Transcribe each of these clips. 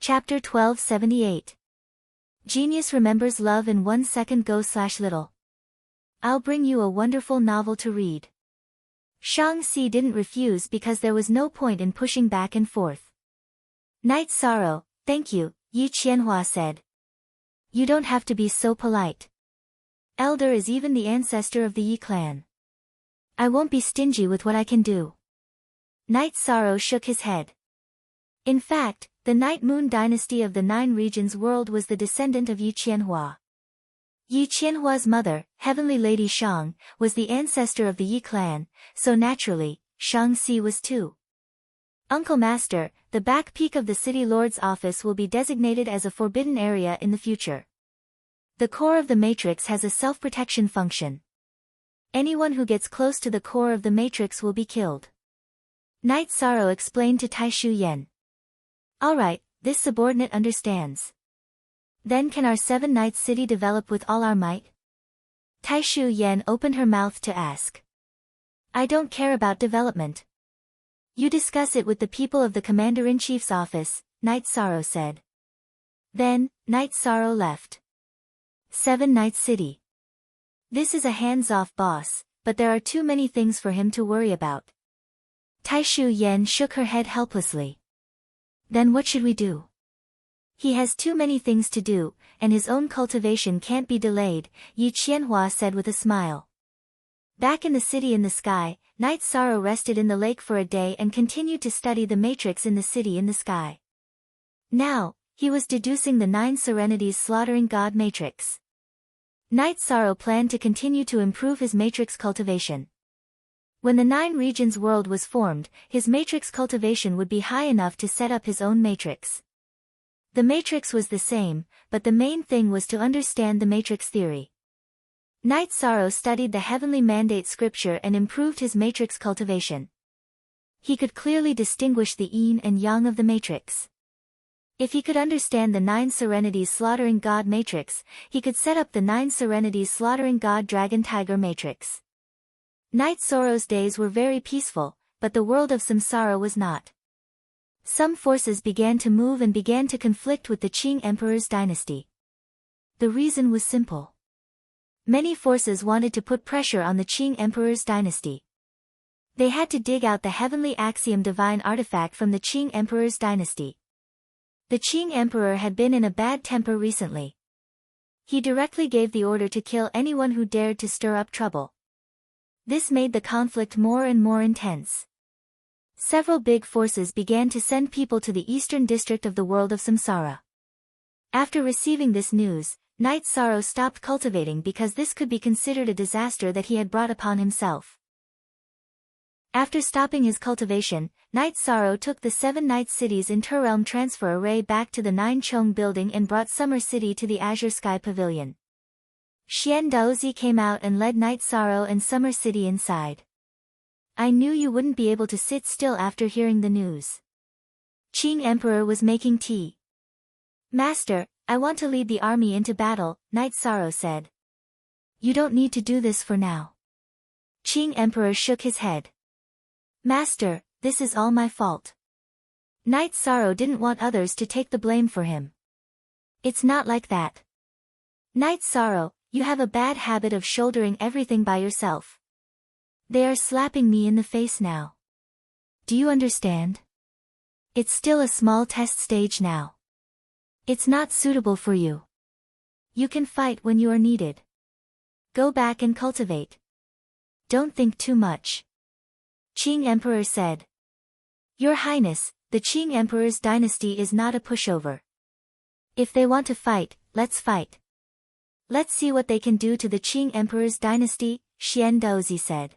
Chapter 1278. Genius remembers love in 1 second go/little. I'll bring you a wonderful novel to read. Shang-Ci didn't refuse because there was no point in pushing back and forth. Night Sorrow, thank you, Yi Qianhua said. You don't have to be so polite. Elder is even the ancestor of the Yi clan. I won't be stingy with what I can do. Night Sorrow shook his head. In fact, the Night Moon dynasty of the Nine Regions world was the descendant of Yi Qianhua. Yi Qianhua's mother, Heavenly Lady Shang, was the ancestor of the Yi clan, so naturally, Shang-Ci was too. Uncle Master, the back peak of the City Lord's office will be designated as a forbidden area in the future. The core of the matrix has a self-protection function. Anyone who gets close to the core of the matrix will be killed. Night Sorrow explained to Taishu Yen. Alright, this subordinate understands. Then can our 7 Nights city develop with all our might? Taishu Yen opened her mouth to ask. I don't care about development. You discuss it with the people of the Commander-in-Chief's office, Night Sorrow said. Then, Night Sorrow left. 7 Nights City. This is a hands-off boss, but there are too many things for him to worry about. Taishu Yen shook her head helplessly. Then what should we do? He has too many things to do, and his own cultivation can't be delayed, Yi Qianhua said with a smile. Back in the city in the sky, Night Sorrow rested in the lake for a day and continued to study the matrix in the city in the sky. Now, he was deducing the 9 Serenities slaughtering God matrix. Night Sorrow planned to continue to improve his matrix cultivation. When the 9 Regions world was formed, his matrix cultivation would be high enough to set up his own matrix. The matrix was the same, but the main thing was to understand the matrix theory. Night Sorrow studied the heavenly mandate scripture and improved his matrix cultivation. He could clearly distinguish the yin and yang of the matrix. If he could understand the 9 Serenities slaughtering God matrix, he could set up the 9 Serenities slaughtering God Dragon Tiger matrix. Night Sorrow's days were very peaceful, but the world of Samsara was not. Some forces began to move and began to conflict with the Qing Emperor's dynasty. The reason was simple. Many forces wanted to put pressure on the Qing Emperor's dynasty. They had to dig out the heavenly axiom divine artifact from the Qing Emperor's dynasty. The Qing Emperor had been in a bad temper recently. He directly gave the order to kill anyone who dared to stir up trouble. This made the conflict more and more intense. Several big forces began to send people to the eastern district of the world of Samsara. After receiving this news, Night Sorrow stopped cultivating because this could be considered a disaster that he had brought upon himself. After stopping his cultivation, Night Sorrow took the 7 Night Cities Interrealm Transfer Array back to the 9 Chong building and brought Summer City to the Azure Sky Pavilion. Xian Daozi came out and led Night Sorrow and Summer City inside. I knew you wouldn't be able to sit still after hearing the news. Qing Emperor was making tea. Master, I want to lead the army into battle, Night Sorrow said. You don't need to do this for now. Qing Emperor shook his head. Master, this is all my fault. Night Sorrow didn't want others to take the blame for him. It's not like that. Night Sorrow, you have a bad habit of shouldering everything by yourself. They are slapping me in the face now. Do you understand? It's still a small test stage now. It's not suitable for you. You can fight when you are needed. Go back and cultivate. Don't think too much. Qing Emperor said. Your Highness, the Qing Emperor's dynasty is not a pushover. If they want to fight, let's fight. Let's see what they can do to the Qing Emperor's dynasty, Xian Daozi said.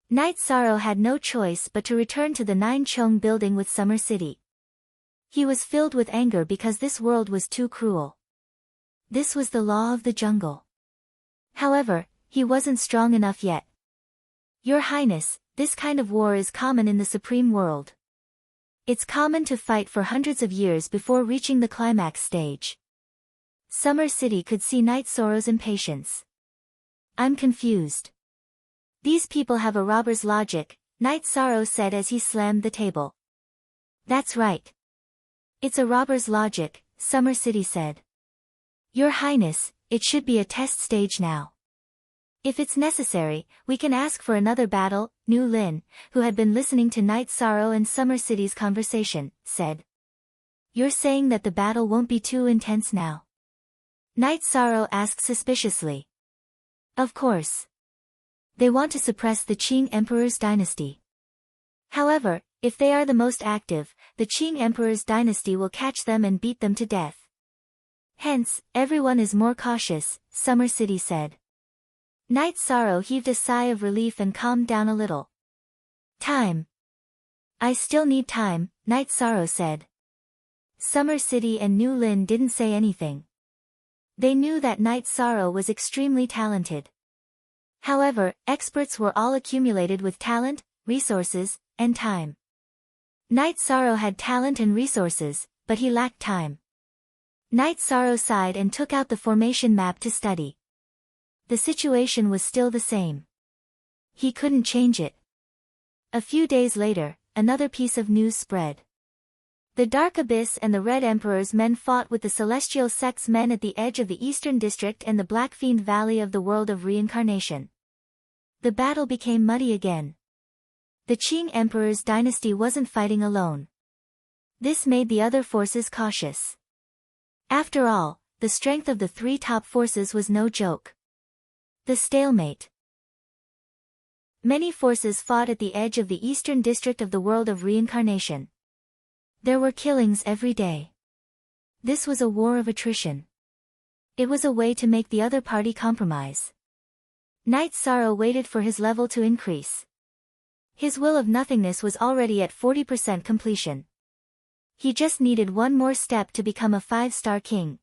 Night Sorrow had no choice but to return to the 9 Chong building with Summer City. He was filled with anger because this world was too cruel. This was the law of the jungle. However, he wasn't strong enough yet. Your Highness, this kind of war is common in the Supreme World. It's common to fight for hundreds of years before reaching the climax stage. Summer City could see Night Sorrow's impatience. I'm confused. These people have a robber's logic, Night Sorrow said as he slammed the table. That's right. It's a robber's logic, Summer City said. Your Highness, it should be a test stage now. If it's necessary, we can ask for another battle, Nu Lin, who had been listening to Night Sorrow and Summer City's conversation, said. You're saying that the battle won't be too intense now? Night Sorrow asked suspiciously. Of course. They want to suppress the Qing Emperor's dynasty. However, if they are the most active, the Qing Emperor's dynasty will catch them and beat them to death. Hence, everyone is more cautious, Summer City said. Night Sorrow heaved a sigh of relief and calmed down a little. Time. I still need time, Night Sorrow said. Summer City and Nu Lin didn't say anything. They knew that Night Sorrow was extremely talented. However, experts were all accumulated with talent, resources, and time. Night Sorrow had talent and resources, but he lacked time. Night Sorrow sighed and took out the formation map to study. The situation was still the same. He couldn't change it. A few days later, another piece of news spread. The Dark Abyss and the Red Emperor's men fought with the Celestial Sect's men at the edge of the Eastern District and the Black Fiend Valley of the World of Reincarnation. The battle became muddy again. The Qing Emperor's dynasty wasn't fighting alone. This made the other forces cautious. After all, the strength of the three top forces was no joke. The stalemate. Many forces fought at the edge of the Eastern District of the World of Reincarnation. There were killings every day. This was a war of attrition. It was a way to make the other party compromise. Night Sorrow waited for his level to increase. His will of nothingness was already at 40% completion. He just needed one more step to become a 5-star king.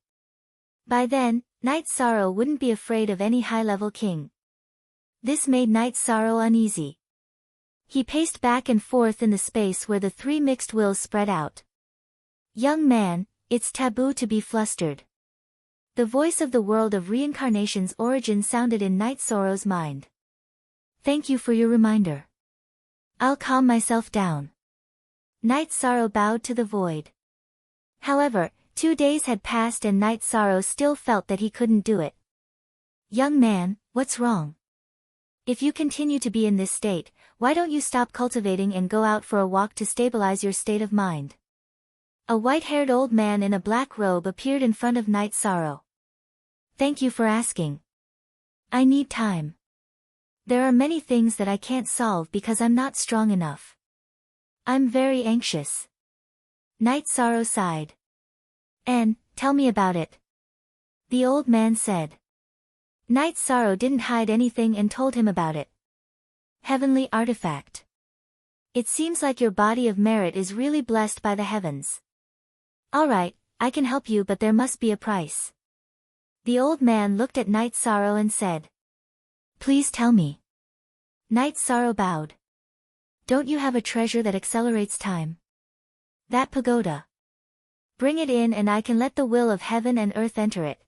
By then, Night Sorrow wouldn't be afraid of any high-level king. This made Night Sorrow uneasy. He paced back and forth in the space where the three mixed wills spread out. Young man, it's taboo to be flustered. The voice of the World of Reincarnation's origin sounded in Night Sorrow's mind. Thank you for your reminder. I'll calm myself down. Night Sorrow bowed to the void. However, 2 days had passed and Night Sorrow still felt that he couldn't do it. Young man, what's wrong? If you continue to be in this state, why don't you stop cultivating and go out for a walk to stabilize your state of mind? A white-haired old man in a black robe appeared in front of Night Sorrow. Thank you for asking. I need time. There are many things that I can't solve because I'm not strong enough. I'm very anxious. Night Sorrow sighed. And, tell me about it. The old man said. Night Sorrow didn't hide anything and told him about it. Heavenly artifact. It seems like your body of merit is really blessed by the heavens. Alright, I can help you, but there must be a price. The old man looked at Night Sorrow and said. Please tell me. Night Sorrow bowed. Don't you have a treasure that accelerates time? That pagoda. Bring it in and I can let the will of heaven and earth enter it.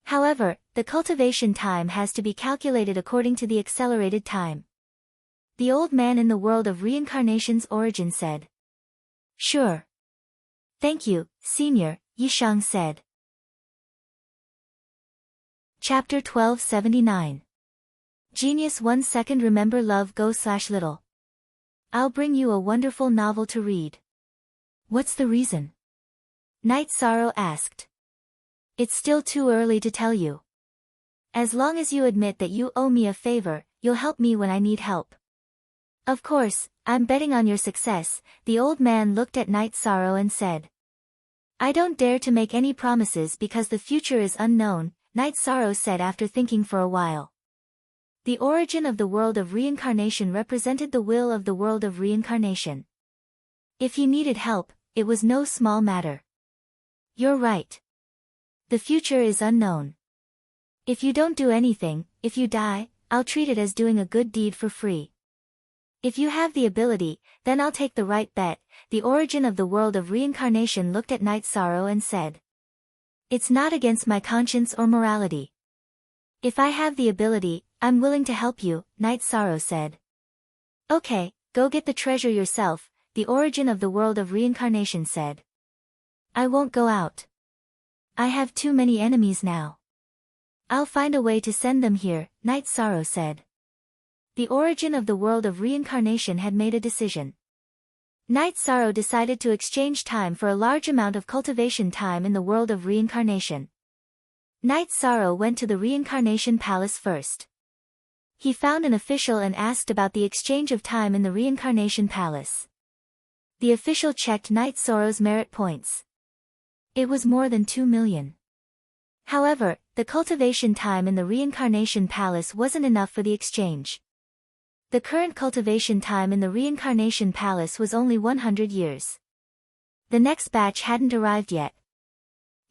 However, the cultivation time has to be calculated according to the accelerated time. The old man in the World of Reincarnation's origin said. Sure. Thank you, Senior, Yishang said. Chapter 1279. Genius 1 second. Remember love go/little. I'll bring you a wonderful novel to read. What's the reason? Night Sorrow asked. It's still too early to tell you. As long as you admit that you owe me a favor, you'll help me when I need help. Of course, I'm betting on your success. The old man looked at Night Sorrow and said. I don't dare to make any promises because the future is unknown, Night Sorrow said after thinking for a while. The origin of the World of Reincarnation represented the will of the World of Reincarnation. If he needed help, it was no small matter. You're right. The future is unknown. If you don't do anything, if you die, I'll treat it as doing a good deed for free. If you have the ability, then I'll take the right bet. The origin of the World of Reincarnation looked at Night Sorrow and said. It's not against my conscience or morality. If I have the ability, I'm willing to help you, Night Sorrow said. Okay, go get the treasure yourself, the origin of the World of Reincarnation said. I won't go out. I have too many enemies now. I'll find a way to send them here, Night Sorrow said. The origin of the world of reincarnation had made a decision. Night Sorrow decided to exchange time for a large amount of cultivation time in the world of reincarnation. Night Sorrow went to the reincarnation palace first. He found an official and asked about the exchange of time in the reincarnation palace. The official checked Night Sorrow's merit points. It was more than 2 million. However, the cultivation time in the reincarnation palace wasn't enough for the exchange. The current cultivation time in the reincarnation palace was only 100 years. The next batch hadn't arrived yet.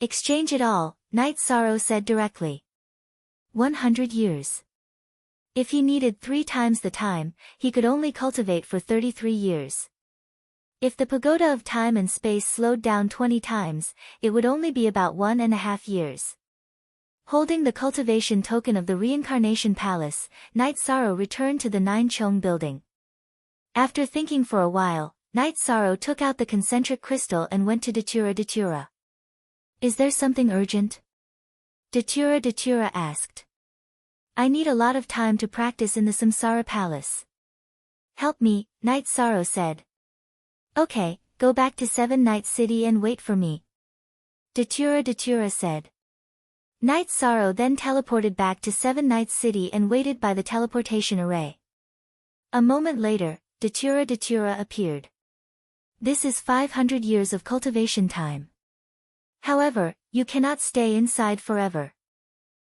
Exchange it all, Night Sorrow said directly. 100 years. If he needed 3 times the time, he could only cultivate for 33 years. If the pagoda of time and space slowed down 20 times, it would only be about 1.5 years. Holding the cultivation token of the reincarnation palace, Night Sorrow returned to the Nine Chong building. After thinking for a while, Night Sorrow took out the concentric crystal and went to Datura. Is there something urgent? Datura asked. I need a lot of time to practice in the Samsara palace. Help me, Night Sorrow said. Okay, go back to 7 Night City and wait for me. Datura said. Night Sorrow then teleported back to 7 Night City and waited by the teleportation array. A moment later, Datura appeared. This is 500 years of cultivation time. However, you cannot stay inside forever.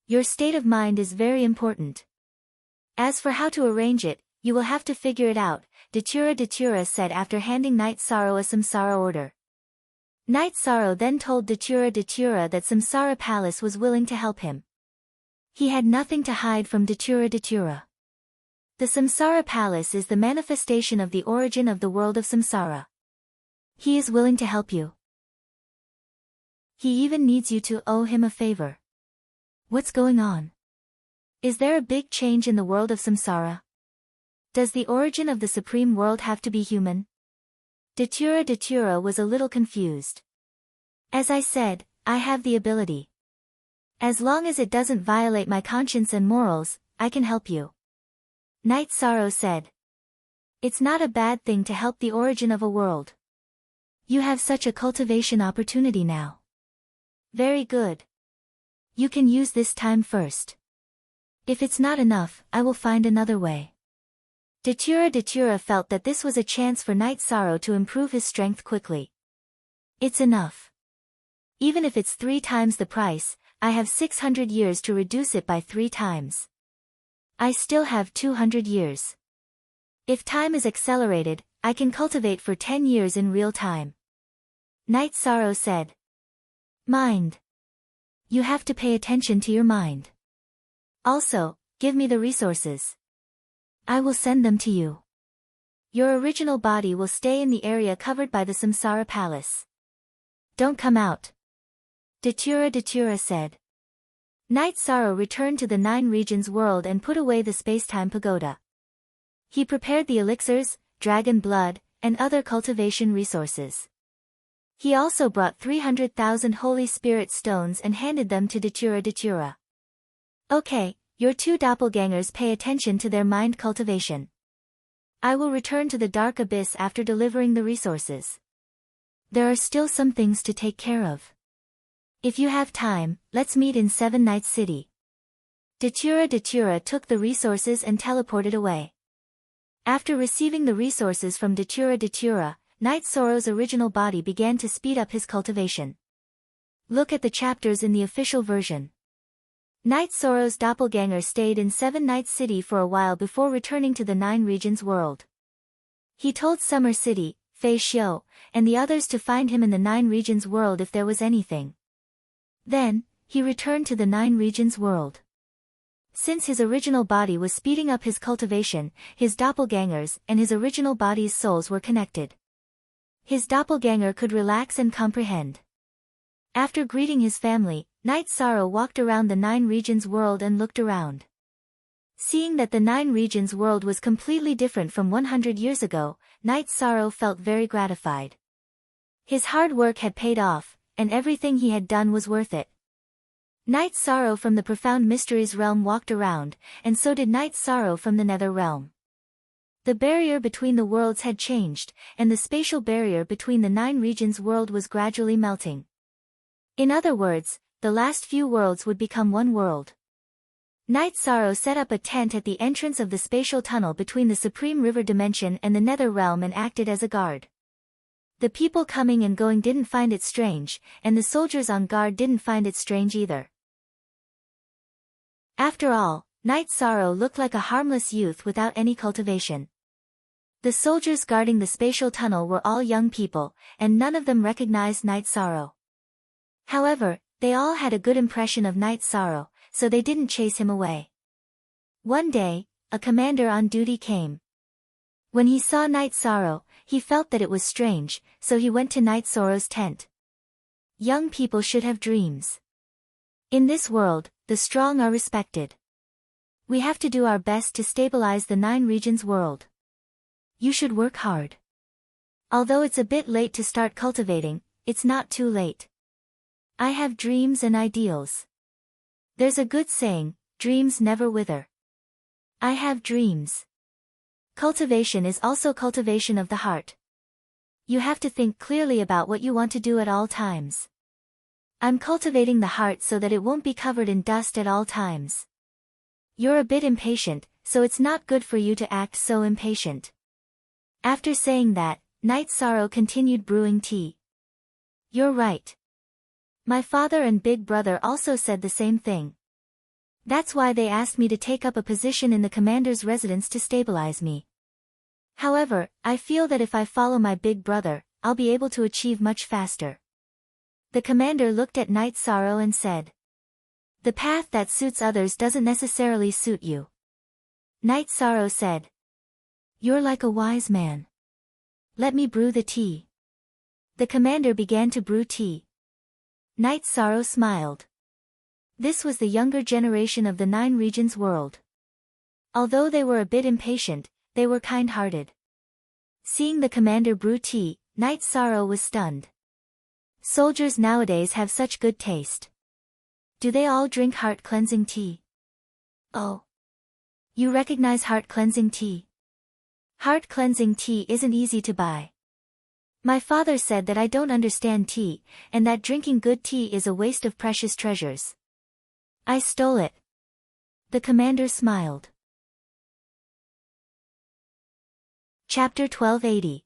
Your state of mind is very important. As for how to arrange it, you will have to figure it out, Datura said after handing Night Sorrow a Samsara order. Night Sorrow then told Datura that Samsara Palace was willing to help him. He had nothing to hide from Datura. The Samsara Palace is the manifestation of the origin of the world of Samsara. He is willing to help you. He even needs you to owe him a favor. What's going on? Is there a big change in the world of Samsara? Does the origin of the supreme world have to be human? Datura was a little confused. As I said, I have the ability. As long as it doesn't violate my conscience and morals, I can help you. Night Sorrow said. It's not a bad thing to help the origin of a world. You have such a cultivation opportunity now. Very good. You can use this time first. If it's not enough, I will find another way. Datura felt that this was a chance for Night Sorrow to improve his strength quickly. It's enough. Even if it's 3 times the price, I have 600 years to reduce it by 3 times. I still have 200 years. If time is accelerated, I can cultivate for 10 years in real time. Night Sorrow said. Mind. You have to pay attention to your mind. Also, give me the resources. I will send them to you. Your original body will stay in the area covered by the Samsara Palace. Don't come out. Datura said. Night Sorrow returned to the 9 regions world and put away the space-time pagoda. He prepared the elixirs, dragon blood, and other cultivation resources. He also brought 300,000 Holy Spirit stones and handed them to Datura. Okay. Your 2 doppelgangers pay attention to their mind cultivation. I will return to the dark abyss after delivering the resources. There are still some things to take care of. If you have time, let's meet in 7 Night City. Datura took the resources and teleported away. After receiving the resources from Datura, Night Sorrow's original body began to speed up his cultivation. Look at the chapters in the official version. Night Sorrow's doppelganger stayed in 7 Night City for a while before returning to the 9 regions world. He told Summer City, Fei Xiu, and the others to find him in the 9 regions world if there was anything. Then, he returned to the 9 regions world. Since his original body was speeding up his cultivation, his doppelgangers and his original body's souls were connected. His doppelganger could relax and comprehend. After greeting his family, Night Sorrow walked around the 9 regions world and looked around. Seeing that the 9 regions world was completely different from 100 years ago, Night Sorrow felt very gratified. His hard work had paid off, and everything he had done was worth it. Night Sorrow from the Profound Mysteries realm walked around, and so did Night Sorrow from the Nether realm. The barrier between the worlds had changed, and the spatial barrier between the 9 regions world was gradually melting. In other words, the last few worlds would become one world. Night Sorrow set up a tent at the entrance of the spatial tunnel between the Supreme River Dimension and the Nether realm and acted as a guard. The people coming and going didn't find it strange, and the soldiers on guard didn't find it strange either. After all, Night Sorrow looked like a harmless youth without any cultivation. The soldiers guarding the spatial tunnel were all young people, and none of them recognized Night Sorrow. However, they all had a good impression of Night Sorrow, so they didn't chase him away. One day, a commander on duty came. When he saw Night Sorrow, he felt that it was strange, so he went to Night Sorrow's tent. Young people should have dreams. In this world, the strong are respected. We have to do our best to stabilize the 9 regions world. You should work hard. Although it's a bit late to start cultivating, it's not too late. I have dreams and ideals. There's a good saying, dreams never wither. I have dreams. Cultivation is also cultivation of the heart. You have to think clearly about what you want to do at all times. I'm cultivating the heart so that it won't be covered in dust at all times. You're a bit impatient, so it's not good for you to act so impatient. After saying that, Night Sorrow continued brewing tea. You're right. My father and big brother also said the same thing. That's why they asked me to take up a position in the commander's residence to stabilize me. However, I feel that if I follow my big brother, I'll be able to achieve much faster. The commander looked at Night Sorrow and said, "The path that suits others doesn't necessarily suit you." Night Sorrow said, "You're like a wise man. Let me brew the tea." The commander began to brew tea. Night Sorrow smiled. This was the younger generation of the 9 regions world. Although they were a bit impatient, they were kind-hearted. Seeing the commander brew tea, Night Sorrow was stunned. Soldiers nowadays have such good taste. Do they all drink heart-cleansing tea? Oh. You recognize heart-cleansing tea? Heart-cleansing tea isn't easy to buy. My father said that I don't understand tea, and that drinking good tea is a waste of precious treasures. I stole it. The commander smiled. Chapter 1280.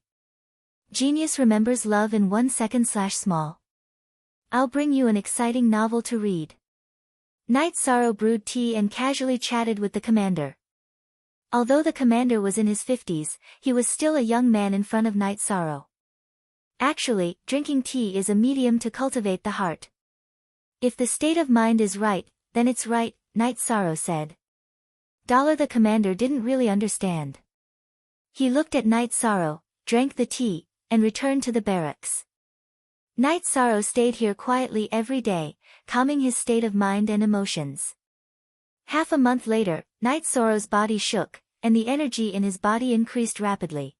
Genius remembers love in 1 second/small. I'll bring you an exciting novel to read. Night Sorrow brewed tea and casually chatted with the commander. Although the commander was in his 50s, he was still a young man in front of Night Sorrow. Actually, drinking tea is a medium to cultivate the heart. If the state of mind is right, then it's right, Night Sorrow said. The commander didn't really understand. He looked at Night Sorrow, drank the tea, and returned to the barracks. Night Sorrow stayed here quietly every day, calming his state of mind and emotions. Half a month later, Night Sorrow's body shook, and the energy in his body increased rapidly.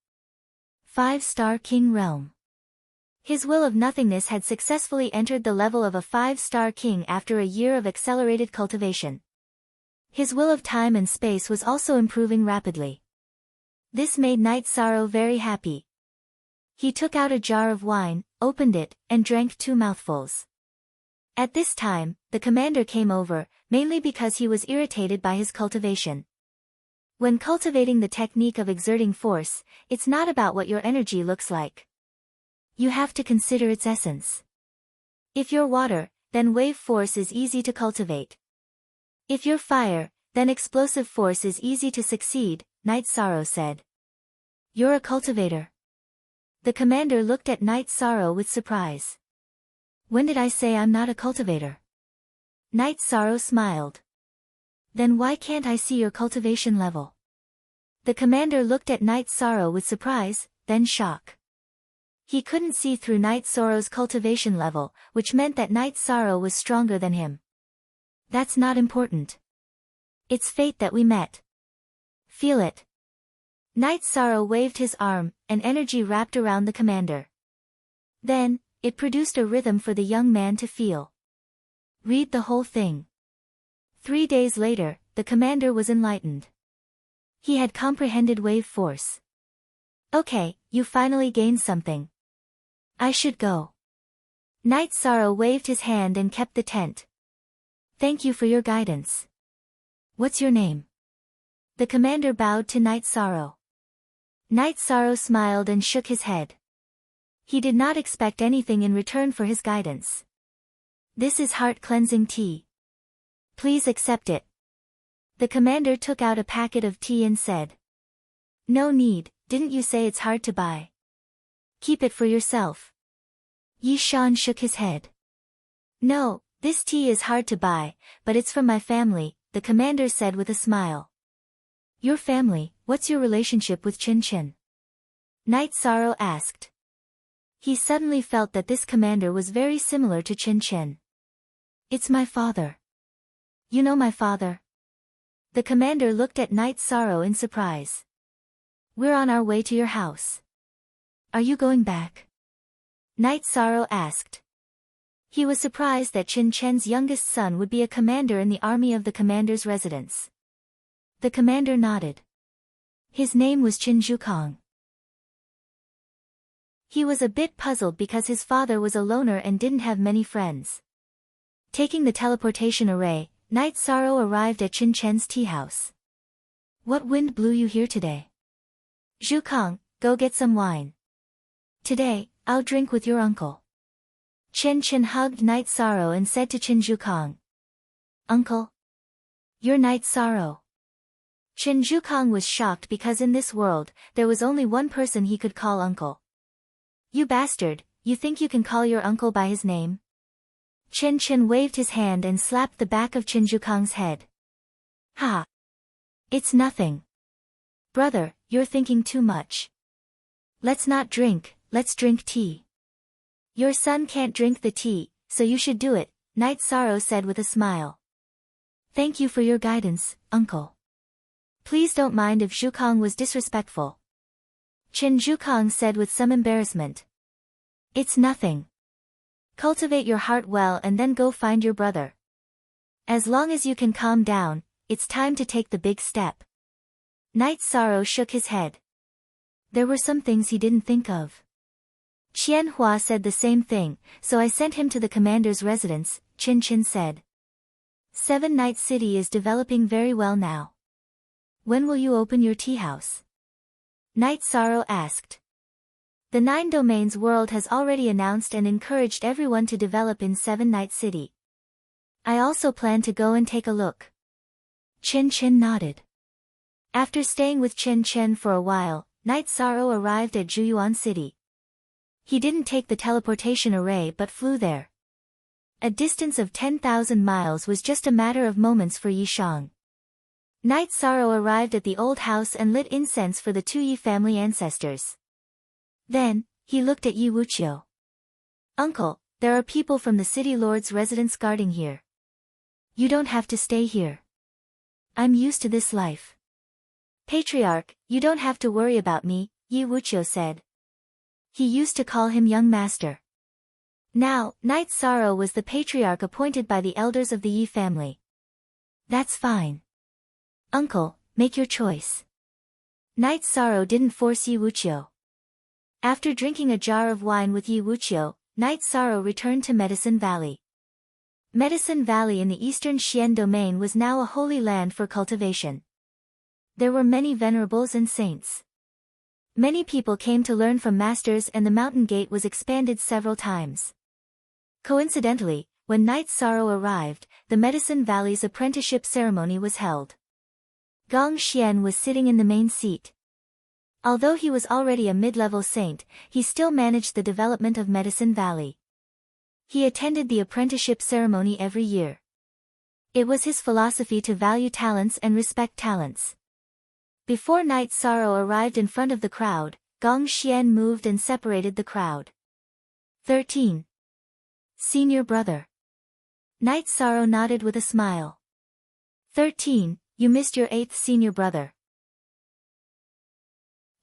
5-star King Realm. His will of nothingness had successfully entered the level of a 5-star king after a year of accelerated cultivation. His will of time and space was also improving rapidly. This made Night Sorrow very happy. He took out a jar of wine, opened it, and drank 2 mouthfuls. At this time, the commander came over, mainly because he was irritated by his cultivation. When cultivating the technique of exerting force, it's not about what your energy looks like. You have to consider its essence. If you're water, then wave force is easy to cultivate. If you're fire, then explosive force is easy to succeed, Night Sorrow said. You're a cultivator. The commander looked at Night Sorrow with surprise. When did I say I'm not a cultivator? Night Sorrow smiled. Then why can't I see your cultivation level? The commander looked at Night Sorrow with surprise, then shock. He couldn't see through Night Sorrow's cultivation level, which meant that Night Sorrow was stronger than him. That's not important. It's fate that we met. Feel it. Night Sorrow waved his arm, and energy wrapped around the commander. Then, it produced a rhythm for the young man to feel. Read the whole thing. 3 days later, the commander was enlightened. He had comprehended wave force. Okay, you finally gained something. I should go. Night Sorrow waved his hand and kept the tent. Thank you for your guidance. What's your name? The commander bowed to Night Sorrow. Night Sorrow smiled and shook his head. He did not expect anything in return for his guidance. This is heart-cleansing tea. Please accept it. The commander took out a packet of tea and said. No need, didn't you say it's hard to buy? Keep it for yourself. Yi Shan shook his head. No, this tea is hard to buy, but it's from my family, the commander said with a smile. Your family, what's your relationship with Chin Chin? Night Sorrow asked. He suddenly felt that this commander was very similar to Chin Chin. It's my father. You know my father? The commander looked at Night Sorrow in surprise. We're on our way to your house. Are you going back? Night Sorrow asked. He was surprised that Chin Chen's youngest son would be a commander in the army of the commander's residence. The commander nodded. His name was Chin Zhukong. He was a bit puzzled because his father was a loner and didn't have many friends. Taking the teleportation array, Night Sorrow arrived at Chin Chen's tea house. What wind blew you here today? Zhukong, go get some wine. Today, I'll drink with your uncle. Chen Chen hugged Night Sorrow and said to Chin Zhukong. Uncle? You're Night Sorrow. Chin Zhukong was shocked because in this world, there was only one person he could call uncle. You bastard, you think you can call your uncle by his name? Chen Chen waved his hand and slapped the back of Chin Zhukong's head. Ha! It's nothing. Brother, you're thinking too much. Let's not drink, let's drink tea. Your son can't drink the tea, so you should do it, Night Sorrow said with a smile. Thank you for your guidance, uncle. Please don't mind if Zhukong was disrespectful. Chin Zhukong said with some embarrassment. It's nothing. Cultivate your heart well and then go find your brother. As long as you can calm down, it's time to take the big step. Night Sorrow shook his head. There were some things he didn't think of. Qian Hua said the same thing, so I sent him to the commander's residence, Chin Chin said. 7 Night City is developing very well now. When will you open your tea house? Night Sorrow asked. The 9 Domains world has already announced and encouraged everyone to develop in 7 Night City. I also plan to go and take a look. Chin Chin nodded. After staying with Chen Chen for a while, Night Sorrow arrived at Juyuan City. He didn't take the teleportation array but flew there. A distance of 10,000 miles was just a matter of moments for Yi Shang. Night Sorrow arrived at the old house and lit incense for the 2 Yi family ancestors. Then, he looked at Yi Wuqiu. Uncle, there are people from the city lord's residence guarding here. You don't have to stay here. I'm used to this life. Patriarch, you don't have to worry about me, Yi Wuqiu said. He used to call him young master. Now, Night Sorrow was the patriarch appointed by the elders of the Yi family. That's fine. Uncle, make your choice. Night Sorrow didn't force Yi Wuqiu. After drinking a jar of wine with Yi Wuqiu, Night Sorrow returned to Medicine Valley. Medicine Valley in the eastern Xian domain was now a holy land for cultivation. There were many venerables and saints. Many people came to learn from masters and the mountain gate was expanded several times. Coincidentally, when Night Sorrow arrived, the Medicine Valley's apprenticeship ceremony was held. Gong Xian was sitting in the main seat. Although he was already a mid-level saint, he still managed the development of Medicine Valley. He attended the apprenticeship ceremony every year. It was his philosophy to value talents and respect talents. Before Night Sorrow arrived in front of the crowd, Gong Xian moved and separated the crowd. 13. Senior brother. Night Sorrow nodded with a smile. 13, you missed your 8th senior brother.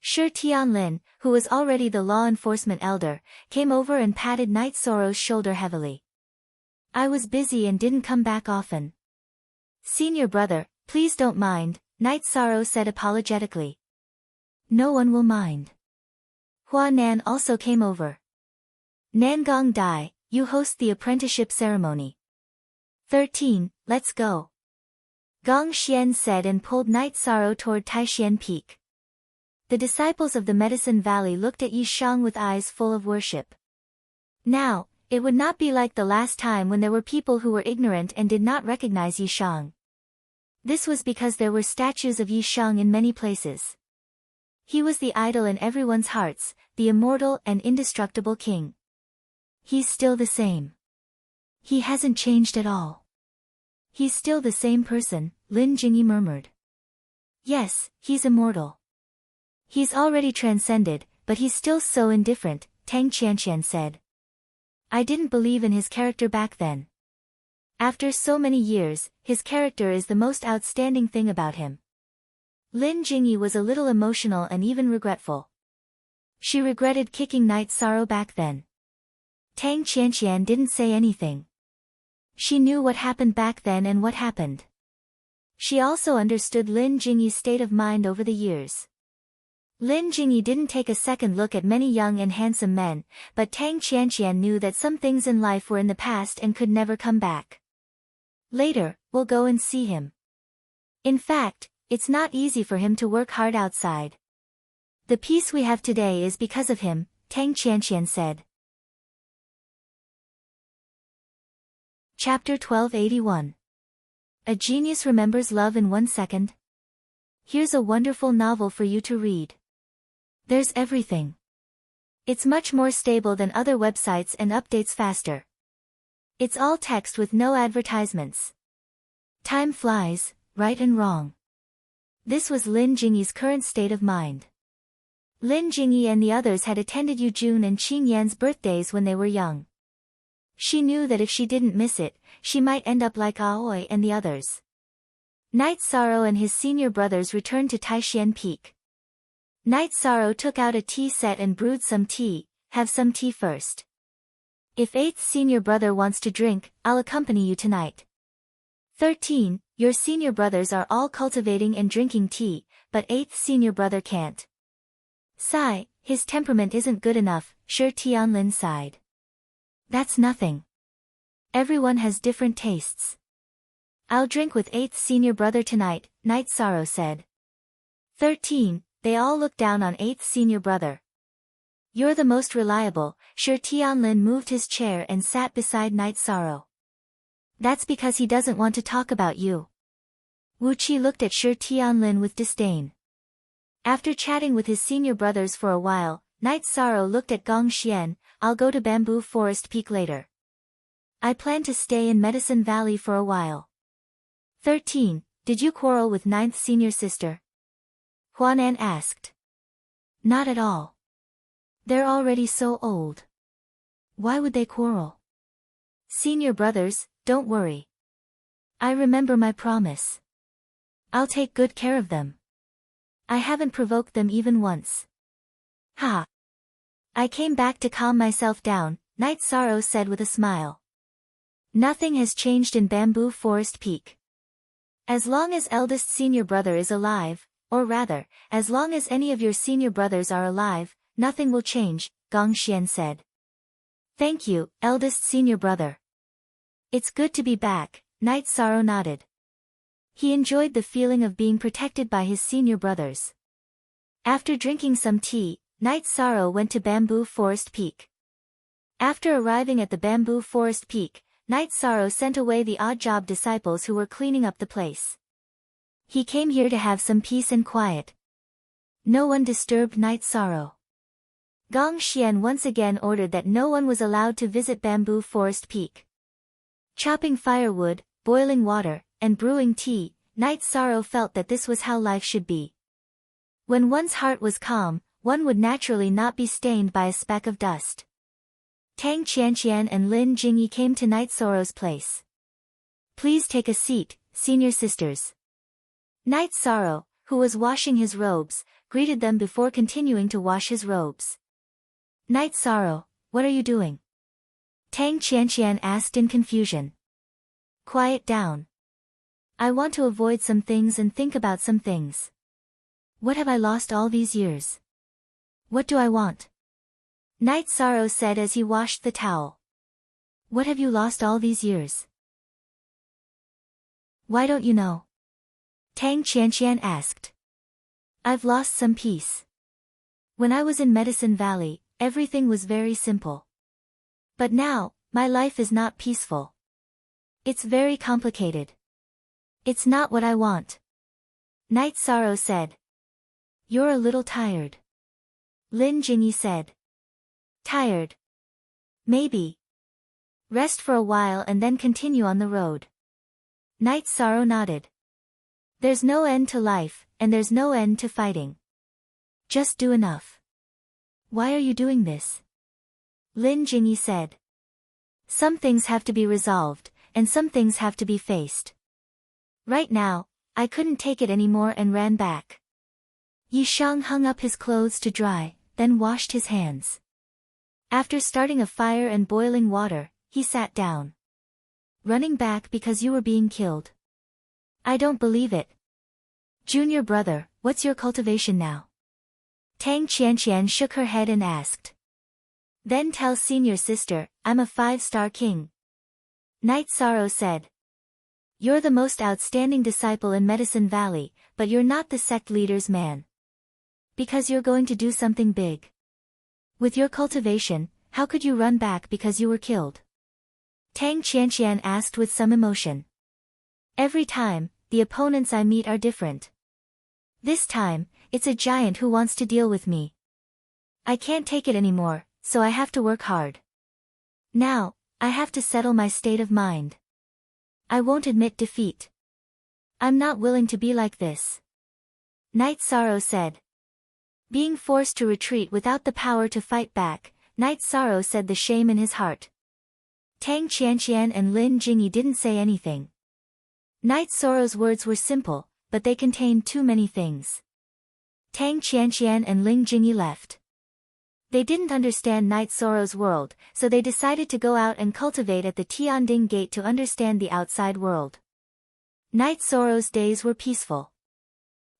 Shi Tianlin, who was already the law enforcement elder, came over and patted Night Sorrow's shoulder heavily. I was busy and didn't come back often. Senior brother, please don't mind, Night Sorrow said apologetically. No one will mind. Hua Nan also came over. Nangong Dai, you host the apprenticeship ceremony. 13, let's go. Gong Xian said and pulled Night Sorrow toward Taishan Peak. The disciples of the Medicine Valley looked at Yi Shang with eyes full of worship. Now, it would not be like the last time when there were people who were ignorant and did not recognize Yi Shang. This was because there were statues of Yi Shang in many places. He was the idol in everyone's hearts, the immortal and indestructible king. He's still the same. He hasn't changed at all. He's still the same person, Lin Jingyi murmured. Yes, he's immortal. He's already transcended, but he's still so indifferent, Tang Qianqian said. I didn't believe in his character back then. After so many years, his character is the most outstanding thing about him. Lin Jingyi was a little emotional and even regretful. She regretted kicking Night Sorrow back then. Tang Qianqian didn't say anything. She knew what happened back then and what happened. She also understood Lin Jingyi's state of mind over the years. Lin Jingyi didn't take a second look at many young and handsome men, but Tang Qianqian knew that some things in life were in the past and could never come back. Later, we'll go and see him. In fact, it's not easy for him to work hard outside. The peace we have today is because of him, Tang Qianqian said. Chapter 1281. A Genius Remembers Love in 1 Second. Here's a wonderful novel for you to read. There's everything. It's much more stable than other websites and updates faster. It's all text with no advertisements. Time flies, right and wrong. This was Lin Jingyi's current state of mind. Lin Jingyi and the others had attended Yu Jun and Qing Yan's birthdays when they were young. She knew that if she didn't miss it, she might end up like Aoi and the others. Night Sorrow and his senior brothers returned to Taishan Peak. Night Sorrow took out a tea set and brewed some tea. Have some tea first. If 8th senior brother wants to drink, I'll accompany you tonight. 13, your senior brothers are all cultivating and drinking tea, but 8th senior brother can't. Sigh, his temperament isn't good enough, Shi Tianlin sighed. That's nothing. Everyone has different tastes. I'll drink with 8th senior brother tonight, Night Sorrow said. 13, they all looked down on 8th senior brother. You're the most reliable, Shi Tianlin moved his chair and sat beside Night Sorrow. That's because he doesn't want to talk about you. Wu Qi looked at Shi Tianlin with disdain. After chatting with his senior brothers for a while, Night Sorrow looked at Gong Xian. I'll go to Bamboo Forest Peak later. I plan to stay in Medicine Valley for a while. 13, did you quarrel with 9th senior sister? Huanan asked. Not at all. They're already so old. Why would they quarrel? Senior brothers, don't worry. I remember my promise. I'll take good care of them. I haven't provoked them even once. Ha! I came back to calm myself down, Night Sorrow said with a smile. Nothing has changed in Bamboo Forest Peak. As long as eldest senior brother is alive, or rather, as long as any of your senior brothers are alive, nothing will change, Gong Xian said. Thank you, eldest senior brother. It's good to be back, Night Sorrow nodded. He enjoyed the feeling of being protected by his senior brothers. After drinking some tea, Night Sorrow went to Bamboo Forest Peak. After arriving at the Bamboo Forest Peak, Night Sorrow sent away the odd-job disciples who were cleaning up the place. He came here to have some peace and quiet. No one disturbed Night Sorrow. Gong Xian once again ordered that no one was allowed to visit Bamboo Forest Peak. Chopping firewood, boiling water, and brewing tea, Night Sorrow felt that this was how life should be. When one's heart was calm, one would naturally not be stained by a speck of dust. Tang Qianqian and Lin Jingyi came to Night Sorrow's place. Please take a seat, senior sisters. Night Sorrow, who was washing his robes, greeted them before continuing to wash his robes. Night Sorrow, what are you doing? Tang Qianqian asked in confusion. Quiet down. I want to avoid some things and think about some things. What have I lost all these years? What do I want? Night Sorrow said as he washed the towel. What have you lost all these years? Why don't you know? Tang Qianqian asked. I've lost some peace. When I was in Medicine Valley, everything was very simple. But now, my life is not peaceful. It's very complicated. It's not what I want. Night Sorrow said. You're a little tired. Lin Jingyi said. Tired? Maybe. Rest for a while and then continue on the road. Night Sorrow nodded. There's no end to life, and there's no end to fighting. Just do enough. Why are you doing this? Lin Jingyi said. Some things have to be resolved, and some things have to be faced. Right now, I couldn't take it anymore and ran back. Yi Shang hung up his clothes to dry, then washed his hands. After starting a fire and boiling water, he sat down. Running back because you were being killed. I don't believe it. Junior brother, what's your cultivation now? Tang Qianqian shook her head and asked. Then tell senior sister, I'm a 5-star king. Night Sorrow said. You're the most outstanding disciple in Medicine Valley, but you're not the sect leader's man. Because you're going to do something big. With your cultivation, how could you run back because you were killed? Tang Qianqian asked with some emotion. Every time, the opponents I meet are different. This time, it's a giant who wants to deal with me. I can't take it anymore, so I have to work hard. Now, I have to settle my state of mind. I won't admit defeat. I'm not willing to be like this. Night Sorrow said. Being forced to retreat without the power to fight back, Night Sorrow said the shame in his heart. Tang Qianqian and Lin Jingyi didn't say anything. Night Sorrow's words were simple, but they contained too many things. Tang Qianqian and Lin Jingyi left. They didn't understand Night Sorrow's world, so they decided to go out and cultivate at the Tianding Gate to understand the outside world. Night Sorrow's days were peaceful.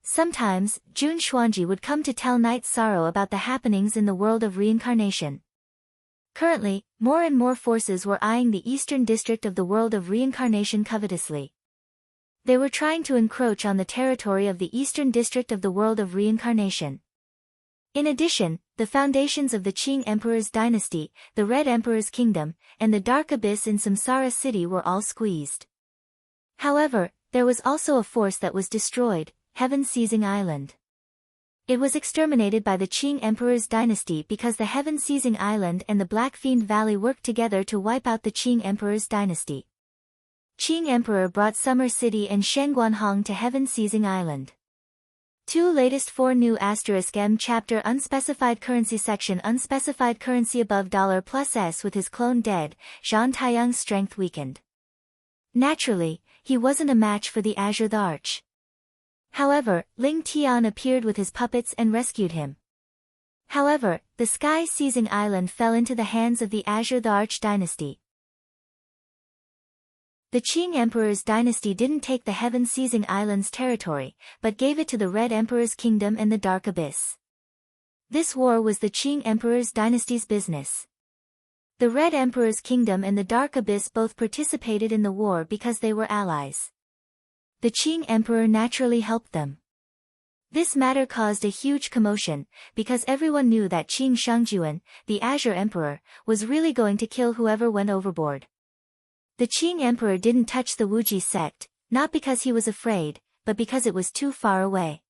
Sometimes, Jun Xuanji would come to tell Night Sorrow about the happenings in the world of reincarnation. Currently, more and more forces were eyeing the eastern district of the world of reincarnation covetously. They were trying to encroach on the territory of the eastern district of the world of reincarnation. In addition, the foundations of the Qing Emperor's dynasty, the Red Emperor's kingdom, and the Dark Abyss in Samsara City were all squeezed. However, there was also a force that was destroyed, Heaven-Seizing Island. It was exterminated by the Qing Emperor's dynasty because the Heaven-Seizing Island and the Black Fiend Valley worked together to wipe out the Qing Emperor's dynasty. Qing Emperor brought Summer City and Shengguanhong to Heaven-Seizing Island. 2 latest 4 new *M chapter unspecified currency section unspecified currency above $+S with his clone dead, Zhan Taiyang's strength weakened. Naturally, he wasn't a match for the Azure the Arch. However, Ling Tian appeared with his puppets and rescued him. However, the Sky-Seizing Island fell into the hands of the Azure the Arch dynasty. The Qing Emperor's dynasty didn't take the Heaven-Seizing Island's territory, but gave it to the Red Emperor's kingdom and the Dark Abyss. This war was the Qing Emperor's dynasty's business. The Red Emperor's kingdom and the Dark Abyss both participated in the war because they were allies. The Qing Emperor naturally helped them. This matter caused a huge commotion, because everyone knew that Qing Shangjuan, the Azure Emperor, was really going to kill whoever went overboard. The Qing Emperor didn't touch the Wuji sect, not because he was afraid, but because it was too far away.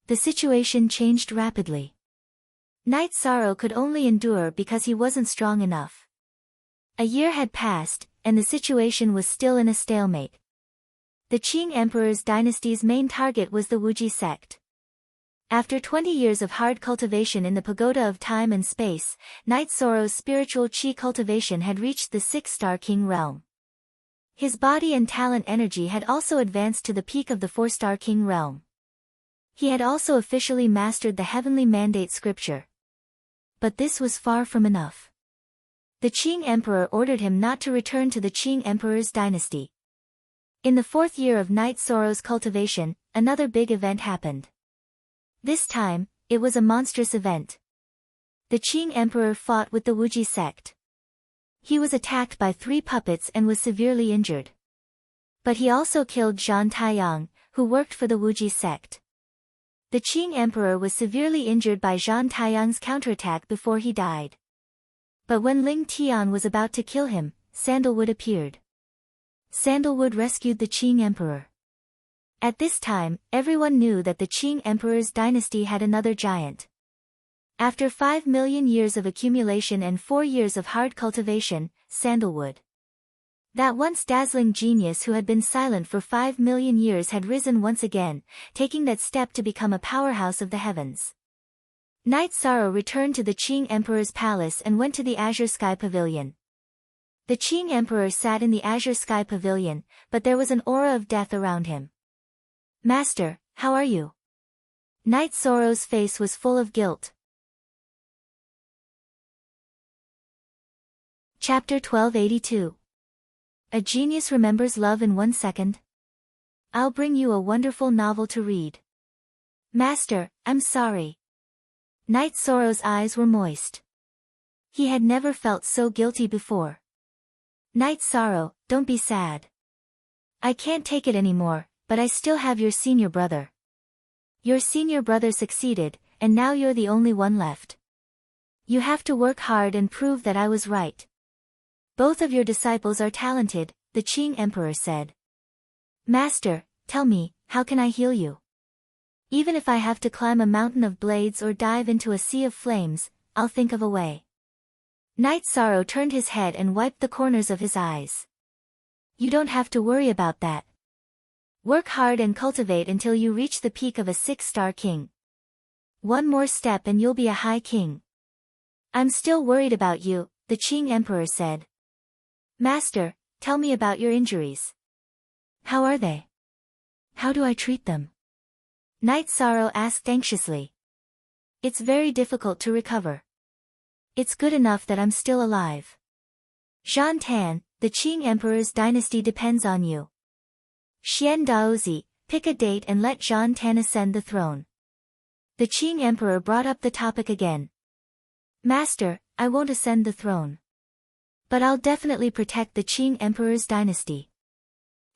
The situation changed rapidly. Night Sorrow could only endure because he wasn't strong enough. A year had passed, and the situation was still in a stalemate. The Qing Emperor's dynasty's main target was the Wuji sect. After 20 years of hard cultivation in the pagoda of time and space, Night Sorrow's spiritual qi cultivation had reached the 6-star king realm. His body and talent energy had also advanced to the peak of the 4-star king realm. He had also officially mastered the heavenly mandate scripture. But this was far from enough. The Qing emperor ordered him not to return to the Qing emperor's dynasty. In the 4th year of Knight Soro's cultivation, another big event happened. This time, it was a monstrous event. The Qing emperor fought with the Wuji sect. He was attacked by 3 puppets and was severely injured. But he also killed Zhang Taiyang, who worked for the Wuji sect. The Qing emperor was severely injured by Zhang Taiyang's counterattack before he died. But when Ling Tian was about to kill him, Sandalwood appeared. Sandalwood rescued the Qing emperor. At this time, everyone knew that the Qing emperor's dynasty had another giant. After 5 million years of accumulation and 4 years of hard cultivation, Sandalwood, that once dazzling genius who had been silent for 5 million years, had risen once again, taking that step to become a powerhouse of the heavens. Knight Soro returned to the Qing emperor's palace and went to the Azure Sky Pavilion. The Qing emperor sat in the Azure Sky Pavilion, but there was an aura of death around him. "Master, how are you?" Knight Soro's face was full of guilt. Chapter 1282. A genius remembers love in 1 second. I'll bring you a wonderful novel to read. "Master, I'm sorry." Knight Soro's eyes were moist. He had never felt so guilty before. "Knight Soro, don't be sad. I can't take it anymore, but I still have your senior brother. Your senior brother succeeded, and now you're the only one left. You have to work hard and prove that I was right. Both of your disciples are talented," the Qing emperor said. "Master, tell me, how can I heal you? Even if I have to climb a mountain of blades or dive into a sea of flames, I'll think of a way." Knight Soro turned his head and wiped the corners of his eyes. "You don't have to worry about that. Work hard and cultivate until you reach the peak of a 6-star king. One more step and you'll be a high king." "I'm still worried about you," the Qing emperor said. "Master, tell me about your injuries. How are they? How do I treat them?" Knight Soro asked anxiously. "It's very difficult to recover. It's good enough that I'm still alive. Zhan Tan, the Qing emperor's dynasty depends on you. Xian Daozi, pick a date and let Zhan Tan ascend the throne." The Qing emperor brought up the topic again. "Master, I won't ascend the throne. But I'll definitely protect the Qing emperor's dynasty."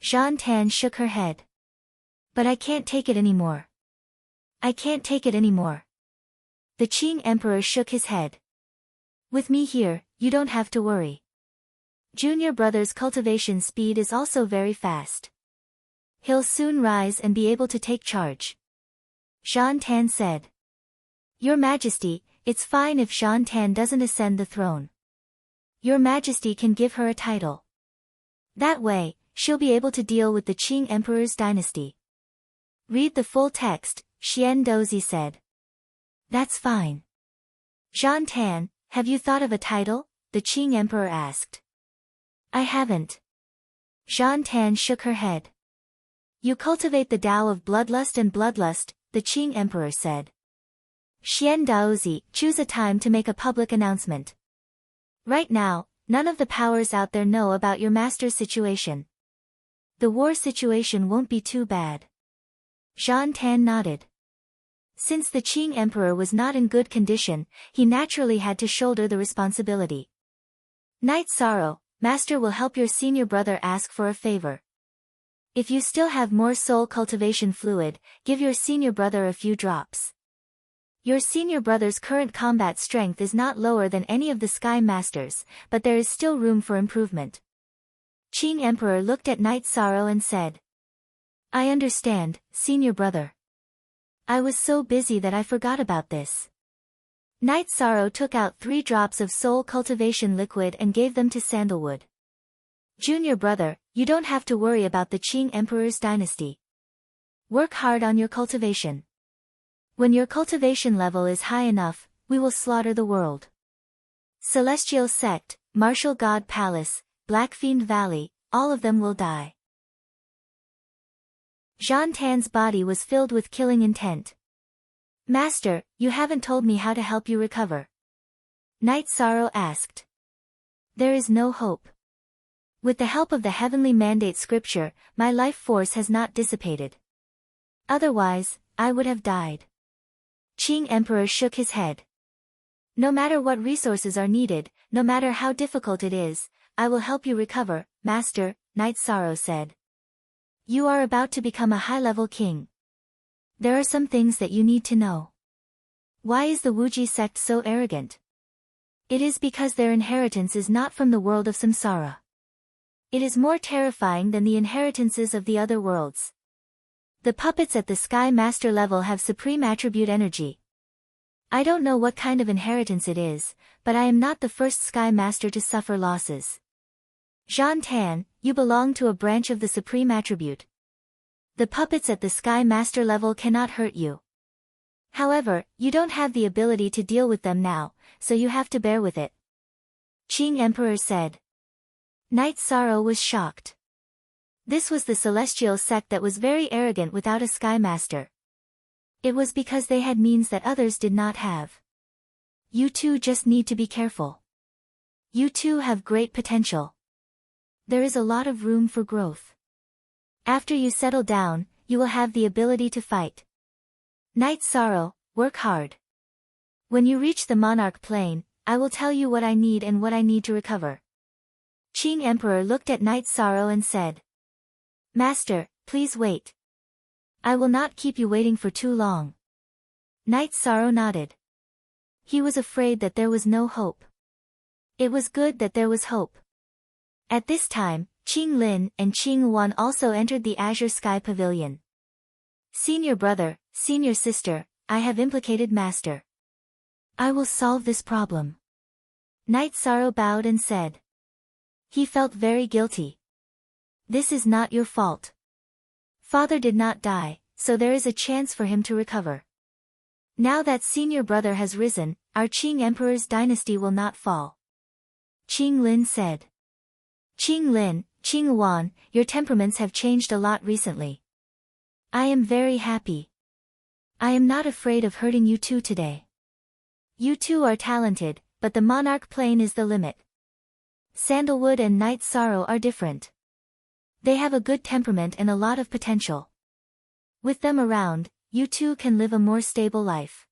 Zhan Tan shook her head. "But I can't take it anymore. I can't take it anymore." The Qing emperor shook his head. "With me here, you don't have to worry. Junior brother's cultivation speed is also very fast. He'll soon rise and be able to take charge." Zhan Tan said. "Your Majesty, it's fine if Zhan Tan doesn't ascend the throne. Your Majesty can give her a title. That way, she'll be able to deal with the Qing emperor's dynasty." "Read the full text," Xian Dozi said. "That's fine." "Zhan Tan, have you thought of a title?" the Qing emperor asked. "I haven't." Zhan Tan shook her head. "You cultivate the Tao of bloodlust and bloodlust," the Qing emperor said. "Xian Daozi, choose a time to make a public announcement. Right now, none of the powers out there know about your master's situation. The war situation won't be too bad." Zhan Tan nodded. Since the Qing emperor was not in good condition, he naturally had to shoulder the responsibility. "Knight Soro, master will help your senior brother ask for a favor. If you still have more soul cultivation fluid, give your senior brother a few drops. Your senior brother's current combat strength is not lower than any of the Sky Masters, but there is still room for improvement." Qing emperor looked at Knight Soro and said. "I understand, senior brother. I was so busy that I forgot about this." Knight Soro took out 3 drops of soul cultivation liquid and gave them to Sandalwood. "Junior brother, you don't have to worry about the Qing emperor's dynasty. Work hard on your cultivation. When your cultivation level is high enough, we will slaughter the world. Celestial Sect, Martial God Palace, Black Fiend Valley, all of them will die." Jean Tan's body was filled with killing intent. Master, you haven't told me how to help you recover. Night Sorrow asked. There is no hope. With the help of the heavenly mandate scripture, my life force has not dissipated. Otherwise, I would have died. Qing Emperor shook his head. No matter what resources are needed, no matter how difficult it is, I will help you recover, Master, Night Sorrow said. You are about to become a high-level king. There are some things that you need to know. Why is the Wuji sect so arrogant? It is because their inheritance is not from the world of samsara. It is more terrifying than the inheritances of the other worlds. The puppets at the Sky Master level have supreme attribute energy. I don't know what kind of inheritance it is, but I am not the first Sky Master to suffer losses. Jean Tan, you belong to a branch of the supreme attribute. The puppets at the Sky Master level cannot hurt you. However, you don't have the ability to deal with them now, so you have to bear with it. Qing Emperor said. Night Sorrow was shocked. This was the celestial sect that was very arrogant without a Sky Master. It was because they had means that others did not have. You two just need to be careful. You two have great potential. There is a lot of room for growth. After you settle down, you will have the ability to fight. Night Sorrow, work hard. When you reach the monarch plane, I will tell you what I need and what I need to recover. Qing Emperor looked at Night Sorrow and said. Master, please wait. I will not keep you waiting for too long. Night Sorrow nodded. He was afraid that there was no hope. It was good that there was hope. At this time, Qing Lin and Qing Wan also entered the Azure Sky Pavilion. Senior brother, senior sister, I have implicated Master. I will solve this problem. Night Sorrow bowed and said. He felt very guilty. This is not your fault. Father did not die, so there is a chance for him to recover. Now that senior brother has risen, our Qing Emperor's dynasty will not fall. Qing Lin said. Qing Lin, Qing Wan, your temperaments have changed a lot recently. I am very happy. I am not afraid of hurting you two today. You two are talented, but the monarch plane is the limit. Sandalwood and Night Sorrow are different. They have a good temperament and a lot of potential. With them around, you two can live a more stable life.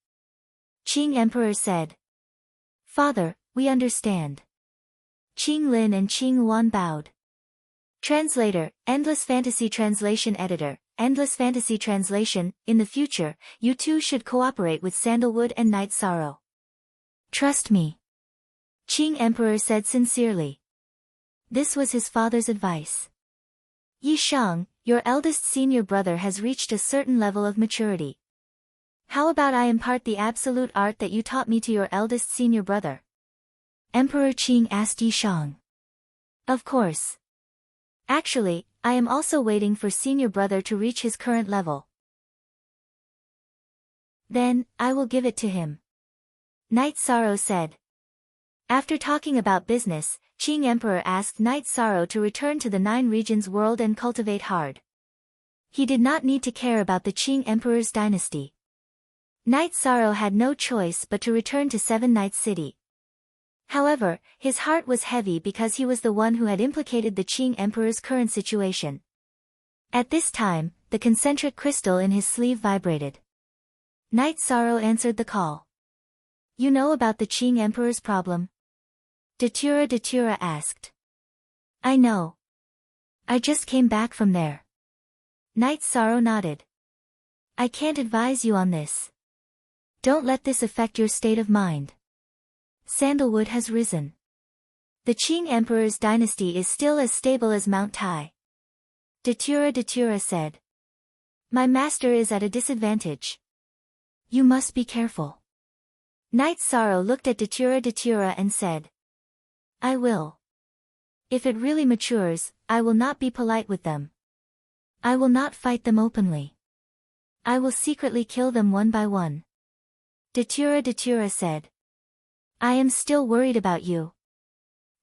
Qing Emperor said. Father, we understand. Qing Lin and Qing Wan bowed. Translator, Endless Fantasy Translation Editor, Endless Fantasy Translation, in the future, you two should cooperate with Sandalwood and Night Sorrow. Trust me. Qing Emperor said sincerely. This was his father's advice. Yi Shang, your eldest senior brother has reached a certain level of maturity. How about I impart the absolute art that you taught me to your eldest senior brother? Emperor Qing asked Yi Shang. Of course. Actually, I am also waiting for senior brother to reach his current level. Then, I will give it to him. Night Sorrow said. After talking about business, Qing Emperor asked Night Sorrow to return to the 9 regions world and cultivate hard. He did not need to care about the Qing Emperor's dynasty. Night Sorrow had no choice but to return to 7 Nights City. However, his heart was heavy because he was the one who had implicated the Qing Emperor's current situation. At this time, the concentric crystal in his sleeve vibrated. Night Sorrow answered the call. You know about the Qing Emperor's problem? Datura asked. I know. I just came back from there. Night Sorrow nodded. I can't advise you on this. Don't let this affect your state of mind. Sandalwood has risen. The Qing Emperor's dynasty is still as stable as Mount Tai. Datura said. My master is at a disadvantage. You must be careful. Night Sorrow looked at Datura and said. I will. If it really matures, I will not be polite with them. I will not fight them openly. I will secretly kill them one by one. Datura said. I am still worried about you.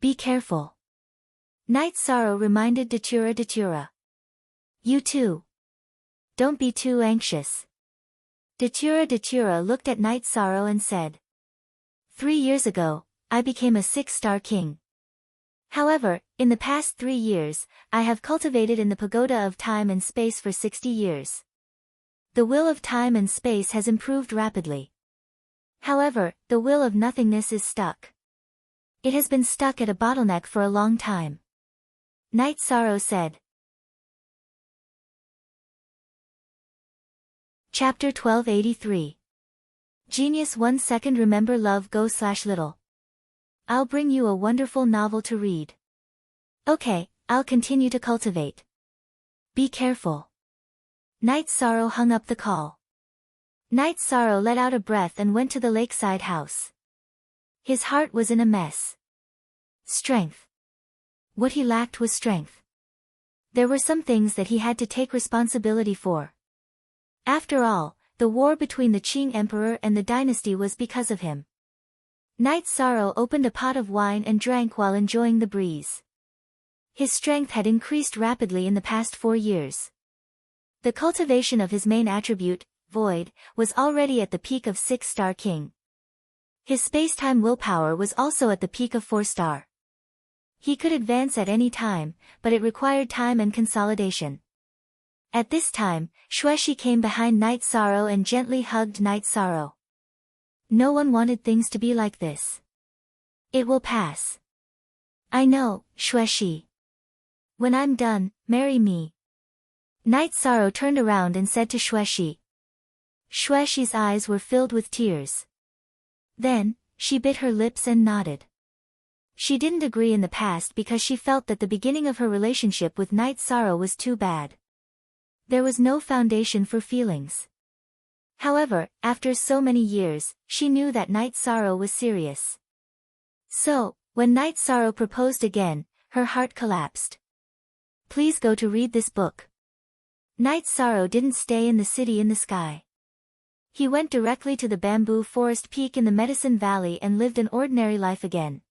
Be careful. Night Sorrow reminded Datura. You too. don't be too anxious. Datura looked at Night Sorrow and said. 3 years ago, I became a 6-star king. However, in the past 3 years, I have cultivated in the pagoda of time and space for 60 years. The will of time and space has improved rapidly. However, the will of nothingness is stuck. It has been stuck at a bottleneck for a long time. Night Sorrow said. Chapter 1283. Genius 1 second remember love go/little. I'll bring you a wonderful novel to read. Okay, I'll continue to cultivate. Be careful. Night Sorrow hung up the call. Night Sorrow let out a breath and went to the lakeside house. His heart was in a mess. Strength. What he lacked was strength. There were some things that he had to take responsibility for. After all, the war between the Qing Emperor and the dynasty was because of him. Night Sorrow opened a pot of wine and drank while enjoying the breeze. His strength had increased rapidly in the past 4 years. The cultivation of his main attribute, Void, was already at the peak of 6-star king. His space-time willpower was also at the peak of 4-star. He could advance at any time, but it required time and consolidation. At this time, Xueshi came behind Night Sorrow and gently hugged Night Sorrow. No one wanted things to be like this. It will pass. I know, Xueshi. When I'm done, marry me. Night Sorrow turned around and said to Xueshi. Xueshi's eyes were filled with tears. Then, she bit her lips and nodded. She didn't agree in the past because she felt that the beginning of her relationship with Night Sorrow was too bad. There was no foundation for feelings. However, after so many years, she knew that Night Sorrow was serious. So, when Night Sorrow proposed again, her heart collapsed. Please go to read this book. Night Sorrow didn't stay in the city in the sky. He went directly to the bamboo forest peak in the Medicine Valley and lived an ordinary life again.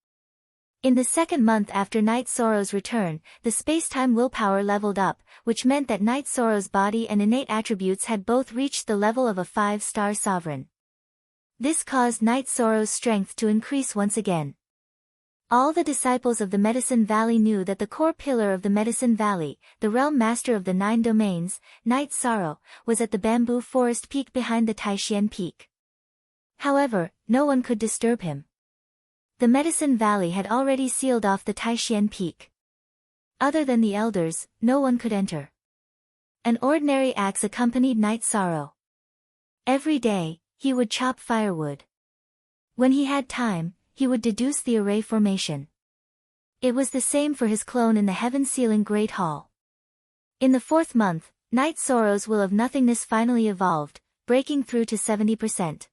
In the second month after Night Sorrow's return, the space-time willpower leveled up, which meant that Night Sorrow's body and innate attributes had both reached the level of a 5-star sovereign. This caused Night Sorrow's strength to increase once again. All the disciples of the Medicine Valley knew that the core pillar of the Medicine Valley, the realm master of the 9 domains, Night Sorrow, was at the bamboo forest peak behind the Taishian Peak. However, no one could disturb him. The Medicine Valley had already sealed off the Taishian Peak. Other than the elders, no one could enter. An ordinary axe accompanied Night Sorrow. Every day, he would chop firewood. When he had time, he would deduce the array formation. It was the same for his clone in the heaven-sealing Great Hall. In the 4th month, Night Sorrow's will of nothingness finally evolved, breaking through to 70%.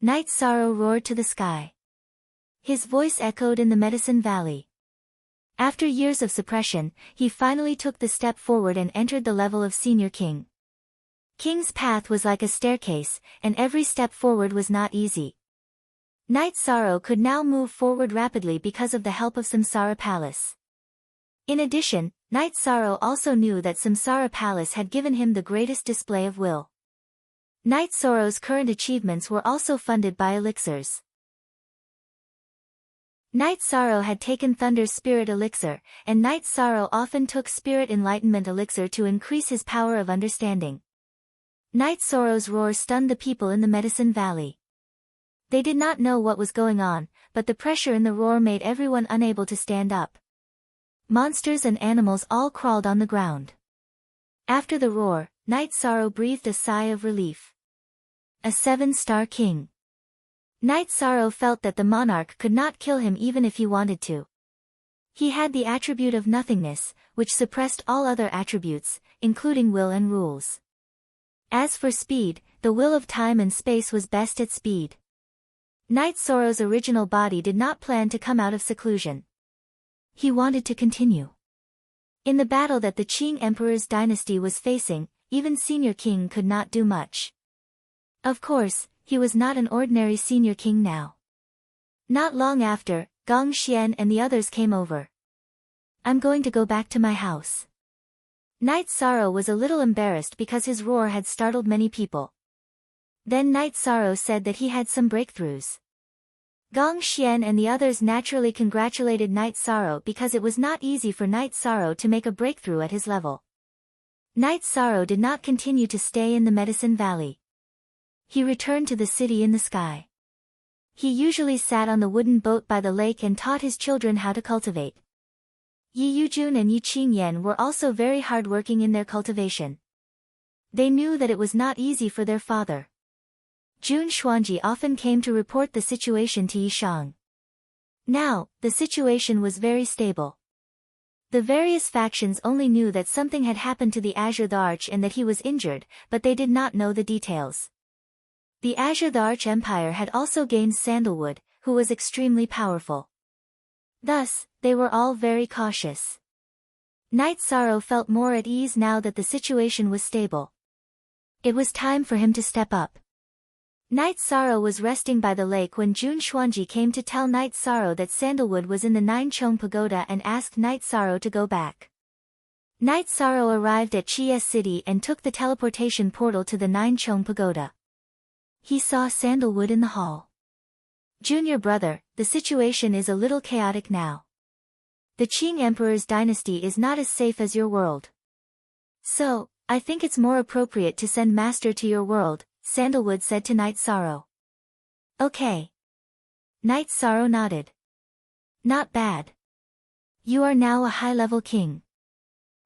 Night Sorrow roared to the sky. His voice echoed in the Medicine Valley. After years of suppression, he finally took the step forward and entered the level of Senior King. King's path was like a staircase, and every step forward was not easy. Night Sorrow could now move forward rapidly because of the help of Samsara Palace. In addition, Night Sorrow also knew that Samsara Palace had given him the greatest display of will. Night Sorrow's current achievements were also funded by elixirs. Night Sorrow had taken Thunder's Spirit Elixir, and Night Sorrow often took Spirit Enlightenment Elixir to increase his power of understanding. Night Sorrow's roar stunned the people in the Medicine Valley. They did not know what was going on, but the pressure in the roar made everyone unable to stand up. Monsters and animals all crawled on the ground. After the roar, Night Sorrow breathed a sigh of relief. A 7-star king. Night Sorrow felt that the monarch could not kill him even if he wanted to. He had the attribute of nothingness, which suppressed all other attributes, including will and rules. As for speed, the will of time and space was best at speed. Night Sorrow's original body did not plan to come out of seclusion. He wanted to continue. In the battle that the Qing Emperor's dynasty was facing, even Senior King could not do much. Of course, he was not an ordinary Senior King now. Not long after, Gong Xian and the others came over. I'm going to go back to my house. Night Sorrow was a little embarrassed because his roar had startled many people. Then Night Sorrow said that he had some breakthroughs. Gong Xian and the others naturally congratulated Night Sorrow because it was not easy for Night Sorrow to make a breakthrough at his level. Night Sorrow did not continue to stay in the Medicine Valley. He returned to the city in the sky. He usually sat on the wooden boat by the lake and taught his children how to cultivate. Yi Yujun and Yi Qingyan were also very hardworking in their cultivation. They knew that it was not easy for their father. Jun Xuanji often came to report the situation to Yi Shang. Now, the situation was very stable. The various factions only knew that something had happened to the Azure the Arch and that he was injured, but they did not know the details. The Azure the Arch Empire had also gained Sandalwood, who was extremely powerful. Thus, they were all very cautious. Night Sorrow felt more at ease now that the situation was stable. It was time for him to step up. Night Sorrow was resting by the lake when Jun Xuanji came to tell Night Sorrow that Sandalwood was in the Nine Chong Pagoda and asked Night Sorrow to go back. Night Sorrow arrived at Chia City and took the teleportation portal to the Nine Chong Pagoda. He saw Sandalwood in the hall. Junior brother, the situation is a little chaotic now. The Qing Emperor's dynasty is not as safe as your world. So, I think it's more appropriate to send Master to your world, Sandalwood said to Night Sorrow. Okay. Night Sorrow nodded. Not bad. You are now a high-level king.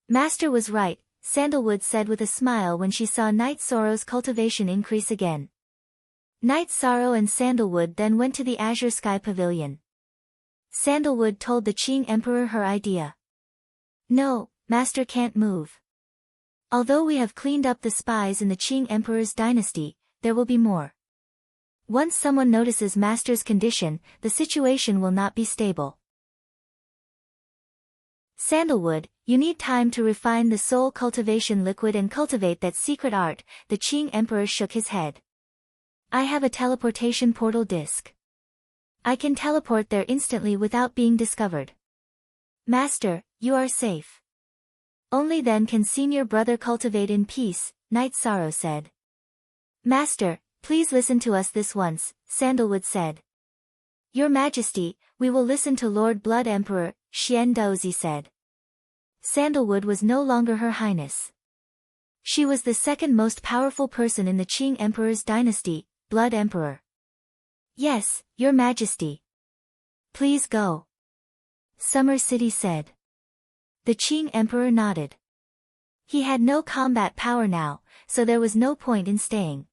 Master was right, Sandalwood said with a smile when she saw Night Sorrow's cultivation increase again. Night Sorrow and Sandalwood then went to the Azure Sky Pavilion. Sandalwood told the Qing Emperor her idea. No, Master can't move. Although we have cleaned up the spies in the Qing Emperor's dynasty, there will be more. Once someone notices Master's condition, the situation will not be stable. Sandalwood, you need time to refine the soul cultivation liquid and cultivate that secret art, the Qing Emperor shook his head. I have a teleportation portal disc. I can teleport there instantly without being discovered. Master, you are safe. Only then can senior brother cultivate in peace, Night Sorrow said. Master, please listen to us this once, Sandalwood said. Your Majesty, we will listen to Lord Blood Emperor, Xian Daozi said. Sandalwood was no longer Her Highness. She was the second most powerful person in the Qing Emperor's dynasty, Blood Emperor. Yes, Your Majesty. Please go. Summer City said. The Qing Emperor nodded. He had no combat power now, so there was no point in staying.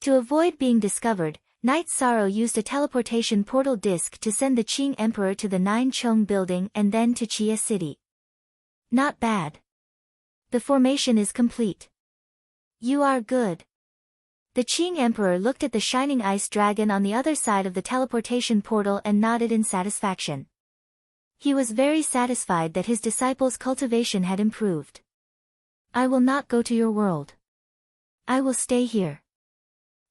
To avoid being discovered, Night Sorrow used a teleportation portal disc to send the Qing Emperor to the Nine Chong building and then to Chia City. Not bad. The formation is complete. You are good. The Qing Emperor looked at the shining ice dragon on the other side of the teleportation portal and nodded in satisfaction. He was very satisfied that his disciple's cultivation had improved. I will not go to your world. I will stay here.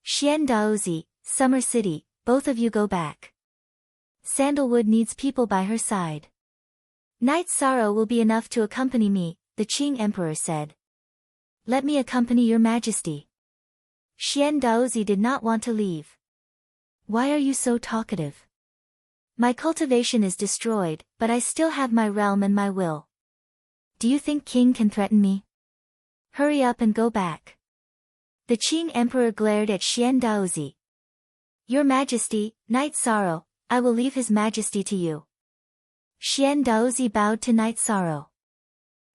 Xian Daozi, Summer City, both of you go back. Sandalwood needs people by her side. Night Sorrow will be enough to accompany me, the Qing Emperor said. Let me accompany your Majesty. Xian Daozi did not want to leave. Why are you so talkative? My cultivation is destroyed, but I still have my realm and my will. Do you think King can threaten me? Hurry up and go back. The Qing Emperor glared at Xian Daozi. Your Majesty, Night Sorrow, I will leave His Majesty to you. Xian Daozi bowed to Night Sorrow.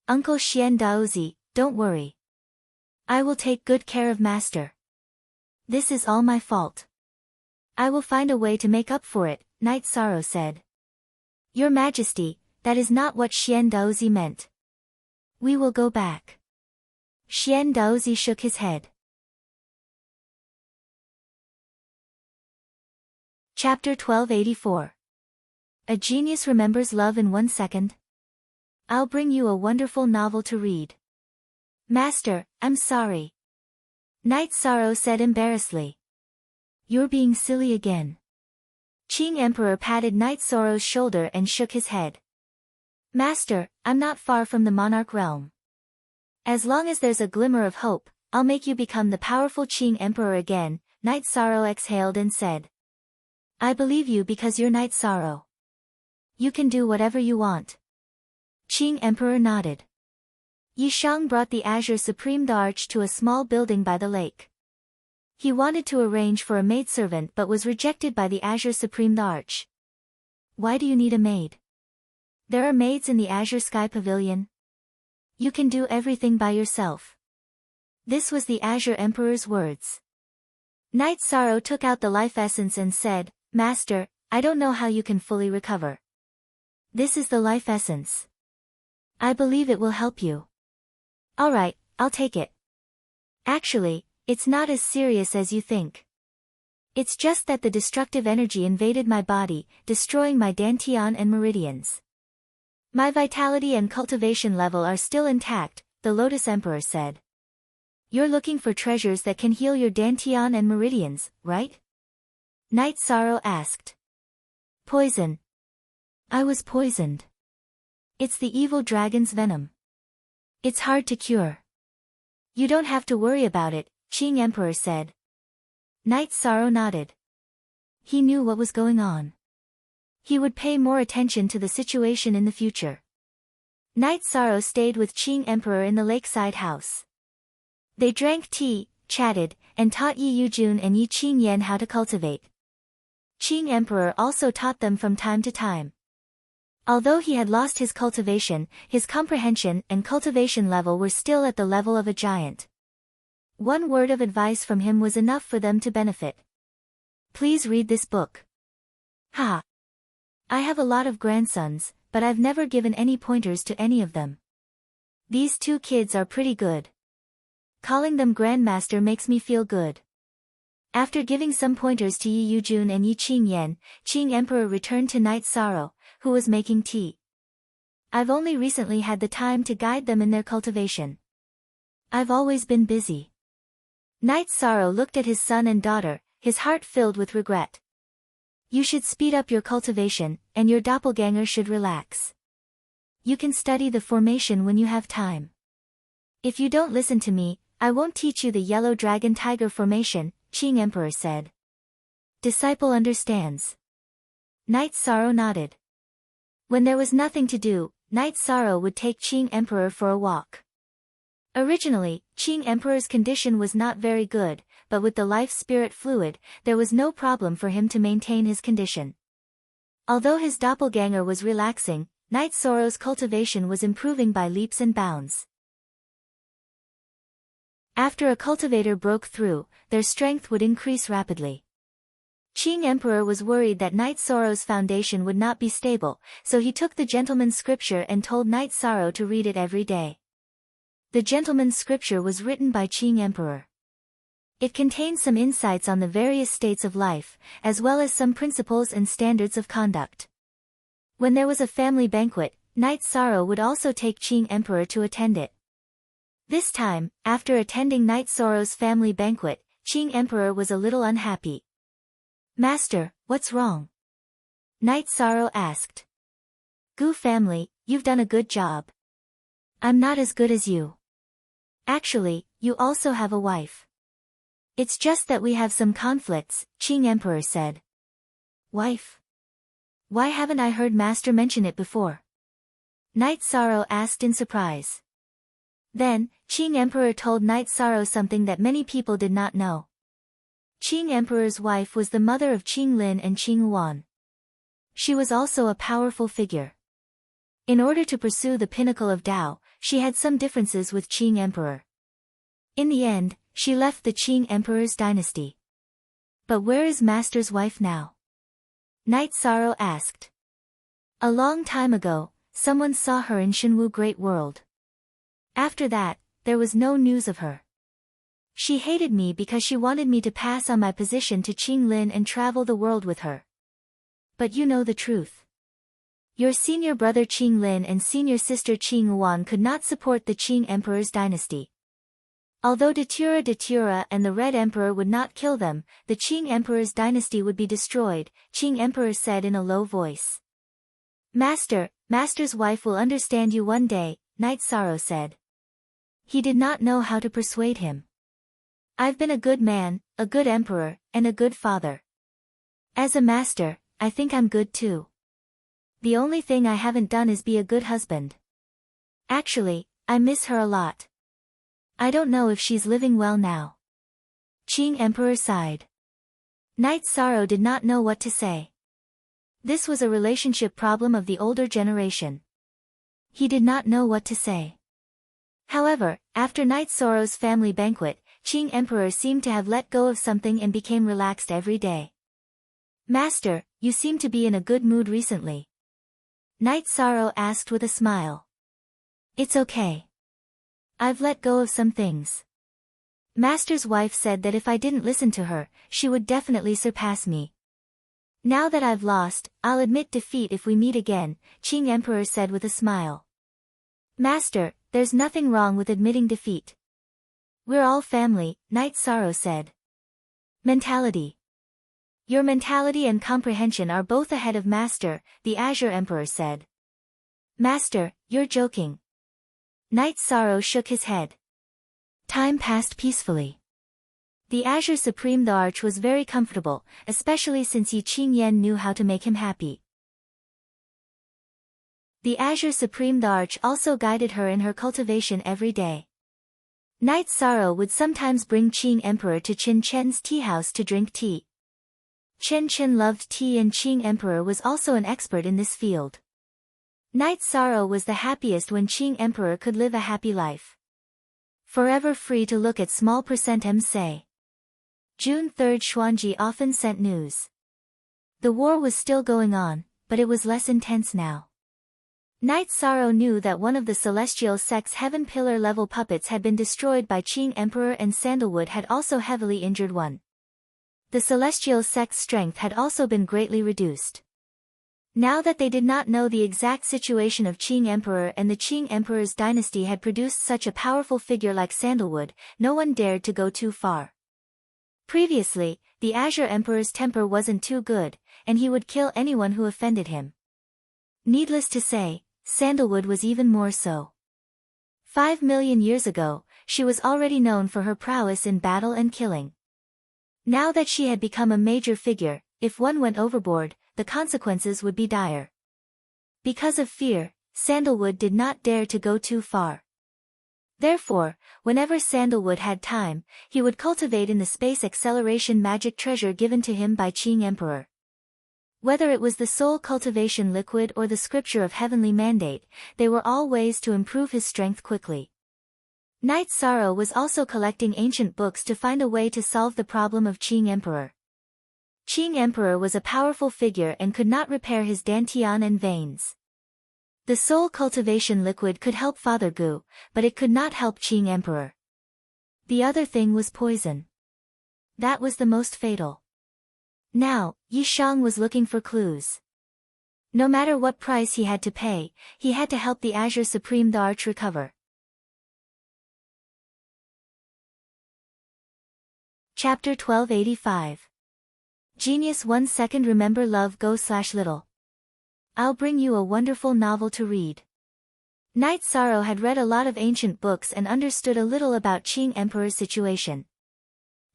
Uncle Xian Daozi, don't worry. I will take good care of Master. This is all my fault. I will find a way to make up for it, Night Sorrow said. Your Majesty, that is not what Xian Daozi meant. We will go back. Xian Daozi shook his head. Chapter 1284. A genius remembers love in 1 second. I'll bring you a wonderful novel to read. Master, I'm sorry. Night Sorrow said embarrassedly. You're being silly again. Qing Emperor patted Night Sorrow's shoulder and shook his head. Master, I'm not far from the monarch realm. As long as there's a glimmer of hope, I'll make you become the powerful Qing Emperor again. Night Sorrow exhaled and said. I believe you because you're Night Sorrow. You can do whatever you want. Qing Emperor nodded. Yi Shang brought the Azure Supreme the Arch to a small building by the lake. He wanted to arrange for a maidservant but was rejected by the Azure Supreme the Arch. Why do you need a maid? There are maids in the Azure Sky Pavilion. You can do everything by yourself. This was the Azure Emperor's words. Night Sorrow took out the life essence and said, Master, I don't know how you can fully recover. This is the life essence. I believe it will help you. Alright, I'll take it. Actually, it's not as serious as you think. It's just that the destructive energy invaded my body, destroying my dantian and meridians. My vitality and cultivation level are still intact, the Lotus Emperor said. You're looking for treasures that can heal your dantian and meridians, right? Night Sorrow asked. Poison. I was poisoned. It's the evil dragon's venom. It's hard to cure. You don't have to worry about it, Qing Emperor said. Night Sorrow nodded. He knew what was going on. He would pay more attention to the situation in the future. Night Sorrow stayed with Qing Emperor in the lakeside house. They drank tea, chatted, and taught Yi Yujun and Yi Qingyan how to cultivate. Qing Emperor also taught them from time to time. Although he had lost his cultivation, his comprehension and cultivation level were still at the level of a giant. One word of advice from him was enough for them to benefit. Please read this book. Ha! I have a lot of grandsons, but I've never given any pointers to any of them. These two kids are pretty good. Calling them Grandmaster makes me feel good. After giving some pointers to Yi Yujun and Yi Qingyan, Qing Emperor returned to Night Sorrow, who was making tea. I've only recently had the time to guide them in their cultivation. I've always been busy. Night Sorrow looked at his son and daughter, his heart filled with regret. You should speed up your cultivation, and your doppelganger should relax. You can study the formation when you have time. If you don't listen to me, I won't teach you the Yellow Dragon Tiger formation, Qing Emperor said. Disciple understands. Night Sorrow nodded. When there was nothing to do, Night Sorrow would take Qing Emperor for a walk. Originally, Qing Emperor's condition was not very good, but with the life spirit fluid, there was no problem for him to maintain his condition. Although his doppelganger was relaxing, Night Sorrow's cultivation was improving by leaps and bounds. After a cultivator broke through, their strength would increase rapidly. Qing Emperor was worried that Night Sorrow's foundation would not be stable, so he took the Gentleman's Scripture and told Night Sorrow to read it every day. The Gentleman's Scripture was written by Qing Emperor. It contained some insights on the various states of life, as well as some principles and standards of conduct. When there was a family banquet, Night Sorrow would also take Qing Emperor to attend it. This time, after attending Night Sorrow's family banquet, Qing Emperor was a little unhappy. Master, what's wrong? Night Sorrow asked. Gu family, you've done a good job. I'm not as good as you. Actually, you also have a wife. It's just that we have some conflicts, Qing Emperor said. Wife? Why haven't I heard Master mention it before? Night Sorrow asked in surprise. Then, Qing Emperor told Night Sorrow something that many people did not know. Qing Emperor's wife was the mother of Qing Lin and Qing Yuan. She was also a powerful figure. In order to pursue the pinnacle of Tao, she had some differences with Qing Emperor. In the end, she left the Qing Emperor's dynasty. But where is Master's wife now? Night Sorrow asked. A long time ago, someone saw her in Shenwu Great World. After that, there was no news of her. She hated me because she wanted me to pass on my position to Qing Lin and travel the world with her. But you know the truth. Your senior brother Qing Lin and senior sister Qing Yuan could not support the Qing Emperor's dynasty. Although Datura and the Red Emperor would not kill them, the Qing Emperor's dynasty would be destroyed, Qing Emperor said in a low voice. Master's wife will understand you one day, Night Sorrow said. He did not know how to persuade him. I've been a good man, a good emperor, and a good father. As a master, I think I'm good too. The only thing I haven't done is be a good husband. Actually, I miss her a lot. I don't know if she's living well now. Qing Emperor sighed. Knight Sorrow did not know what to say. This was a relationship problem of the older generation. He did not know what to say. However, after Knight Sorrow's family banquet, Qing Emperor seemed to have let go of something and became relaxed every day. Master, you seem to be in a good mood recently. Knight Sorrow asked with a smile. It's okay. I've let go of some things. Master's wife said that if I didn't listen to her, she would definitely surpass me. Now that I've lost, I'll admit defeat if we meet again, Qing Emperor said with a smile. Master, there's nothing wrong with admitting defeat. We're all family, Knight Sorrow said. Mentality. Your mentality and comprehension are both ahead of Master, the Azure Emperor said. Master, you're joking. Knight Sorrow shook his head. Time passed peacefully. The Azure Supreme the Arch was very comfortable, especially since Yi Qingyan knew how to make him happy. The Azure Supreme the Arch also guided her in her cultivation every day. Knight Sorrow would sometimes bring Qing Emperor to Qin Chen's tea house to drink tea. Chen Chen loved tea and Qing Emperor was also an expert in this field. Knight Sorrow was the happiest when Qing Emperor could live a happy life. Forever free to look at small percent m say. June 3 Xuanji often sent news. The war was still going on, but it was less intense now. Knight Sorrow knew that one of the celestial sect's heaven pillar level puppets had been destroyed by Qing Emperor and Sandalwood had also heavily injured one. The celestial sect's strength had also been greatly reduced. Now that they did not know the exact situation of Qing Emperor and the Qing Emperor's dynasty had produced such a powerful figure like Sandalwood, no one dared to go too far. Previously, the Azure Emperor's temper wasn't too good, and he would kill anyone who offended him. Needless to say, Sandalwood was even more so. 5 million years ago, she was already known for her prowess in battle and killing. Now that she had become a major figure, if one went overboard, the consequences would be dire. Because of fear, Sandalwood did not dare to go too far. Therefore, whenever Sandalwood had time, he would cultivate in the space acceleration magic treasure given to him by Qing Emperor. Whether it was the soul cultivation liquid or the scripture of heavenly mandate, they were all ways to improve his strength quickly. Knight Sorrow was also collecting ancient books to find a way to solve the problem of Qing Emperor. Qing Emperor was a powerful figure and could not repair his dantian and veins. The soul cultivation liquid could help Father Gu, but it could not help Qing Emperor. The other thing was poison. That was the most fatal. Now, Yi Shang was looking for clues. No matter what price he had to pay, he had to help the Azure Supreme the Arch recover. Chapter 1285. Genius 1 second remember love go/little. I'll bring you a wonderful novel to read. Knight Sorrow had read a lot of ancient books and understood a little about Qing Emperor's situation.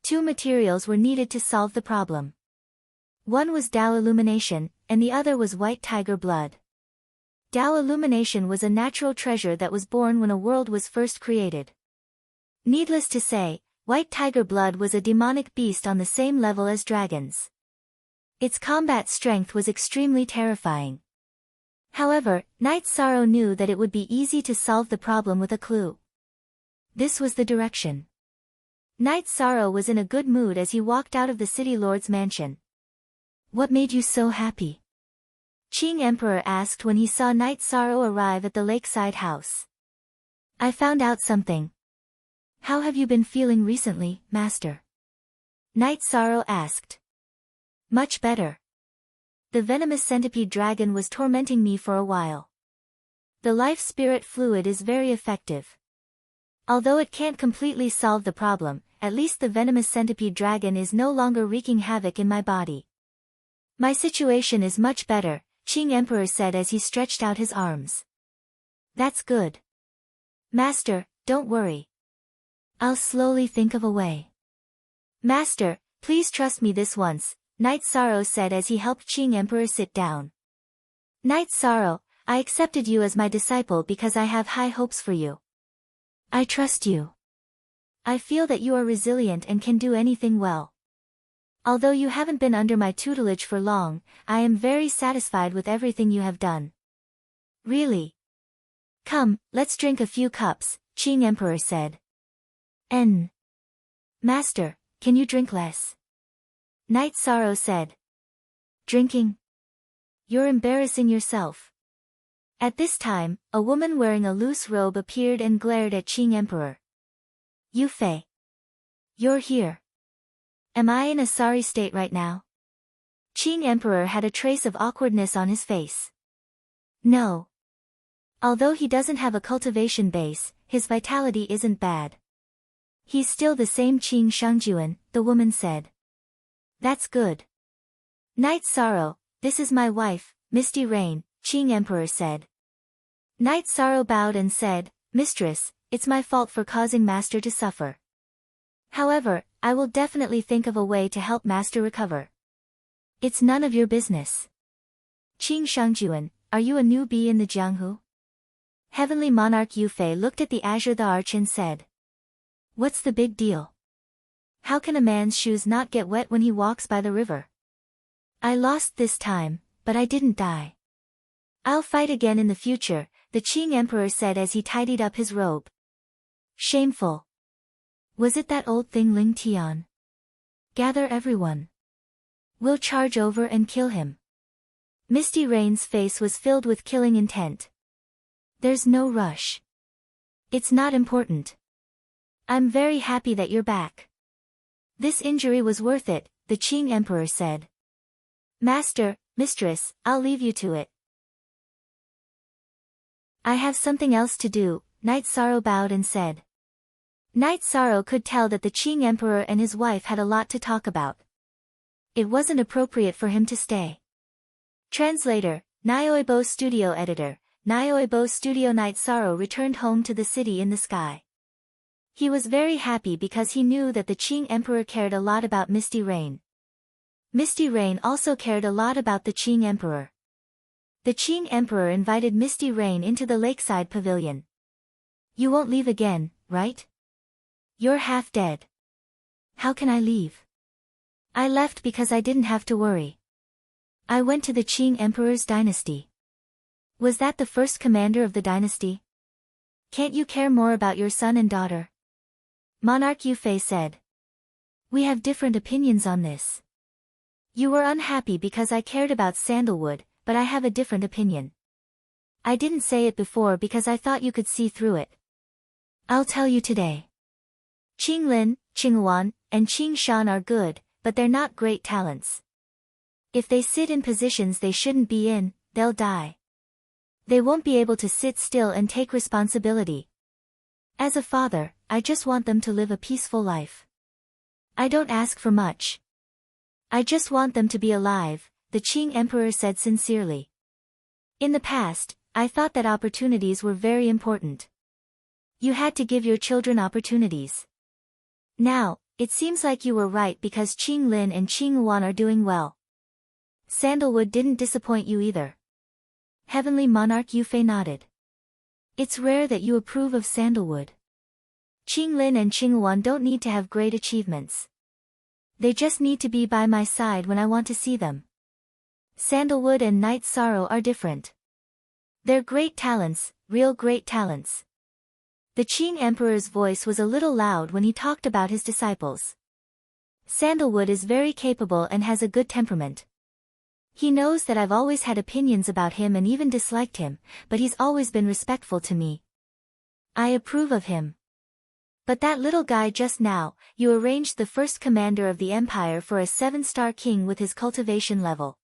2 materials were needed to solve the problem. One was Tao Illumination, and the other was White Tiger Blood. Tao Illumination was a natural treasure that was born when a world was first created. Needless to say, White Tiger Blood was a demonic beast on the same level as dragons. Its combat strength was extremely terrifying. However, Knight Sorrow knew that it would be easy to solve the problem with a clue. This was the direction. Knight Sorrow was in a good mood as he walked out of the city lord's mansion. What made you so happy? Qing Emperor asked when he saw Knight Sorrow arrive at the lakeside house. I found out something. How have you been feeling recently, Master? Knight Sorrow asked. Much better. The venomous centipede dragon was tormenting me for a while. The life spirit fluid is very effective. Although it can't completely solve the problem, at least the venomous centipede dragon is no longer wreaking havoc in my body. My situation is much better, Qing Emperor said as he stretched out his arms. That's good. Master, don't worry. I'll slowly think of a way. Master, please trust me this once, Knight Sorrow said as he helped Qing Emperor sit down. Knight Sorrow, I accepted you as my disciple because I have high hopes for you. I trust you. I feel that you are resilient and can do anything well. Although you haven't been under my tutelage for long, I am very satisfied with everything you have done. Really? Come, let's drink a few cups, Qing Emperor said. Master, can you drink less? Knight Sorrow said. Drinking? You're embarrassing yourself. At this time, a woman wearing a loose robe appeared and glared at Qing Emperor. Yu Fei. You're here. Am I in a sorry state right now? Qing Emperor had a trace of awkwardness on his face. No. Although he doesn't have a cultivation base, his vitality isn't bad. He's still the same Qing Shangjuan, the woman said. That's good. Knight Sorrow, this is my wife, Misty Rain, Qing Emperor said. Knight Sorrow bowed and said, Mistress, it's my fault for causing Master to suffer. However, I will definitely think of a way to help Master recover. It's none of your business. Qing Shangjuan, are you a newbie in the Jianghu? Heavenly Monarch Yu Fei looked at the Azure the Arch and said. What's the big deal? How can a man's shoes not get wet when he walks by the river? I lost this time, but I didn't die. I'll fight again in the future, the Qing Emperor said as he tidied up his robe. Shameful. Was it that old thing Ling Tian? Gather everyone. We'll charge over and kill him. Misty Rain's face was filled with killing intent. There's no rush. It's not important. I'm very happy that you're back. This injury was worth it, the Qing Emperor said. Master, Mistress, I'll leave you to it. I have something else to do, Knight Sorrow bowed and said. Knight Sorrow could tell that the Qing Emperor and his wife had a lot to talk about. It wasn't appropriate for him to stay. Translator, Nyoibo Studio Editor, Nyoibo Studio. Knight Sorrow returned home to the city in the sky. He was very happy because he knew that the Qing Emperor cared a lot about Misty Rain. Misty Rain also cared a lot about the Qing Emperor. The Qing Emperor invited Misty Rain into the lakeside pavilion. You won't leave again, right? You're half dead. How can I leave? I left because I didn't have to worry. I went to the Qing Emperor's dynasty. Was that the first commander of the dynasty? Can't you care more about your son and daughter? Monarch Yu Fei said. We have different opinions on this. You were unhappy because I cared about sandalwood, but I have a different opinion. I didn't say it before because I thought you could see through it. I'll tell you today. Qing Lin, Qing Wan, and Qing Shan are good, but they're not great talents. If they sit in positions they shouldn't be in, they'll die. They won't be able to sit still and take responsibility. As a father, I just want them to live a peaceful life. I don't ask for much. I just want them to be alive, the Qing Emperor said sincerely. In the past, I thought that opportunities were very important. You had to give your children opportunities. Now, it seems like you were right because Qing Lin and Qing Wan are doing well. Sandalwood didn't disappoint you either. Heavenly Monarch Yu Fei nodded. It's rare that you approve of sandalwood. Qing Lin and Qing Wan don't need to have great achievements. They just need to be by my side when I want to see them. Sandalwood and Knight Sorrow are different. They're great talents, real great talents. The Qing Emperor's voice was a little loud when he talked about his disciples. Sandalwood is very capable and has a good temperament. He knows that I've always had opinions about him and even disliked him, but he's always been respectful to me. I approve of him. But that little guy just now, you arranged the first commander of the empire for a 7-star king with his cultivation level.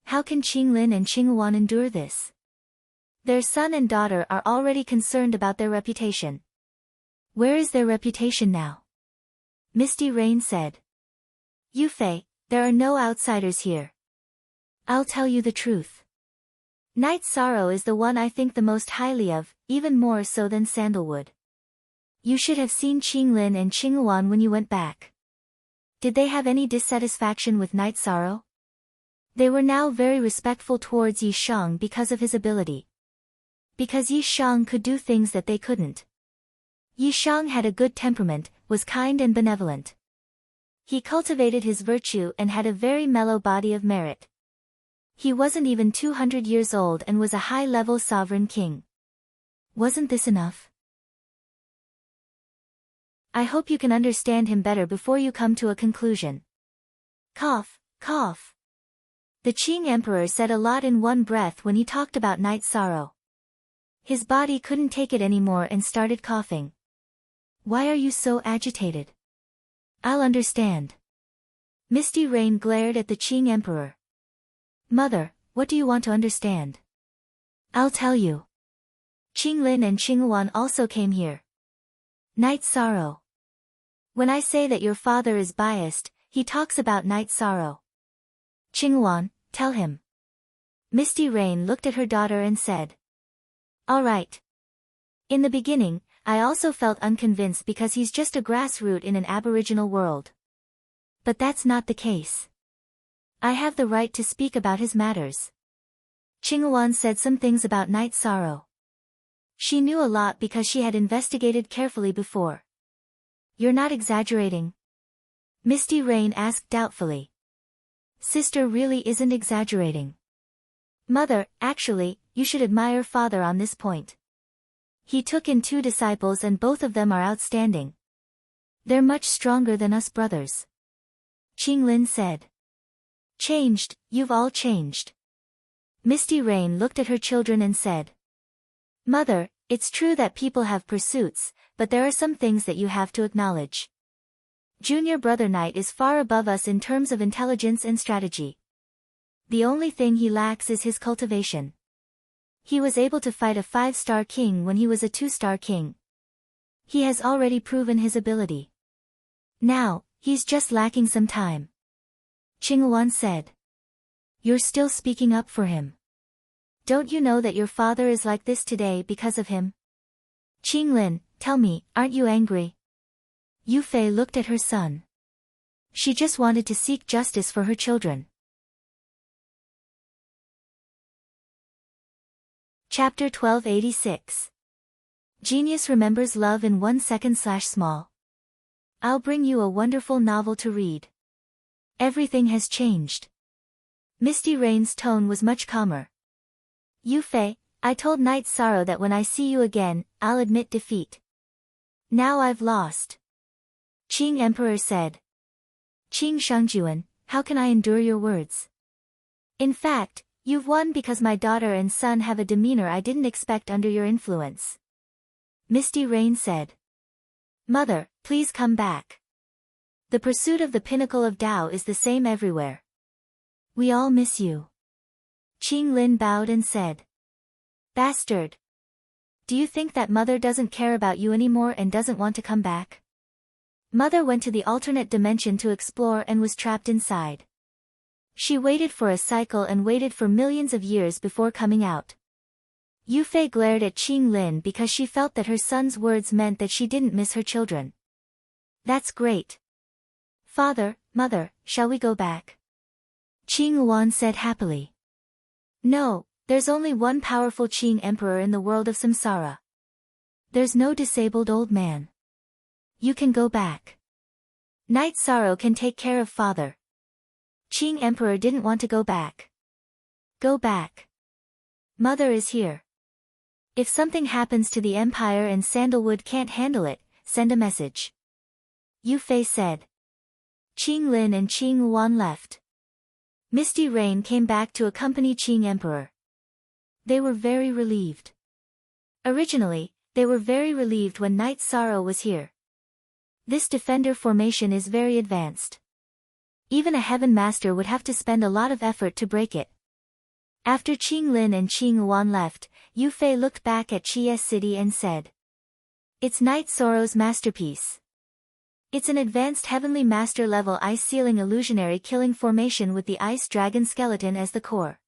How can Qing Lin and Qing Wan endure this? Their son and daughter are already concerned about their reputation. Where is their reputation now? Misty Rain said. Yu Fei, there are no outsiders here. I'll tell you the truth. Knight Sorrow is the one I think the most highly of, even more so than Sandalwood. You should have seen Qinglin and Qingyuan when you went back. Did they have any dissatisfaction with Night Sorrow? They were now very respectful towards Yi Shang because of his ability. Because Yi Shang could do things that they couldn't. Yi Shang had a good temperament, was kind and benevolent. He cultivated his virtue and had a very mellow body of merit. He wasn't even 200 years old and was a high-level sovereign king. Wasn't this enough? I hope you can understand him better before you come to a conclusion. Cough, cough. The Qing Emperor said a lot in one breath when he talked about Night Sorrow. His body couldn't take it anymore and started coughing. Why are you so agitated? I'll understand. Misty Rain glared at the Qing Emperor. Mother, what do you want to understand? I'll tell you. Qinglin and Qingyuan also came here. Night Sorrow. When I say that your father is biased, he talks about Night Sorrow. Qingyuan, tell him. Misty Rain looked at her daughter and said. All right. In the beginning, I also felt unconvinced because he's just a grassroot in an aboriginal world. But that's not the case. I have the right to speak about his matters. Qingyuan said some things about Night Sorrow. She knew a lot because she had investigated carefully before. You're not exaggerating? Misty Rain asked doubtfully. Sister really isn't exaggerating. Mother, actually, you should admire father on this point. He took in 2 disciples and both of them are outstanding. They're much stronger than us brothers. Qinglin said. Changed, you've all changed. Misty Rain looked at her children and said. Mother, it's true that people have pursuits, but there are some things that you have to acknowledge. Junior Brother Knight is far above us in terms of intelligence and strategy. The only thing he lacks is his cultivation. He was able to fight a 5-star king when he was a 2-star king. He has already proven his ability. Now, he's just lacking some time. Qingyuan said. You're still speaking up for him. Don't you know that your father is like this today because of him? Qinglin, tell me, aren't you angry? Yu Fei looked at her son. She just wanted to seek justice for her children. Chapter 1286. Genius remembers love in 1 second/small. I'll bring you a wonderful novel to read. Everything has changed. Misty Rain's tone was much calmer. Yu Fei, I told Night Sorrow that when I see you again, I'll admit defeat. Now I've lost. Qing Emperor said. Qing Shangjuan, how can I endure your words? In fact, you've won because my daughter and son have a demeanor I didn't expect under your influence. Misty Rain said. Mother, please come back. The pursuit of the pinnacle of Tao is the same everywhere. We all miss you. Qing Lin bowed and said. Bastard. Do you think that Mother doesn't care about you anymore and doesn't want to come back? Mother went to the alternate dimension to explore and was trapped inside. She waited for a cycle and waited for millions of years before coming out. Yu Fei glared at Qing Lin because she felt that her son's words meant that she didn't miss her children. That's great. Father, Mother, shall we go back? Qing Yuan said happily. No, there's only one powerful Qing Emperor in the world of samsara. There's no disabled old man. You can go back. Night Sorrow can take care of father. Qing Emperor didn't want to go back. Go back. Mother is here. If something happens to the Empire and Sandalwood can't handle it, send a message. Yu Fei said. Qing Lin and Qing Yuan left. Misty Rain came back to accompany Qing Emperor. They were very relieved. Originally, they were very relieved when Night Sorrow was here. This defender formation is very advanced. Even a Heaven Master would have to spend a lot of effort to break it. After Qing Lin and Qing Yuan left, Yu Fei looked back at Chi's city and said. It's Night Sorrow's masterpiece. It's an advanced Heavenly Master level ice ceiling illusionary killing formation with the ice dragon skeleton as the core.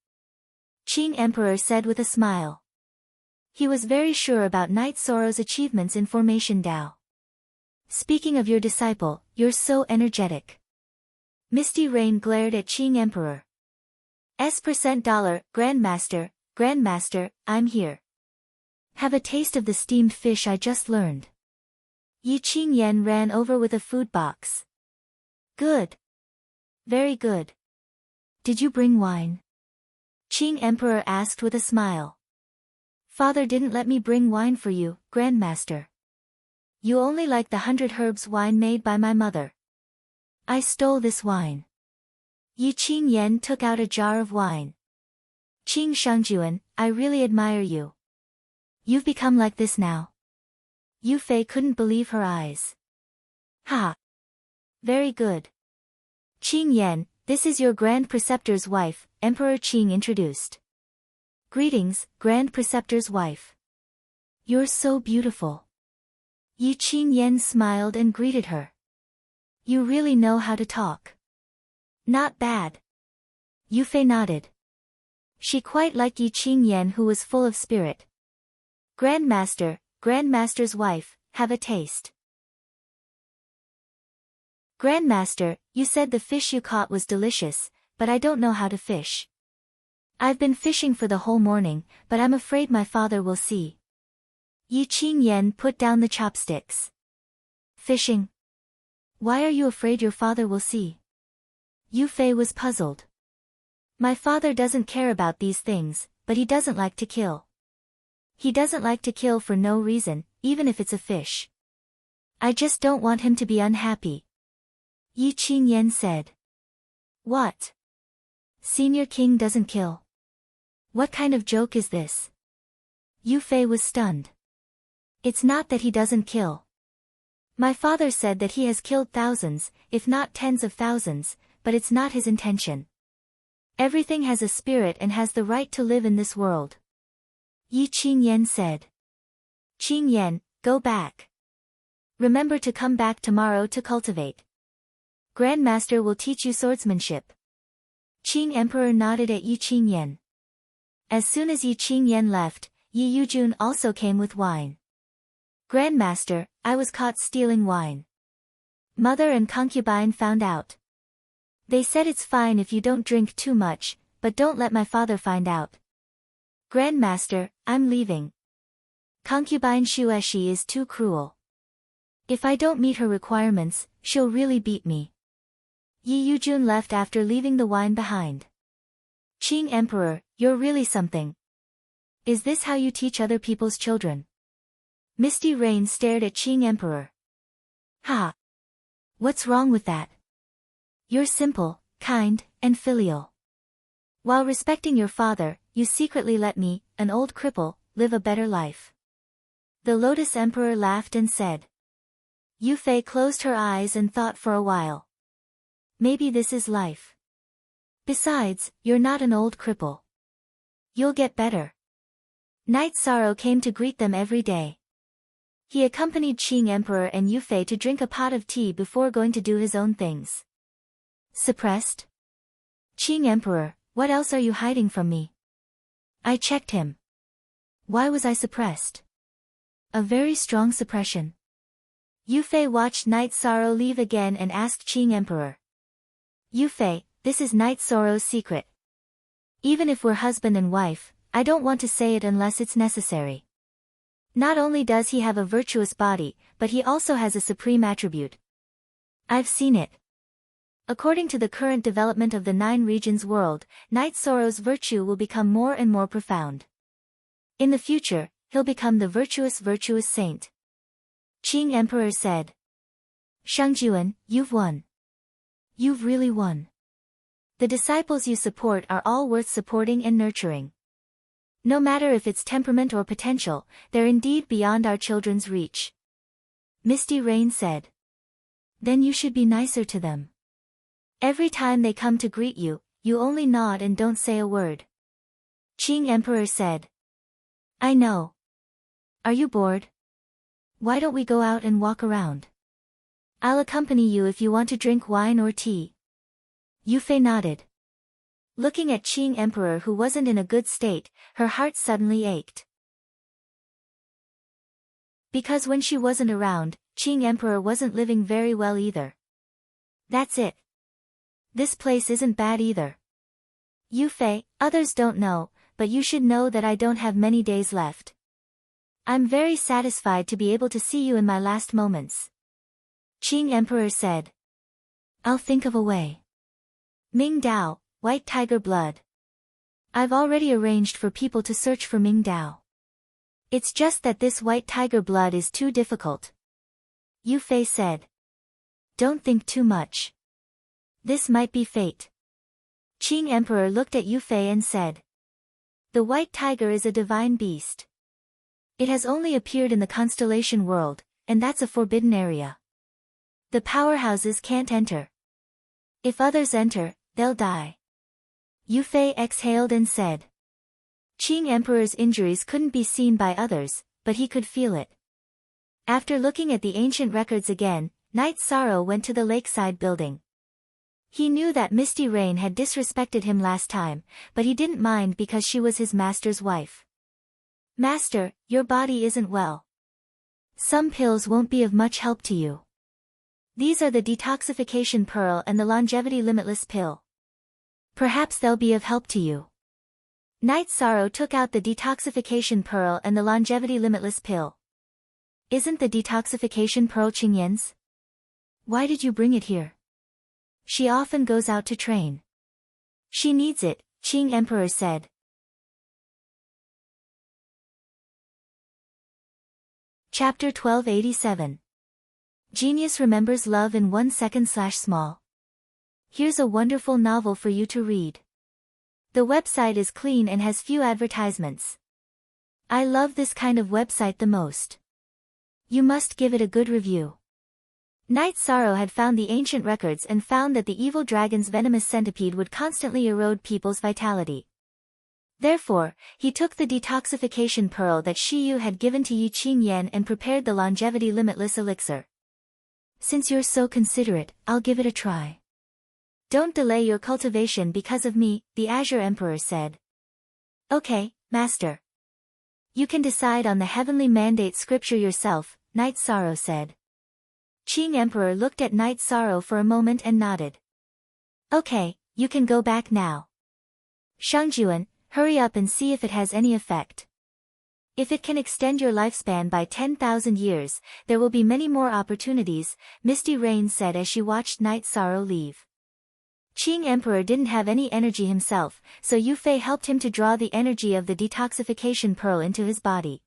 Qing Emperor said with a smile. He was very sure about Night Sorrow's achievements in Formation Dao. Speaking of your disciple, you're so energetic. Misty Rain glared at Qing Emperor. $, Grandmaster, I'm here. Have a taste of the steamed fish I just learned. Yi Qing Yan ran over with a food box. Good. Very good. Did you bring wine? Qing Emperor asked with a smile. Father didn't let me bring wine for you, Grandmaster. You only like the 100 herbs wine made by my mother. I stole this wine. Yi Qing Yan took out a jar of wine. Qing Shangjuan, I really admire you. You've become like this now. Yu Fei couldn't believe her eyes. Ha! Very good. Qing Yan, this is your Grand Preceptor's wife, Emperor Qing introduced. Greetings, Grand Preceptor's wife. You're so beautiful. Yi Qing Yan smiled and greeted her. You really know how to talk. Not bad. Yu Fei nodded. She quite liked Yi Qing Yan, who was full of spirit. Grandmaster's wife, have a taste. Grandmaster, you said the fish you caught was delicious, but I don't know how to fish. I've been fishing for the whole morning, but I'm afraid my father will see. Yi Qing Yan put down the chopsticks. Fishing? Why are you afraid your father will see? Yu Fei was puzzled. My father doesn't care about these things, but he doesn't like to kill. He doesn't like to kill for no reason, even if it's a fish. I just don't want him to be unhappy. Yi Qing Yan said. What? Senior King doesn't kill? What kind of joke is this? Yu Fei was stunned. It's not that he doesn't kill. My father said that he has killed thousands, if not tens of thousands, but it's not his intention. Everything has a spirit and has the right to live in this world. Yi Qing Yan said. Qing Yan, go back. Remember to come back tomorrow to cultivate. Grandmaster will teach you swordsmanship. Qing Emperor nodded at Yi Qing Yan. As soon as Yi Qing Yan left, Yi Yujun also came with wine. Grandmaster, I was caught stealing wine. Mother and concubine found out. They said it's fine if you don't drink too much, but don't let my father find out. Grandmaster, I'm leaving. Concubine Shueshi is too cruel. If I don't meet her requirements, she'll really beat me. Yi Yujun left after leaving the wine behind. Qing Emperor, you're really something. Is this how you teach other people's children? Misty Rain stared at Qing Emperor. Ha! What's wrong with that? You're simple, kind, and filial. While respecting your father, you secretly let me, an old cripple, live a better life. The Lotus Emperor laughed and said. Yu Fei closed her eyes and thought for a while. Maybe this is life. Besides, you're not an old cripple. You'll get better. Night Sorrow came to greet them every day. He accompanied Qing Emperor and Yu Fei to drink a pot of tea before going to do his own things. Suppressed? Qing Emperor, what else are you hiding from me? I checked him. Why was I suppressed? A very strong suppression. Yu Fei watched Night Sorrow leave again and asked Qing Emperor. Yu Fei, this is Night Sorrow's secret. Even if we're husband and wife, I don't want to say it unless it's necessary. Not only does he have a virtuous body, but he also has a supreme attribute. I've seen it. According to the current development of the 9 regions world, Night Sorrow's virtue will become more and more profound. In the future, he'll become the virtuous saint. Qing Emperor said. Shangjuan, you've won. You've really won. The disciples you support are all worth supporting and nurturing. No matter if it's temperament or potential, they're indeed beyond our children's reach. Misty Rain said. Then you should be nicer to them. Every time they come to greet you, you only nod and don't say a word. Qing Emperor said. I know. Are you bored? Why don't we go out and walk around? I'll accompany you if you want to drink wine or tea. Yu Fei nodded. Looking at Qing Emperor, who wasn't in a good state, her heart suddenly ached. Because when she wasn't around, Qing Emperor wasn't living very well either. That's it. This place isn't bad either. Yu Fei, others don't know, but you should know that I don't have many days left. I'm very satisfied to be able to see you in my last moments. Qing Emperor said. I'll think of a way. Ming Dao, White Tiger Blood. I've already arranged for people to search for Ming Dao. It's just that this white tiger blood is too difficult. Yu Fei said. Don't think too much. This might be fate. Qing Emperor looked at Yu Fei and said. The white tiger is a divine beast. It has only appeared in the constellation world, and that's a forbidden area. The powerhouses can't enter. If others enter, they'll die. Yu Fei exhaled and said. Qing Emperor's injuries couldn't be seen by others, but he could feel it. After looking at the ancient records again, Knight Sorrow went to the lakeside building. He knew that Misty Rain had disrespected him last time, but he didn't mind because she was his master's wife. Master, your body isn't well. Some pills won't be of much help to you. These are the detoxification pearl and the longevity limitless pill. Perhaps they'll be of help to you. Knight Sorrow took out the detoxification pearl and the longevity limitless pill. Isn't the detoxification pearl Qingyan's? Why did you bring it here? She often goes out to train. She needs it, Qing Emperor said. Chapter 1287. Genius remembers love in 1 second/small. Here's a wonderful novel for you to read. The website is clean and has few advertisements. I love this kind of website the most. You must give it a good review. Knight Sorrow had found the ancient records and found that the evil dragon's venomous centipede would constantly erode people's vitality. Therefore, he took the detoxification pearl that Shiyu had given to Yi Qingyan and prepared the longevity limitless elixir. Since you're so considerate, I'll give it a try. Don't delay your cultivation because of me, the Azure Emperor said. Okay, Master. You can decide on the heavenly mandate scripture yourself, Knight Sorrow said. Qing Emperor looked at Knight Sorrow for a moment and nodded. Okay, you can go back now. Shangjuan, hurry up and see if it has any effect. If it can extend your lifespan by 10,000 years, there will be many more opportunities, Misty Rain said as she watched Knight Sorrow leave. Qing Emperor didn't have any energy himself, so Yu Fei helped him to draw the energy of the detoxification pearl into his body.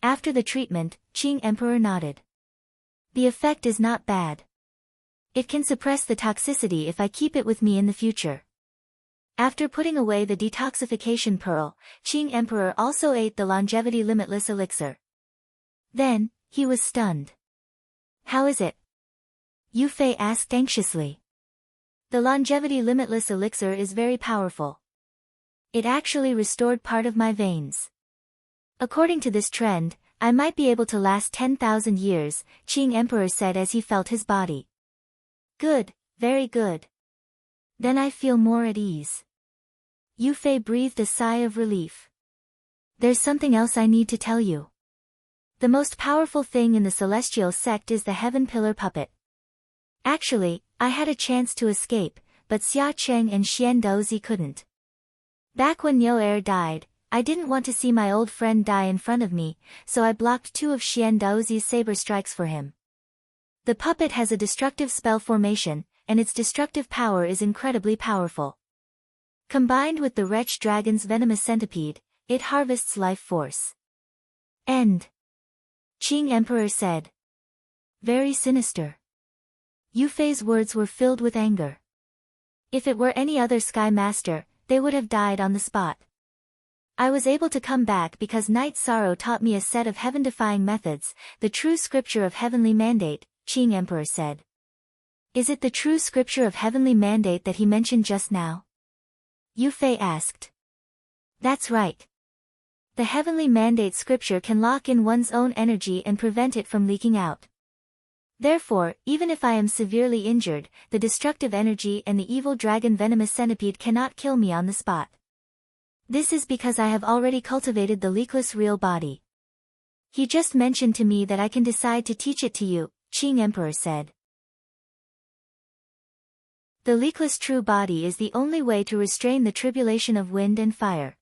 After the treatment, Qing Emperor nodded. The effect is not bad. It can suppress the toxicity if I keep it with me in the future. After putting away the detoxification pearl, Qing Emperor also ate the longevity limitless elixir. Then, he was stunned. How is it? Yu Fei asked anxiously. The longevity limitless elixir is very powerful. It actually restored part of my veins. According to this trend, I might be able to last 10,000 years, Qing Emperor said as he felt his body. Good, very good. Then I feel more at ease. Yu Fei breathed a sigh of relief. There's something else I need to tell you. The most powerful thing in the celestial sect is the Heaven Pillar puppet. Actually, I had a chance to escape, but Xia Cheng and Xian Daozi couldn't. Back when Niu Er died, I didn't want to see my old friend die in front of me, so I blocked 2 of Xian Daozi's saber strikes for him. The puppet has a destructive spell formation, and its destructive power is incredibly powerful. Combined with the wretch dragon's venomous centipede, it harvests life force. End. Qing Emperor said. Very sinister. Yu Fei's words were filled with anger. If it were any other Sky Master, they would have died on the spot. I was able to come back because Knight Sorrow taught me a set of heaven-defying methods, the true scripture of heavenly mandate, Qing Emperor said. Is it the true scripture of heavenly mandate that he mentioned just now? Yu Fei asked. That's right. The heavenly mandate scripture can lock in one's own energy and prevent it from leaking out. Therefore, even if I am severely injured, the destructive energy and the evil dragon venomous centipede cannot kill me on the spot. This is because I have already cultivated the leakless real body. He just mentioned to me that I can decide to teach it to you, Qing Emperor said. The leakless true body is the only way to restrain the tribulation of wind and fire.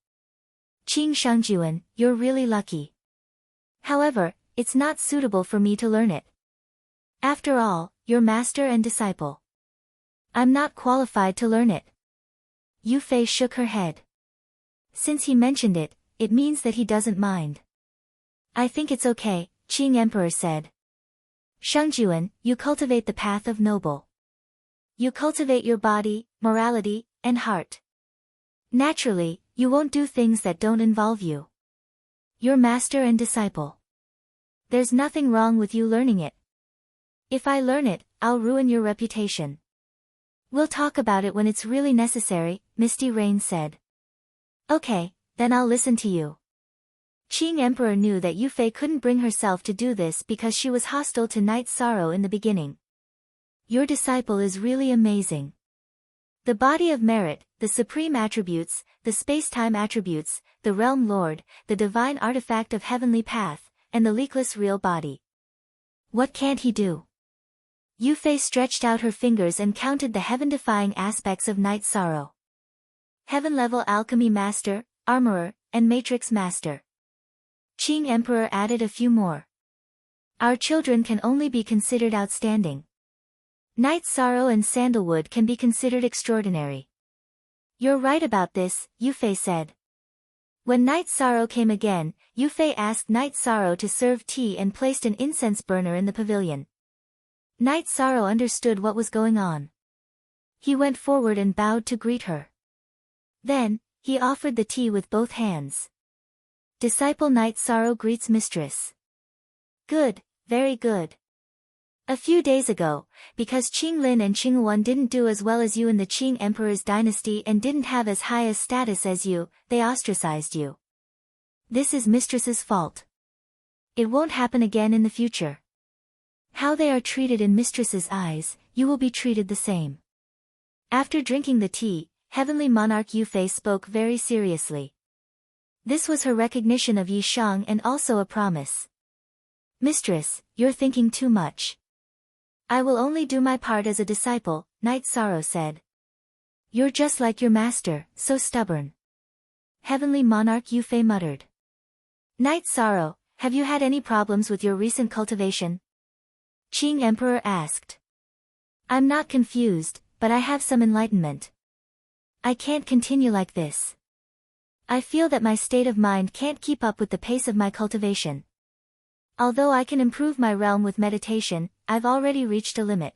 Qing Shangjuan, you're really lucky. However, it's not suitable for me to learn it. After all, you're master and disciple. I'm not qualified to learn it. Yu Fei shook her head. Since he mentioned it, it means that he doesn't mind. I think it's okay, Qing Emperor said. Shangjuan, you cultivate the path of noble. You cultivate your body, morality, and heart. Naturally, you won't do things that don't involve you. You're master and disciple. There's nothing wrong with you learning it. If I learn it, I'll ruin your reputation. We'll talk about it when it's really necessary, Misty Rain said. Okay, then I'll listen to you. Qing Emperor knew that Yu Fei couldn't bring herself to do this because she was hostile to Night Sorrow in the beginning. Your disciple is really amazing. The body of merit, the supreme attributes, the space-time attributes, the realm lord, the divine artifact of heavenly path, and the leakless real body. What can't he do? Yu Fei stretched out her fingers and counted the heaven-defying aspects of Night Sorrow. Heaven-level alchemy master, armorer, and matrix master. Qing Emperor added a few more. Our children can only be considered outstanding. Night Sorrow and Sandalwood can be considered extraordinary. You're right about this, Yu Fei said. When Night Sorrow came again, Yu Fei asked Night Sorrow to serve tea and placed an incense burner in the pavilion. Night Sorrow understood what was going on. He went forward and bowed to greet her. Then, he offered the tea with both hands. Disciple Night Sorrow greets mistress. Good, very good. A few days ago, because Qing Lin and Qing Wan didn't do as well as you in the Qing Emperor's dynasty and didn't have as high a status as you, they ostracized you. This is mistress's fault. It won't happen again in the future. How they are treated in mistress's eyes, you will be treated the same. After drinking the tea, Heavenly Monarch Yu Fei spoke very seriously. This was her recognition of Yi Shang and also a promise. Mistress, you're thinking too much. I will only do my part as a disciple, Night Sorrow said. You're just like your master, so stubborn. Heavenly Monarch Yu Fei muttered. Night Sorrow, have you had any problems with your recent cultivation? Qing Emperor asked. I'm not confused, but I have some enlightenment. I can't continue like this. I feel that my state of mind can't keep up with the pace of my cultivation. Although I can improve my realm with meditation, I've already reached a limit.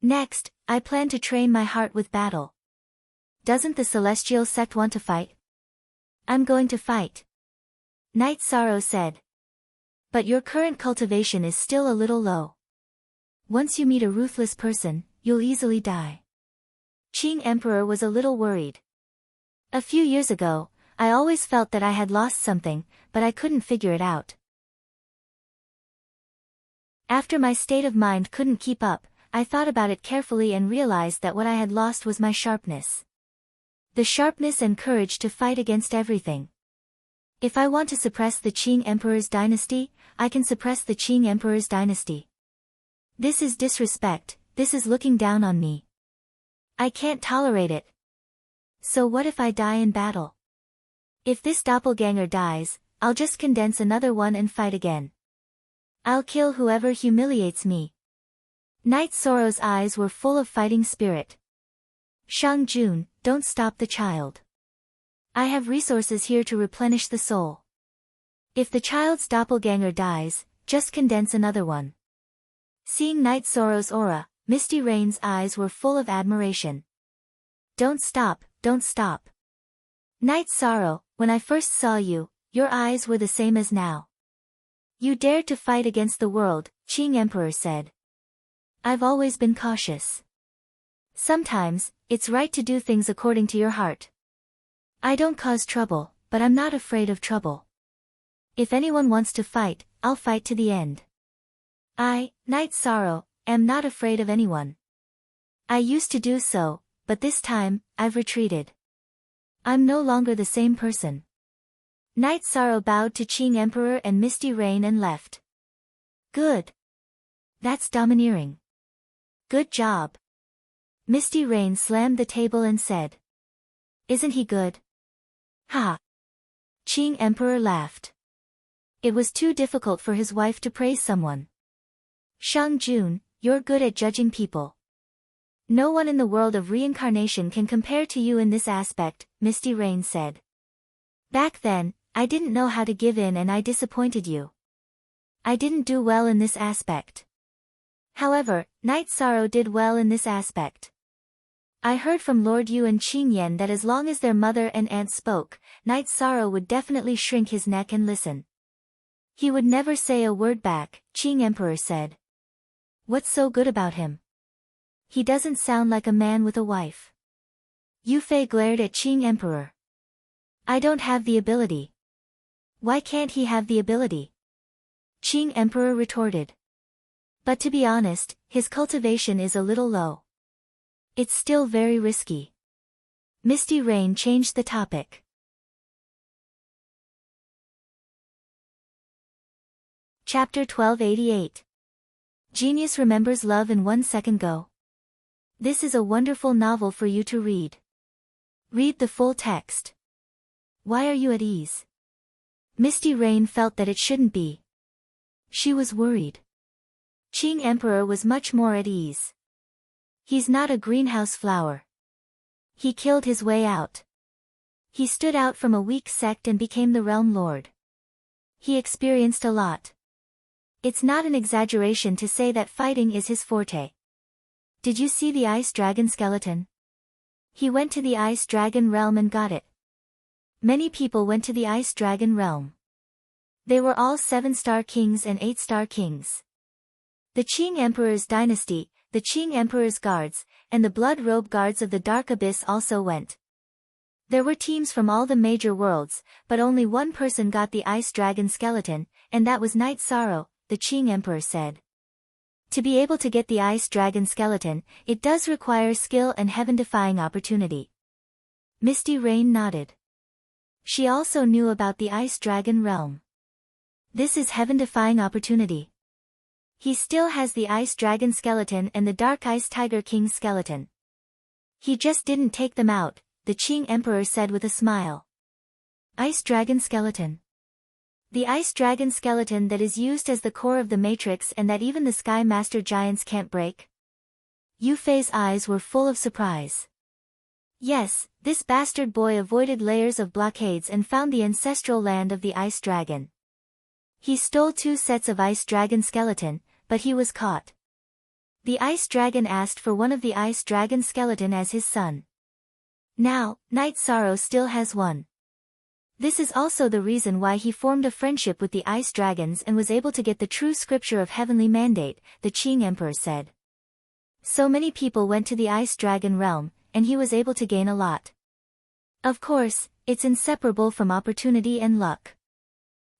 Next, I plan to train my heart with battle. Doesn't the celestial sect want to fight? I'm going to fight. Night Sorrow said. But your current cultivation is still a little low. Once you meet a ruthless person, you'll easily die. Qing Emperor was a little worried. A few years ago, I always felt that I had lost something, but I couldn't figure it out. After my state of mind couldn't keep up, I thought about it carefully and realized that what I had lost was my sharpness. The sharpness and courage to fight against everything. If I want to suppress the Qing Emperor's dynasty, I can suppress the Qing Emperor's dynasty. This is disrespect, this is looking down on me. I can't tolerate it. So what if I die in battle? If this doppelganger dies, I'll just condense another one and fight again. I'll kill whoever humiliates me. Night Sorrow's eyes were full of fighting spirit. Shang Jun, don't stop the child. I have resources here to replenish the soul. If the child's doppelganger dies, just condense another one. Seeing Night Sorrow's aura, Misty Rain's eyes were full of admiration. Don't stop, don't stop. Night Sorrow, when I first saw you, your eyes were the same as now. You dared to fight against the world, Qing Emperor said. I've always been cautious. Sometimes, it's right to do things according to your heart. I don't cause trouble, but I'm not afraid of trouble. If anyone wants to fight, I'll fight to the end. I, Night Sorrow, am not afraid of anyone. I used to do so, but this time, I've retreated. I'm no longer the same person. Night Sorrow bowed to Qing Emperor and Misty Rain and left. Good. That's domineering. Good job. Misty Rain slammed the table and said. Isn't he good? Ha. Qing Emperor laughed. It was too difficult for his wife to praise someone. Shang Jun, you're good at judging people. No one in the world of reincarnation can compare to you in this aspect, Misty Rain said. Back then, I didn't know how to give in and I disappointed you. I didn't do well in this aspect. However, Night Sorrow did well in this aspect. I heard from Lord Yu and Qing Yan that as long as their mother and aunt spoke, Night Sorrow would definitely shrink his neck and listen. He would never say a word back, Qing Emperor said. What's so good about him? He doesn't sound like a man with a wife. Yu Fei glared at Qing Emperor. I don't have the ability. Why can't he have the ability? Qing Emperor retorted. But to be honest, his cultivation is a little low. It's still very risky. Misty Rain changed the topic. Chapter 1288. Genius remembers love in 1 second go. This is a wonderful novel for you to read. Read the full text. Why are you at ease? Misty Rain felt that it shouldn't be. She was worried. Qing Emperor was much more at ease. He's not a greenhouse flower. He killed his way out. He stood out from a weak sect and became the realm lord. He experienced a lot. It's not an exaggeration to say that fighting is his forte. Did you see the ice dragon skeleton? He went to the ice dragon realm and got it. Many people went to the ice dragon realm. They were all 7-star kings and 8-star kings. The Qing Emperor's dynasty, the Qing Emperor's guards, and the blood robe guards of the Dark Abyss also went. There were teams from all the major worlds, but only one person got the ice dragon skeleton, and that was Night Sorrow, the Qing Emperor said. To be able to get the ice dragon skeleton, it does require skill and heaven-defying opportunity. Misty Rain nodded. She also knew about the ice dragon realm. This is heaven-defying opportunity. He still has the ice dragon skeleton and the dark ice tiger king skeleton. He just didn't take them out, the Qing Emperor said with a smile. Ice dragon skeleton. The ice dragon skeleton that is used as the core of the matrix and that even the Sky Master giants can't break? Yu Fei's eyes were full of surprise. Yes, this bastard boy avoided layers of blockades and found the ancestral land of the ice dragon. He stole 2 sets of ice dragon skeleton, but he was caught. The ice dragon asked for one of the ice dragon skeleton as his son. Now, Night Sorrow still has one. This is also the reason why he formed a friendship with the ice dragons and was able to get the true scripture of heavenly mandate, the Qing Emperor said. So many people went to the ice dragon realm, and he was able to gain a lot. Of course, it's inseparable from opportunity and luck.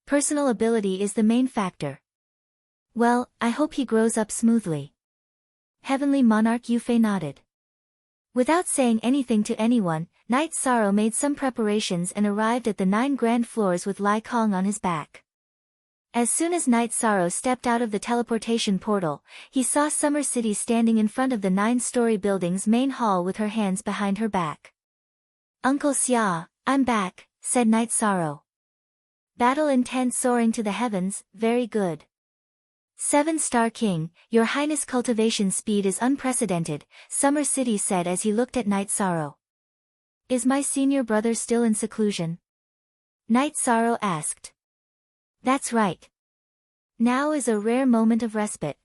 Personal ability is the main factor. Well, I hope he grows up smoothly. Heavenly Monarch Yu Fei nodded. Without saying anything to anyone, Night Sorrow made some preparations and arrived at the 9 grand floors with Lai Kong on his back. As soon as Night Sorrow stepped out of the teleportation portal, he saw Summer City standing in front of the 9-story building's main hall with her hands behind her back. Uncle Xia, I'm back, said Night Sorrow. Battle intent soaring to the heavens, very good. 7-star king, your highness cultivation speed is unprecedented, Summer City said as he looked at Night Sorrow. Is my senior brother still in seclusion? Night Sorrow asked. That's right. Now is a rare moment of respite.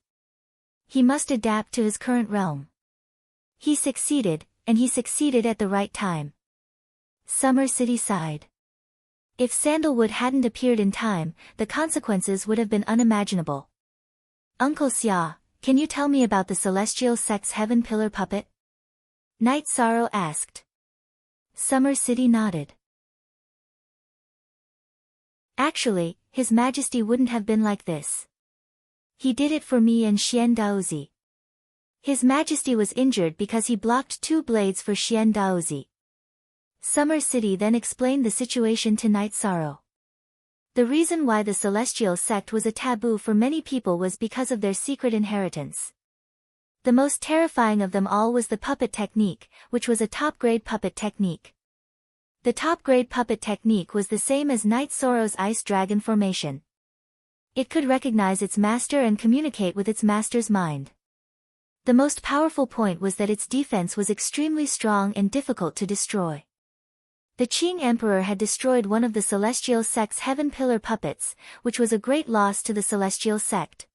He must adapt to his current realm. He succeeded, and he succeeded at the right time. Summer City sighed. If Sandalwood hadn't appeared in time, the consequences would have been unimaginable. Uncle Xia, can you tell me about the Celestial Sect's Heaven Pillar puppet? Night Sorrow asked. Summer City nodded. Actually, His Majesty wouldn't have been like this. He did it for me and Xian Daozi. His Majesty was injured because he blocked 2 blades for Xian Daozi. Summer City then explained the situation to Night Sorrow. The reason why the celestial sect was a taboo for many people was because of their secret inheritance. The most terrifying of them all was the puppet technique, which was a top-grade puppet technique. The top-grade puppet technique was the same as Knight Soro's ice dragon formation. It could recognize its master and communicate with its master's mind. The most powerful point was that its defense was extremely strong and difficult to destroy. The Qing Emperor had destroyed one of the Celestial Sect's Heaven Pillar puppets, which was a great loss to the Celestial Sect.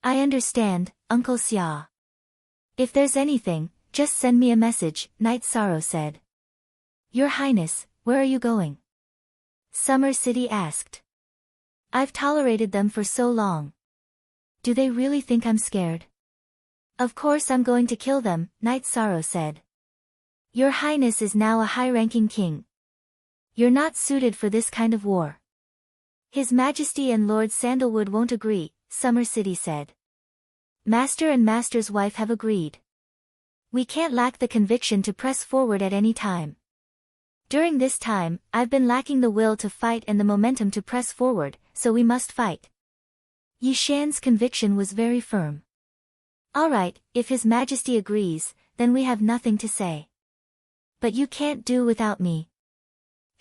I understand, Uncle Xia. If there's anything, just send me a message, Knight Soro said. Your Highness, where are you going? Summer City asked. I've tolerated them for so long. Do they really think I'm scared? Of course I'm going to kill them, Knight Soro said. Your Highness is now a high-ranking king. You're not suited for this kind of war. His Majesty and Lord Sandalwood won't agree, Summer City said. Master and Master's wife have agreed. We can't lack the conviction to press forward at any time. During this time, I've been lacking the will to fight and the momentum to press forward, so we must fight. Yi Shan's conviction was very firm. All right, if His Majesty agrees, then we have nothing to say. But you can't do without me.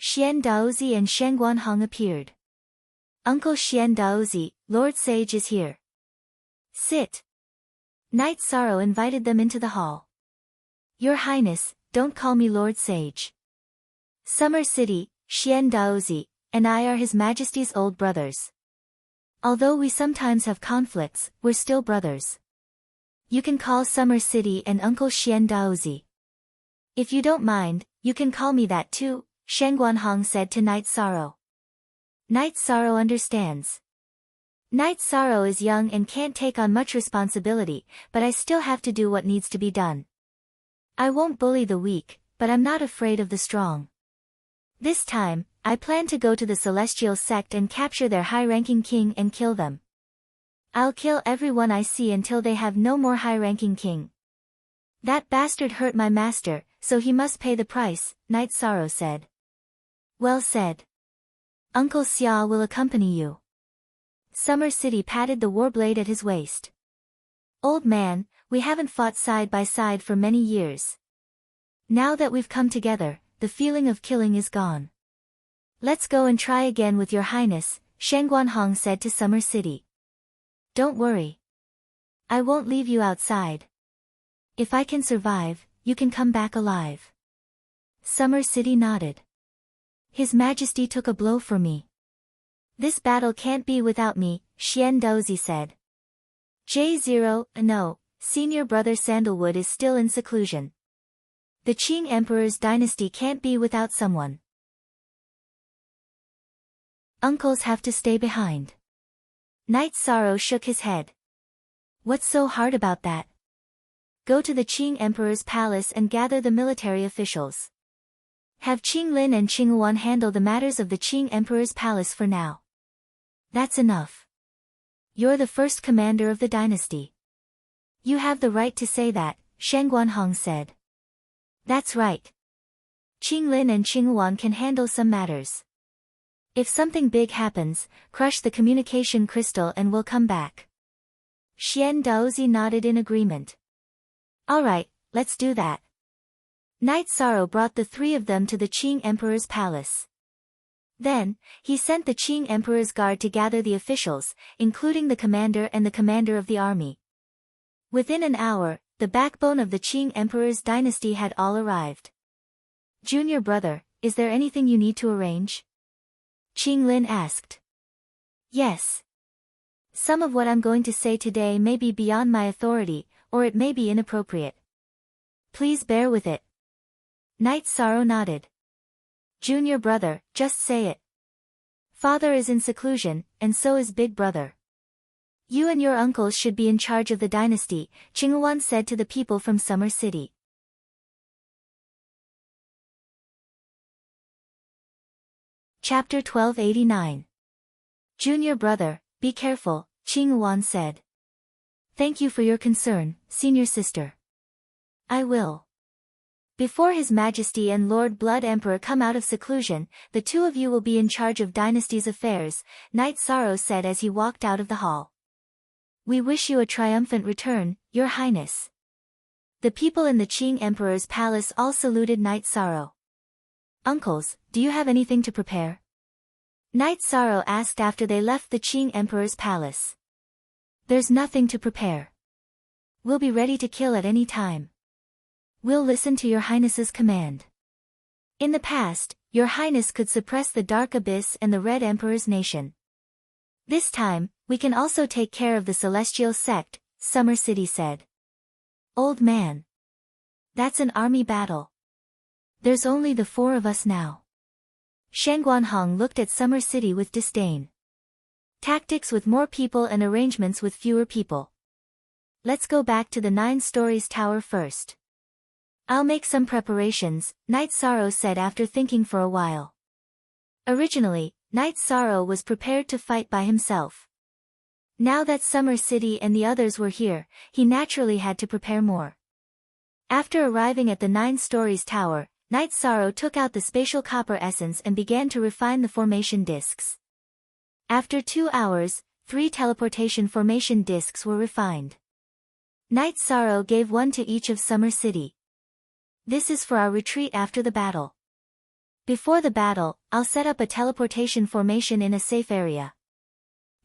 Xian Daozi and Shen Guanhong appeared. Uncle Xian Daozi, Lord Sage is here. Sit. Knight Soro invited them into the hall. Your Highness, don't call me Lord Sage. Summer City, Xian Daozi, and I are His Majesty's old brothers. Although we sometimes have conflicts, we're still brothers. You can call Summer City and Uncle Xian Daozi. If you don't mind, you can call me that too, Shen Guanhong said to Knight Soro. Knight Soro understands. Knight Soro is young and can't take on much responsibility, but I still have to do what needs to be done. I won't bully the weak, but I'm not afraid of the strong. This time, I plan to go to the Celestial Sect and capture their high-ranking king and kill them. I'll kill everyone I see until they have no more high-ranking king. That bastard hurt my master, so he must pay the price, Knight Soro said. Well said. Uncle Xia will accompany you. Summer City patted the warblade at his waist. Old man, we haven't fought side by side for many years. Now that we've come together, the feeling of killing is gone. Let's go and try again with your highness, Shen Guanhong said to Summer City. Don't worry. I won't leave you outside. If I can survive, you can come back alive. Summer City nodded. His Majesty took a blow for me. This battle can't be without me, Xian Dozi said. J0, no, senior brother Sandalwood is still in seclusion. The Qing Emperor's dynasty can't be without someone. Uncles have to stay behind. Knight Soro shook his head. What's so hard about that? Go to the Qing Emperor's palace and gather the military officials. Have Qing Lin and Qing Yuan handle the matters of the Qing Emperor's palace for now. That's enough. You're the first commander of the dynasty. You have the right to say that, Shen Guanhong said. That's right. Qing Lin and Qing Yuan can handle some matters. If something big happens, crush the communication crystal and we'll come back. Xian Daozi nodded in agreement. All right, let's do that. Knight Soro brought the three of them to the Qing Emperor's palace. Then, he sent the Qing Emperor's guard to gather the officials, including the commander and the commander of the army. Within an hour, the backbone of the Qing Emperor's dynasty had all arrived. Junior brother, is there anything you need to arrange? Qing Lin asked. Yes. Some of what I'm going to say today may be beyond my authority, or it may be inappropriate. Please bear with it. Knight Soro nodded. Junior brother, just say it. Father is in seclusion, and so is big brother. You and your uncles should be in charge of the dynasty, Qing Yuan said to the people from Summer City. Chapter 1289. Junior brother, be careful, Qing Yuan said. Thank you for your concern, senior sister. I will. Before His Majesty and Lord Blood Emperor come out of seclusion, the two of you will be in charge of dynasty's affairs, Knight Sorrow said as he walked out of the hall. We wish you a triumphant return, Your Highness. The people in the Qing Emperor's palace all saluted Knight Sorrow. Uncles, do you have anything to prepare? Knight Sorrow asked after they left the Qing Emperor's palace. There's nothing to prepare. We'll be ready to kill at any time. We'll listen to Your Highness's command. In the past, Your Highness could suppress the Dark Abyss and the Red Emperor's nation. This time, we can also take care of the Celestial Sect, Summer City said. Old man. That's an army battle. There's only the four of us now. Shangguanhong looked at Summer City with disdain. Tactics with more people and arrangements with fewer people. Let's go back to the 9 stories tower first. I'll make some preparations, Knight Sorrow said after thinking for a while. Originally, Knight Sorrow was prepared to fight by himself. Now that Summer City and the others were here, he naturally had to prepare more. After arriving at the 9 stories tower, Knight Sorrow took out the spatial copper essence and began to refine the formation discs. After 2 hours, 3 teleportation formation discs were refined. Knight Sorrow gave one to each of Summer City. This is for our retreat after the battle. Before the battle, I'll set up a teleportation formation in a safe area.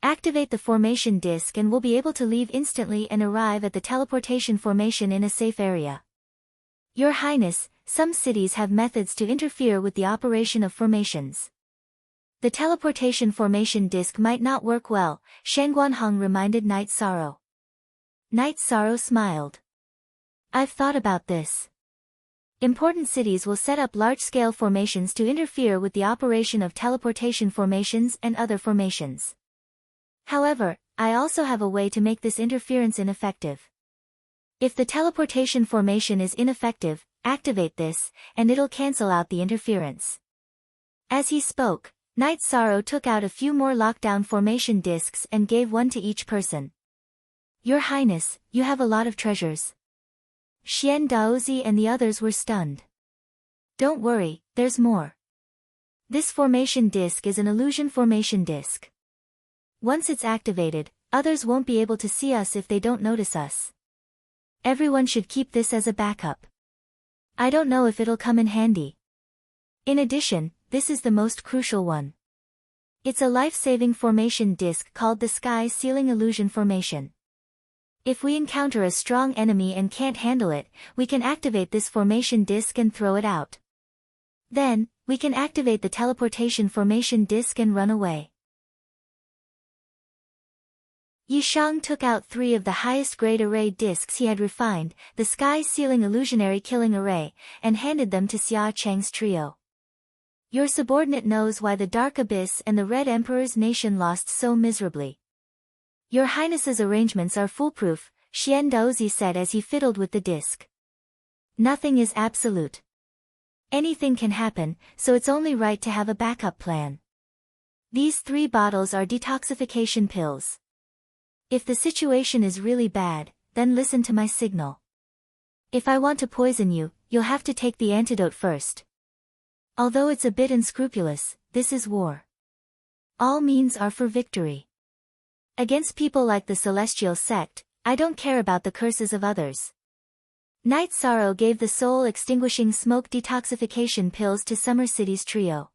Activate the formation disc and we'll be able to leave instantly and arrive at the teleportation formation in a safe area. Your Highness, some cities have methods to interfere with the operation of formations. The teleportation formation disc might not work well, Shangguanhong reminded Knight Sorrow. Knight Sorrow smiled. I've thought about this. Important cities will set up large-scale formations to interfere with the operation of teleportation formations and other formations. However, I also have a way to make this interference ineffective. If the teleportation formation is ineffective, activate this, and it'll cancel out the interference. As he spoke, Knight Sorrow took out a few more lockdown formation discs and gave one to each person. Your Highness, you have a lot of treasures. Xian Daozi and the others were stunned. Don't worry, there's more. This formation disc is an illusion formation disc. Once it's activated, others won't be able to see us if they don't notice us. Everyone should keep this as a backup. I don't know if it'll come in handy. In addition, this is the most crucial one. It's a life-saving formation disc called the Sky Sealing Illusion Formation. If we encounter a strong enemy and can't handle it, we can activate this formation disc and throw it out. Then, we can activate the teleportation formation disc and run away. Yishang took out 3 of the highest grade array discs he had refined, the Sky Sealing Illusionary Killing Array, and handed them to Xia Cheng's trio. Your subordinate knows why the Dark Abyss and the Red Emperor's nation lost so miserably. Your Highness's arrangements are foolproof, Xian Daozi said as he fiddled with the disc. Nothing is absolute. Anything can happen, so it's only right to have a backup plan. These 3 bottles are detoxification pills. If the situation is really bad, then listen to my signal. If I want to poison you, you'll have to take the antidote first. Although it's a bit unscrupulous, this is war. All means are for victory. Against people like the Celestial Sect, I don't care about the curses of others. Knight Sorrow gave the soul-extinguishing smoke detoxification pills to Summer City's trio.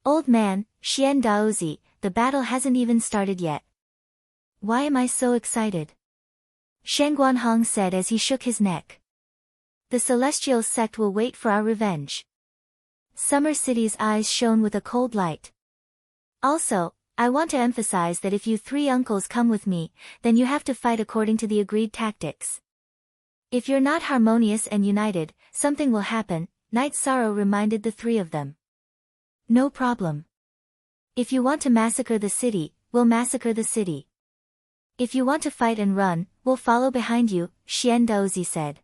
Old man, Xian Daozi, the battle hasn't even started yet. Why am I so excited? Shangguanhong said as he shook his neck. The Celestial Sect will wait for our revenge. Summer City's eyes shone with a cold light. Also, I want to emphasize that if you 3 uncles come with me, then you have to fight according to the agreed tactics. If you're not harmonious and united, something will happen, Knight Sorrow reminded the 3 of them. No problem. If you want to massacre the city, we'll massacre the city. If you want to fight and run, we'll follow behind you, Xian Daozi said.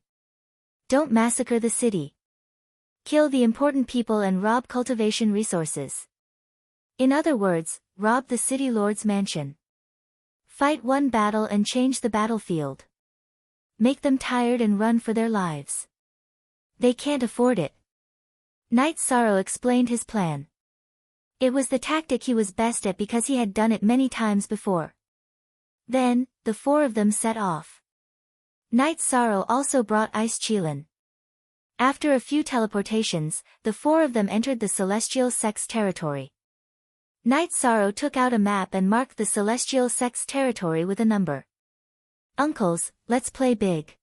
Don't massacre the city. Kill the important people and rob cultivation resources. In other words, rob the city lord's mansion. Fight one battle and change the battlefield. Make them tired and run for their lives. They can't afford it. Night Sorrow explained his plan. It was the tactic he was best at because he had done it many times before. Then, the four of them set off. Night Sorrow also brought Ice Qilin. After a few teleportations, the four of them entered the Celestial Sect's territory. Night Sorrow took out a map and marked the Celestial Sect's territory with a number. Uncles, let's play big.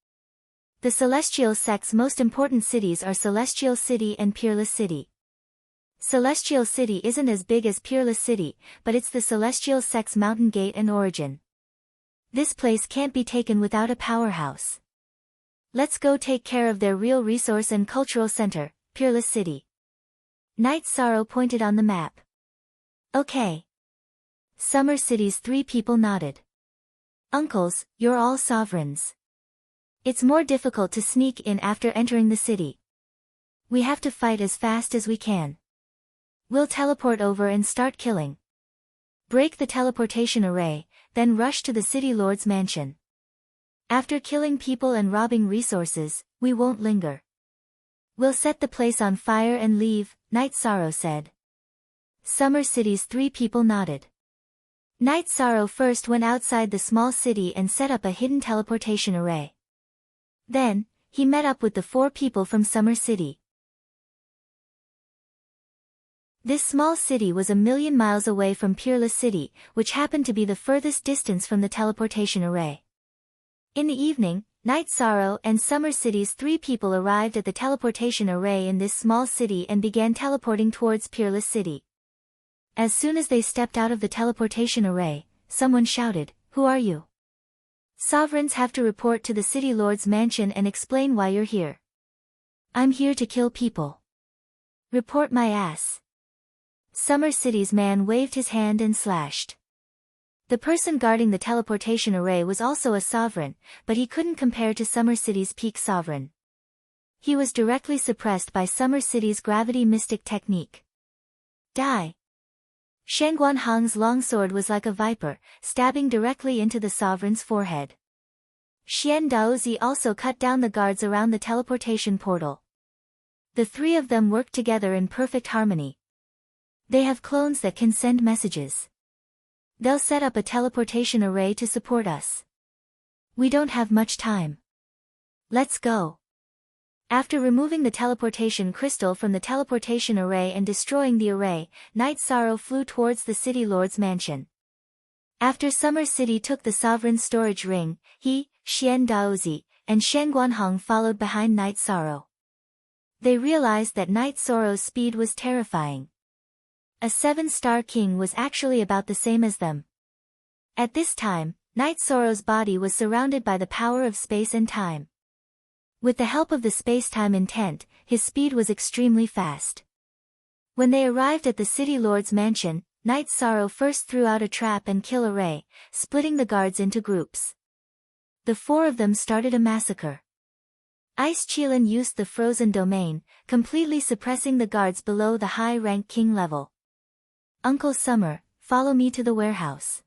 The Celestial Sect's most important cities are Celestial City and Peerless City. Celestial City isn't as big as Peerless City, but it's the Celestial Sect's mountain gate and origin. This place can't be taken without a powerhouse. Let's go take care of their real resource and cultural center, Peerless City. Night Sorrow pointed on the map. Okay. Summer City's three people nodded. Uncles, you're all sovereigns. It's more difficult to sneak in after entering the city. We have to fight as fast as we can. We'll teleport over and start killing. Break the teleportation array, then rush to the City Lord's mansion. After killing people and robbing resources, we won't linger. We'll set the place on fire and leave, Night Sorrow said. Summer City's three people nodded. Night Sorrow first went outside the small city and set up a hidden teleportation array. Then, he met up with the four people from Summer City. This small city was 1,000,000 miles away from Peerless City, which happened to be the furthest distance from the teleportation array. In the evening, Night Sorrow and Summer City's three people arrived at the teleportation array in this small city and began teleporting towards Peerless City. As soon as they stepped out of the teleportation array, someone shouted, "Who are you?" Sovereigns have to report to the City Lord's mansion and explain why you're here. I'm here to kill people. Report my ass. Summer City's man waved his hand and slashed. The person guarding the teleportation array was also a sovereign, but he couldn't compare to Summer City's peak sovereign. He was directly suppressed by Summer City's gravity mystic technique. Die! Shangguan Hong's longsword was like a viper, stabbing directly into the sovereign's forehead. Xian Daozi also cut down the guards around the teleportation portal. The three of them worked together in perfect harmony. They have clones that can send messages. They'll set up a teleportation array to support us. We don't have much time. Let's go. After removing the teleportation crystal from the teleportation array and destroying the array, Night Sorrow flew towards the City Lord's mansion. After Summer City took the sovereign's storage ring, he, Xian Daozi, and Shangguan Hong followed behind Night Sorrow. They realized that Night Sorrow's speed was terrifying. A 7-star king was actually about the same as them. At this time, Night Sorrow's body was surrounded by the power of space and time. With the help of the space-time intent, his speed was extremely fast. When they arrived at the City Lord's mansion, Night Sorrow first threw out a trap and kill array, splitting the guards into groups. The four of them started a massacre. Ice Qilin used the frozen domain, completely suppressing the guards below the high-rank king level. Uncle Summer, follow me to the warehouse.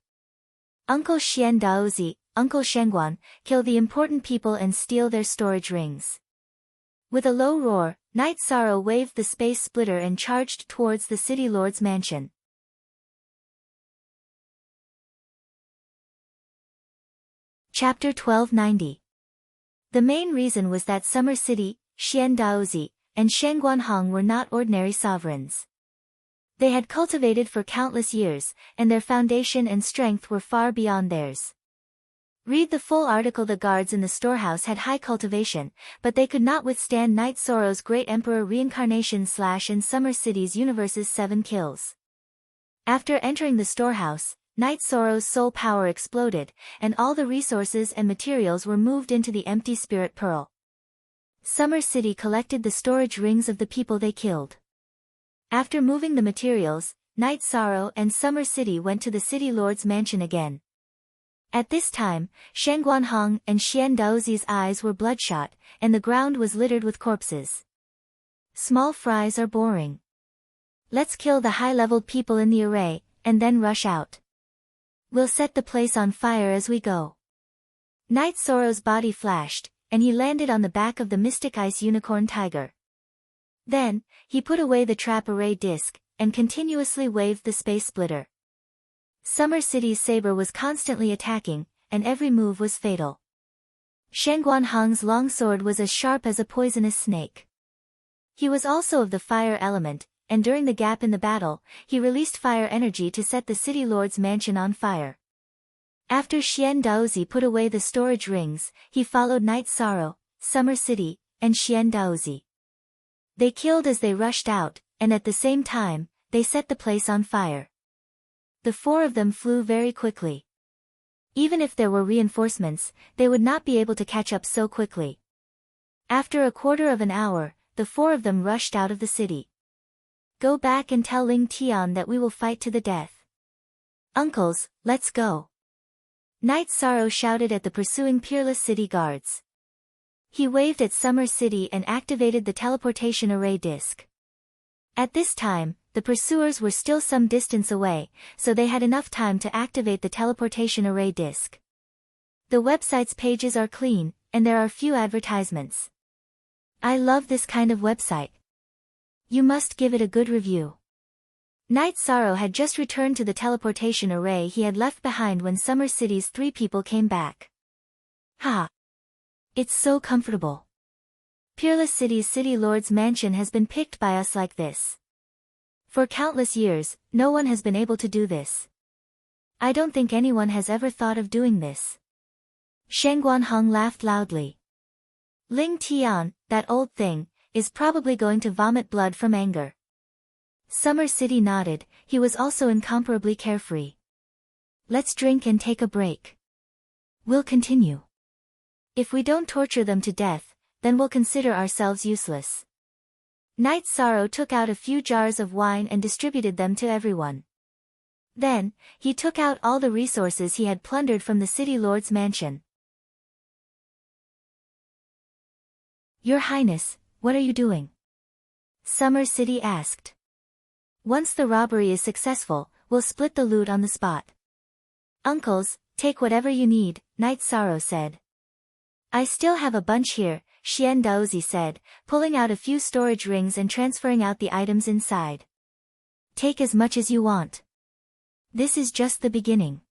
Uncle Xian Daozi, Uncle Shangguan, kill the important people and steal their storage rings. With a low roar, Night Sorrow waved the space splitter and charged towards the City Lord's mansion. Chapter 1290. The main reason was that Summer City, Xian Daozi, and Shangguan Hong were not ordinary sovereigns. They had cultivated for countless years, and their foundation and strength were far beyond theirs. Read the full article. The guards in the storehouse had high cultivation, but they could not withstand Night Sorrow's Great Emperor reincarnation / in Summer City's universe's 7 kills. After entering the storehouse, Night Sorrow's soul power exploded, and all the resources and materials were moved into the empty spirit pearl. Summer City collected the storage rings of the people they killed. After moving the materials, Night Sorrow and Summer City went to the City Lord's mansion again. At this time, Shangguan Hong and Xian Daozi's eyes were bloodshot, and the ground was littered with corpses. Small fries are boring. Let's kill the high-leveled people in the array, and then rush out. We'll set the place on fire as we go. Night Sorrow's body flashed, and he landed on the back of the Mystic Ice Unicorn Tiger. Then, he put away the trap array disc, and continuously waved the space splitter. Summer City's saber was constantly attacking, and every move was fatal. Shangguanhong's long sword was as sharp as a poisonous snake. He was also of the fire element, and during the gap in the battle, he released fire energy to set the city lord's mansion on fire. After Xian Daozi put away the storage rings, he followed Night Sorrow, Summer City, and Xian Daozi. They killed as they rushed out, and at the same time, they set the place on fire. The four of them flew very quickly. Even if there were reinforcements, they would not be able to catch up so quickly. After a quarter of an hour, the four of them rushed out of the city. Go back and tell Ling Tian that we will fight to the death. Uncles, let's go. Night Sorrow shouted at the pursuing Peerless City guards. He waved at Summer City and activated the teleportation array disc. At this time, the pursuers were still some distance away, so they had enough time to activate the teleportation array disc. The website's pages are clean, and there are few advertisements. I love this kind of website. You must give it a good review. Night Sorrow had just returned to the teleportation array he had left behind when Summer City's three people came back. Ha! It's so comfortable. Peerless City's City Lord's mansion has been picked by us like this. For countless years, no one has been able to do this. I don't think anyone has ever thought of doing this. Shangguanhong laughed loudly. Ling Tian, that old thing, is probably going to vomit blood from anger. Summer City nodded, he was also incomparably carefree. Let's drink and take a break. We'll continue. If we don't torture them to death, then we'll consider ourselves useless. Night Sorrow took out a few jars of wine and distributed them to everyone. Then, he took out all the resources he had plundered from the city lord's mansion. Your Highness, what are you doing? Summer City asked. Once the robbery is successful, we'll split the loot on the spot. Uncles, take whatever you need, Night Sorrow said. I still have a bunch here, Xian Daozi said, pulling out a few storage rings and transferring out the items inside. Take as much as you want. This is just the beginning.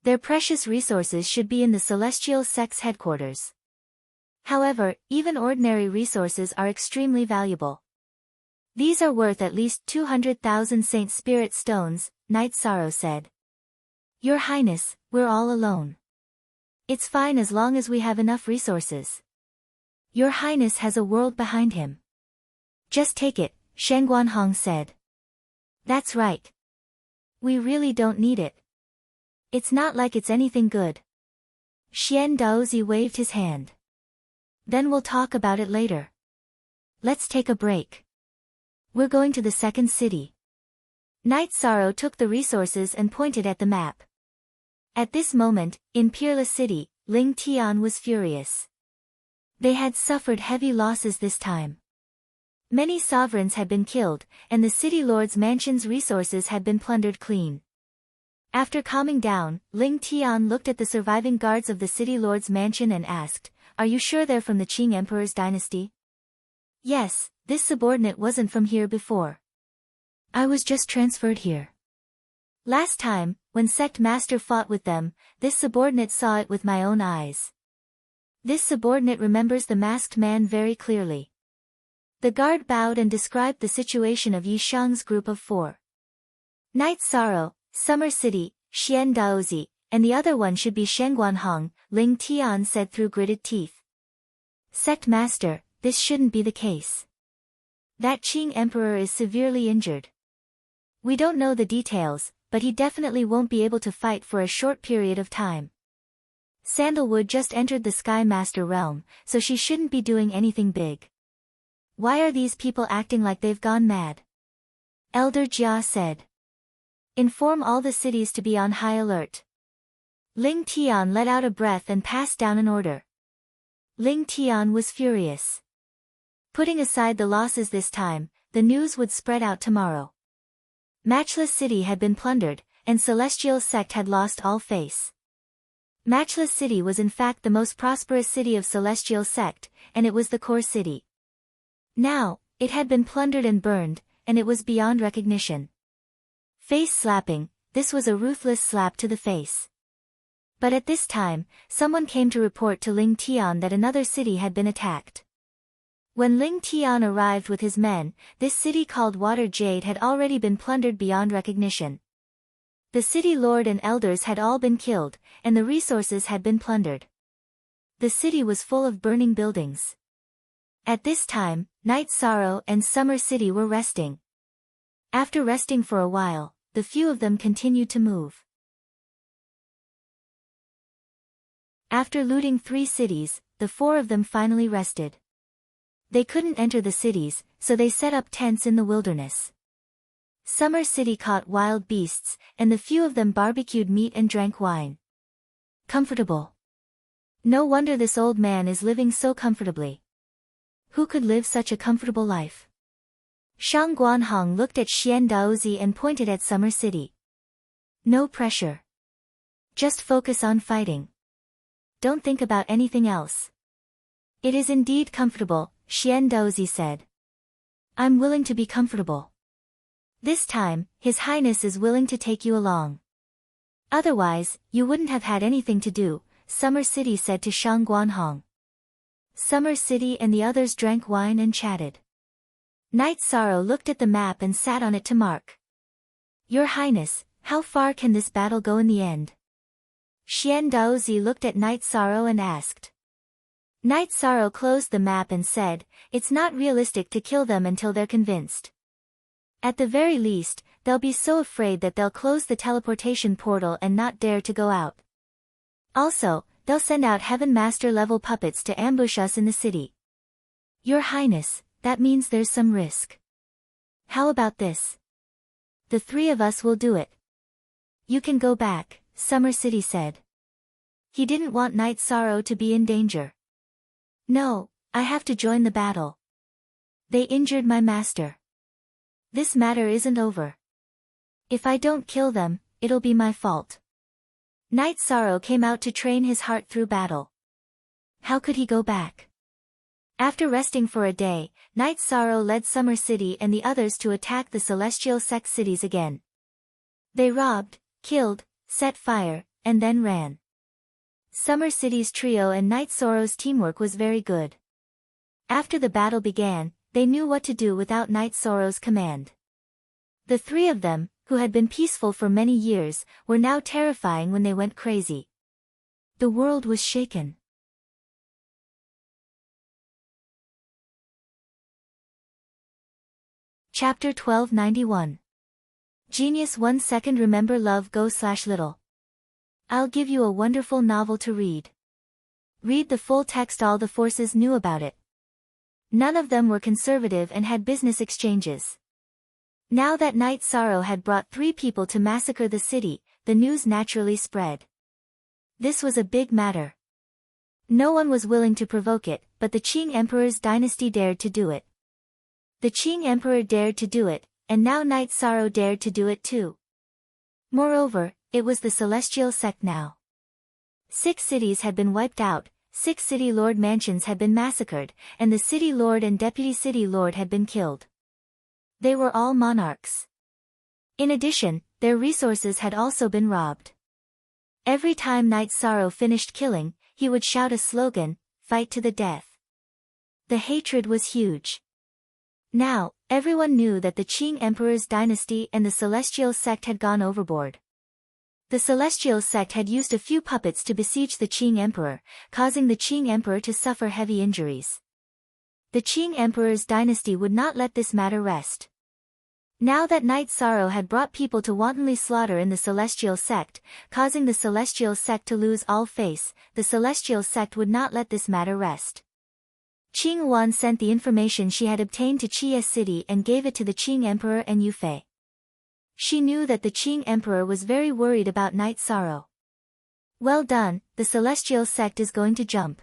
Their precious resources should be in the Celestial Sect's headquarters. However, even ordinary resources are extremely valuable. These are worth at least 200,000 Saint Spirit Stones, Night Sorrow said. Your Highness, we're all alone. It's fine as long as we have enough resources. Your Highness has a world behind him. Just take it, Shangguanhong said. That's right. We really don't need it. It's not like it's anything good. Xian Daozi waved his hand. Then we'll talk about it later. Let's take a break. We're going to the second city. Night Sorrow took the resources and pointed at the map. At this moment, in Peerless City, Ling Tian was furious. They had suffered heavy losses this time. Many sovereigns had been killed, and the city lord's mansion's resources had been plundered clean. After calming down, Ling Tian looked at the surviving guards of the city lord's mansion and asked, "Are you sure they're from the Qing Emperor's dynasty?" "Yes, this subordinate wasn't from here before. I was just transferred here. Last time, when Sect Master fought with them, this subordinate saw it with my own eyes." This subordinate remembers the masked man very clearly. The guard bowed and described the situation of Yi Shang's group of four. Night Sorrow, Summer City, Xian Daozi, and the other one should be Shangguanhong, Ling Tian said through gritted teeth. Sect Master, this shouldn't be the case. That Qing Emperor is severely injured. We don't know the details, but he definitely won't be able to fight for a short period of time. Sandalwood just entered the Sky Master realm, so she shouldn't be doing anything big. Why are these people acting like they've gone mad? Elder Jia said. Inform all the cities to be on high alert. Ling Tian let out a breath and passed down an order. Ling Tian was furious. Putting aside the losses this time, the news would spread out tomorrow. Matchless City had been plundered, and Celestial Sect had lost all face. Matchless City was in fact the most prosperous city of Celestial Sect, and it was the core city. Now, it had been plundered and burned, and it was beyond recognition. Face slapping, this was a ruthless slap to the face. But at this time, someone came to report to Ling Tian that another city had been attacked. When Ling Tian arrived with his men, this city called Water Jade had already been plundered beyond recognition. The city lord and elders had all been killed, and the resources had been plundered. The city was full of burning buildings. At this time, Night Sorrow and Summer City were resting. After resting for a while, the few of them continued to move. After looting 3 cities, the 4 of them finally rested. They couldn't enter the cities, so they set up tents in the wilderness. Summer City caught wild beasts, and the few of them barbecued meat and drank wine. Comfortable. No wonder this old man is living so comfortably. Who could live such a comfortable life? Shang Guanhong looked at Xian Daozi and pointed at Summer City. No pressure. Just focus on fighting. Don't think about anything else. It is indeed comfortable, Xian Daozi said. I'm willing to be comfortable. This time, His Highness is willing to take you along. Otherwise, you wouldn't have had anything to do, Summer City said to Shang Guanhong. Summer City and the others drank wine and chatted. Night Sorrow looked at the map and sat on it to mark. Your Highness, how far can this battle go in the end? Xian Daozi looked at Night Sorrow and asked. Night Sorrow closed the map and said, it's not realistic to kill them until they're convinced. At the very least, they'll be so afraid that they'll close the teleportation portal and not dare to go out. Also, they'll send out Heaven Master level puppets to ambush us in the city. Your Highness, that means there's some risk. How about this? The 3 of us will do it. You can go back, Summer City said. He didn't want Night Sorrow to be in danger. No, I have to join the battle. They injured my master. This matter isn't over. If I don't kill them, it'll be my fault. Night Sorrow came out to train his heart through battle. How could he go back? After resting for a day, Night Sorrow led Summer City and the others to attack the Celestial Sect cities again. They robbed, killed, set fire, and then ran. Summer City's trio and Night Sorrow's teamwork was very good. After the battle began, they knew what to do without Night Sorrow's command. The 3 of them, who had been peaceful for many years, were now terrifying when they went crazy. The world was shaken. Chapter 1291. Genius 1 second. Remember love go/little. I'll give you a wonderful novel to read. Read the full text. All the forces knew about it. None of them were conservative and had business exchanges. Now that Night Sorrow had brought 3 people to massacre the city, the news naturally spread. This was a big matter. No one was willing to provoke it, but the Qing Emperor's dynasty dared to do it. The Qing Emperor dared to do it, and now Night Sorrow dared to do it too. Moreover, it was the Celestial Sect now. 6 cities had been wiped out, 6 city lord mansions had been massacred, and the city lord and deputy city lord had been killed. They were all monarchs. In addition, their resources had also been robbed. Every time Night Sorrow finished killing, he would shout a slogan, "Fight to the death." The hatred was huge. Now, everyone knew that the Qing Emperor's dynasty and the Celestial Sect had gone overboard. The Celestial Sect had used a few puppets to besiege the Qing Emperor, causing the Qing Emperor to suffer heavy injuries. The Qing Emperor's dynasty would not let this matter rest. Now that Night Sorrow had brought people to wantonly slaughter in the Celestial Sect, causing the Celestial Sect to lose all face, the Celestial Sect would not let this matter rest. Qing Wan sent the information she had obtained to Chiye City and gave it to the Qing Emperor and Yufei. She knew that the Qing Emperor was very worried about Night Sorrow. Well done, the Celestial Sect is going to jump.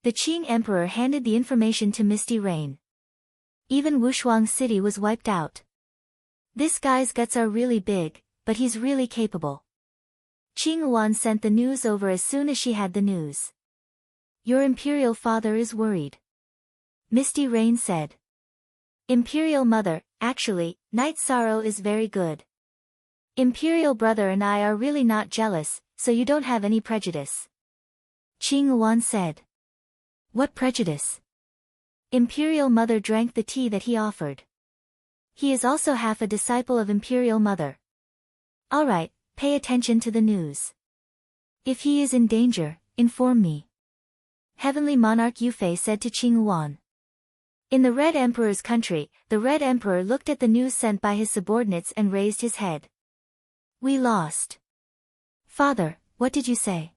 The Qing Emperor handed the information to Misty Rain. Even Wushuang City was wiped out. This guy's guts are really big, but he's really capable. Qing Wan sent the news over as soon as she had the news. Your imperial father is worried. Misty Rain said. Imperial mother, actually, Night Sorrow is very good. Imperial brother and I are really not jealous, so you don't have any prejudice. Qing Wan said. What prejudice? Imperial mother drank the tea that he offered. He is also half a disciple of Imperial mother. Alright, pay attention to the news. If he is in danger, inform me. Heavenly Monarch Yufei said to Qing Wan. In the Red Emperor's country, the Red Emperor looked at the news sent by his subordinates and raised his head. We lost. Father, what did you say?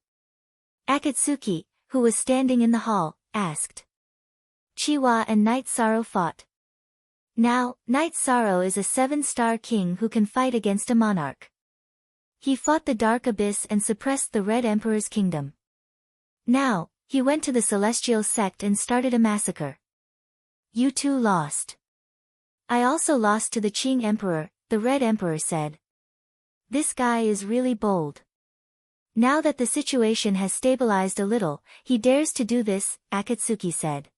Akatsuki, who was standing in the hall, asked. Chiwa and Night Sorrow fought. Now, Night Sorrow is a 7-star king who can fight against a monarch. He fought the Dark Abyss and suppressed the Red Emperor's kingdom. Now, he went to the Celestial Sect and started a massacre. You two lost. I also lost to the Qing Emperor, the Red Emperor said. This guy is really bold. Now that the situation has stabilized a little, he dares to do this, Akatsuki said.